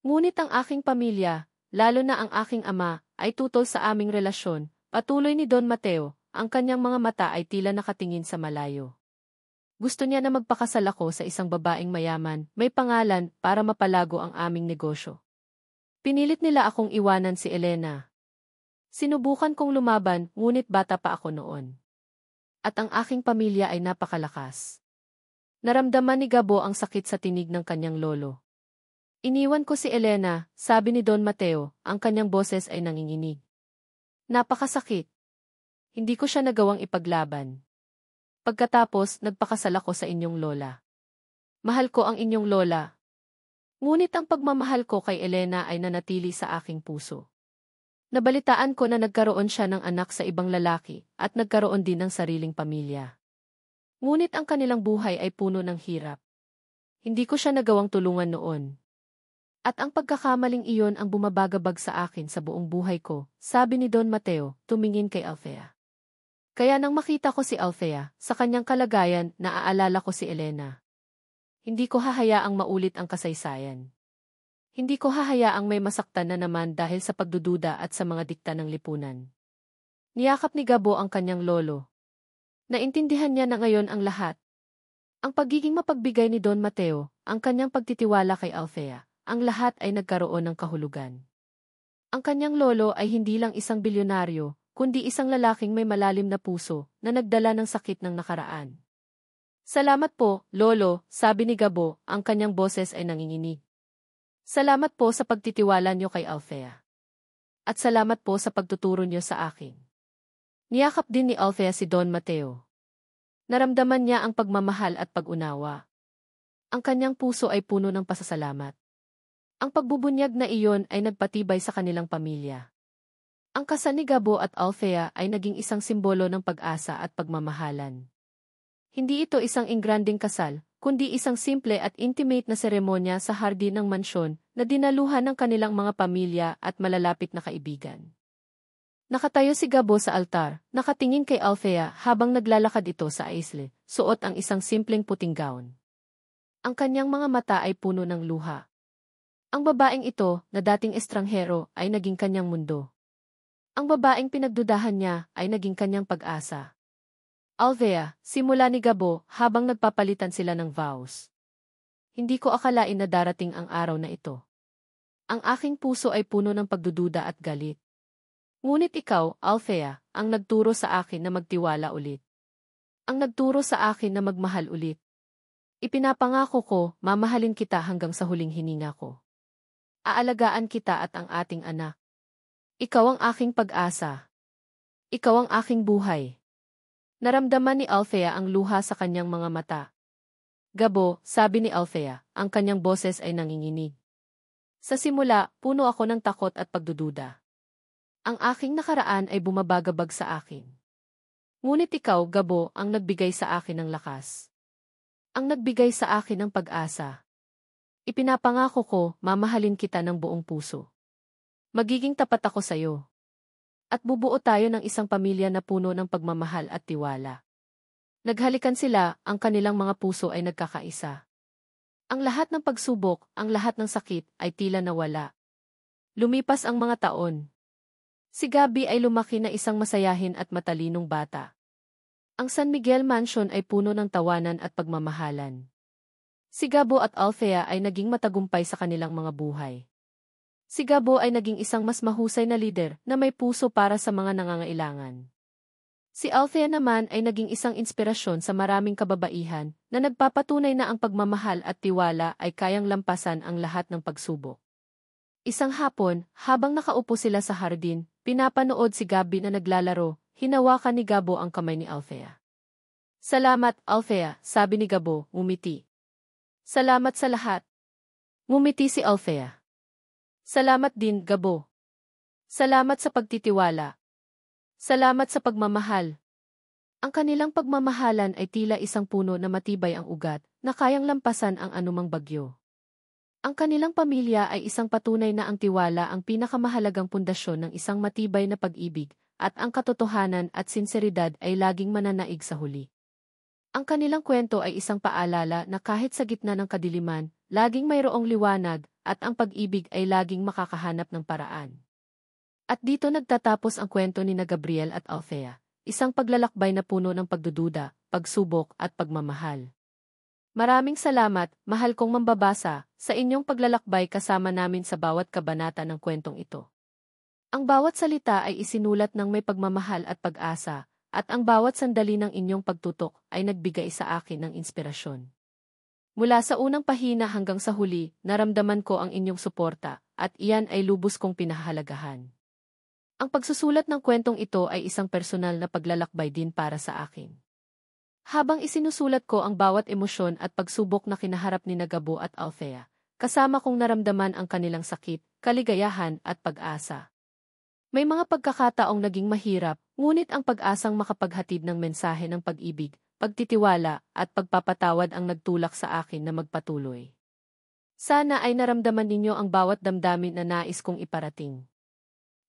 Ngunit ang aking pamilya, lalo na ang aking ama, ay tutol sa aming relasyon. Patuloy ni Don Mateo, ang kanyang mga mata ay tila nakatingin sa malayo. Gusto niya na magpakasal ako sa isang babaeng mayaman, may pangalan, para mapalago ang aming negosyo. Pinilit nila akong iwanan si Elena. Sinubukan kong lumaban, ngunit bata pa ako noon. At ang aking pamilya ay napakalakas. Naramdaman ni Gabo ang sakit sa tinig ng kanyang lolo. Iniwan ko si Elena, sabi ni Don Mateo, ang kanyang boses ay nanginginig. Napakasakit. Hindi ko siya nagawang ipaglaban. Pagkatapos, nagpakasal ako sa inyong lola. Mahal ko ang inyong lola. Ngunit ang pagmamahal ko kay Elena ay nanatili sa aking puso. Nabalitaan ko na nagkaroon siya ng anak sa ibang lalaki, at nagkaroon din ng sariling pamilya. Ngunit ang kanilang buhay ay puno ng hirap. Hindi ko siya nagawang tulungan noon. At ang pagkakamaling iyon ang bumabagabag sa akin sa buong buhay ko, sabi ni Don Mateo, tumingin kay Althea. Kaya nang makita ko si Althea, sa kanyang kalagayan, naaalala ko si Elena. Hindi ko hahayaang maulit ang kasaysayan. Hindi ko hahayaang may masaktan na naman dahil sa pagdududa at sa mga dikta ng lipunan. Niyakap ni Gabo ang kanyang lolo. Naintindihan niya na ngayon ang lahat. Ang pagiging mapagbigay ni Don Mateo, ang kanyang pagtitiwala kay Althea, ang lahat ay nagkaroon ng kahulugan. Ang kanyang lolo ay hindi lang isang bilyonaryo, kundi isang lalaking may malalim na puso na nagdala ng sakit ng nakaraan. Salamat po, lolo, sabi ni Gabo, ang kanyang boses ay nanginginig. Salamat po sa pagtitiwala niyo kay Althea. At salamat po sa pagtuturo niyo sa akin. Niyakap din ni Althea si Don Mateo. Naramdaman niya ang pagmamahal at pag-unawa. Ang kanyang puso ay puno ng pasasalamat. Ang pagbubunyag na iyon ay nagpatibay sa kanilang pamilya. Ang kasal ni Gabo at Althea ay naging isang simbolo ng pag-asa at pagmamahalan. Hindi ito isang ingranding kasal, kundi isang simple at intimate na seremonya sa hardin ng mansyon na dinaluhan ng kanilang mga pamilya at malalapit na kaibigan. Nakatayo si Gabo sa altar, nakatingin kay Althea habang naglalakad ito sa aisle, suot ang isang simpleng puting gown. Ang kanyang mga mata ay puno ng luha. Ang babaeng ito, na dating estranghero, ay naging kanyang mundo. Ang babaeng pinagdudahan niya ay naging kanyang pag-asa. Althea, simula ni Gabo habang nagpapalitan sila ng vows. Hindi ko akalain na darating ang araw na ito. Ang aking puso ay puno ng pagdududa at galit. Ngunit ikaw, Althea, ang nagturo sa akin na magtiwala ulit. Ang nagturo sa akin na magmahal ulit. Ipinapangako ko, mamahalin kita hanggang sa huling hininga ko. Aalagaan kita at ang ating anak. Ikaw ang aking pag-asa. Ikaw ang aking buhay. Naramdaman ni Althea ang luha sa kanyang mga mata. Gabo, sabi ni Althea, ang kanyang boses ay nanginginig. Sa simula, puno ako ng takot at pagdududa. Ang aking nakaraan ay bumabagabag sa akin. Ngunit ikaw, Gabo, ang nagbigay sa akin ng lakas. Ang nagbigay sa akin ng pag-asa. Ipinapangako ko, mamahalin kita ng buong puso. Magiging tapat ako sa iyo. At bubuo tayo ng isang pamilya na puno ng pagmamahal at tiwala. Naghalikan sila, ang kanilang mga puso ay nagkakaisa. Ang lahat ng pagsubok, ang lahat ng sakit, ay tila nawala. Lumipas ang mga taon. Si Gabi ay lumaki na isang masayahin at matalinong bata. Ang San Miguel Mansion ay puno ng tawanan at pagmamahalan. Si Gabo at Althea ay naging matagumpay sa kanilang mga buhay. Si Gabo ay naging isang mas mahusay na lider na may puso para sa mga nangangailangan. Si Althea naman ay naging isang inspirasyon sa maraming kababaihan na nagpapatunay na ang pagmamahal at tiwala ay kayang lampasan ang lahat ng pagsubok. Isang hapon, habang nakaupo sila sa hardin, pinapanood si Gabi na naglalaro, hinawakan ni Gabo ang kamay ni Althea. Salamat, Althea, sabi ni Gabo, ngumiti. Salamat sa lahat. Ngumiti si Althea. Salamat din, Gabo. Salamat sa pagtitiwala. Salamat sa pagmamahal. Ang kanilang pagmamahalan ay tila isang puno na matibay ang ugat, na kayang lampasan ang anumang bagyo. Ang kanilang pamilya ay isang patunay na ang tiwala ang pinakamahalagang pundasyon ng isang matibay na pag-ibig, at ang katotohanan at sinseridad ay laging mananaig sa huli. Ang kanilang kwento ay isang paalala na kahit sa gitna ng kadiliman, laging mayroong liwanag, at ang pag-ibig ay laging makakahanap ng paraan. At dito nagtatapos ang kwento ni na Gabriel at Althea, isang paglalakbay na puno ng pagdududa, pagsubok at pagmamahal. Maraming salamat, mahal kong mambabasa, sa inyong paglalakbay kasama namin sa bawat kabanata ng kwentong ito. Ang bawat salita ay isinulat ng may pagmamahal at pag-asa, at ang bawat sandali ng inyong pagtutok ay nagbigay sa akin ng inspirasyon. Mula sa unang pahina hanggang sa huli, naramdaman ko ang inyong suporta, at iyan ay lubos kong pinahahalagahan. Ang pagsusulat ng kwentong ito ay isang personal na paglalakbay din para sa akin. Habang isinusulat ko ang bawat emosyon at pagsubok na kinaharap ni Gabo at Althea, kasama kong naramdaman ang kanilang sakit, kaligayahan at pag-asa. May mga pagkakataong naging mahirap, ngunit ang pag-asang makapaghatid ng mensahe ng pag-ibig, pagtitiwala at pagpapatawad ang nagtulak sa akin na magpatuloy. Sana ay naramdaman ninyo ang bawat damdamin na nais kong iparating.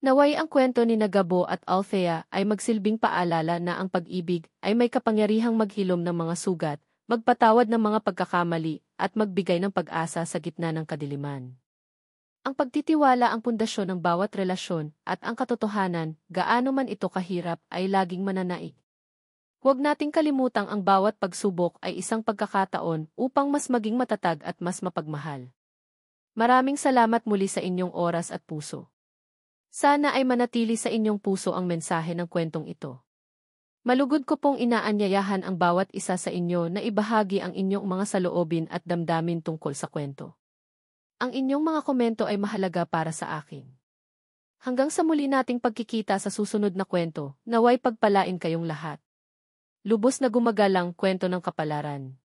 Naway ang kwento ni Gabo at Althea ay magsilbing paalala na ang pag-ibig ay may kapangyarihang maghilom ng mga sugat, magpatawad ng mga pagkakamali, at magbigay ng pag-asa sa gitna ng kadiliman. Ang pagtitiwala ang pundasyon ng bawat relasyon, at ang katotohanan, gaano man ito kahirap, ay laging mananaig. Huwag nating kalimutang ang bawat pagsubok ay isang pagkakataon upang mas maging matatag at mas mapagmahal. Maraming salamat muli sa inyong oras at puso. Sana ay manatili sa inyong puso ang mensahe ng kwentong ito. Malugod ko pong inaanyayahan ang bawat isa sa inyo na ibahagi ang inyong mga saloobin at damdamin tungkol sa kwento. Ang inyong mga komento ay mahalaga para sa akin. Hanggang sa muli nating pagkikita sa susunod na kwento, naway pagpalain kayong lahat. Lubos na gumagalang kwento ng kapalaran.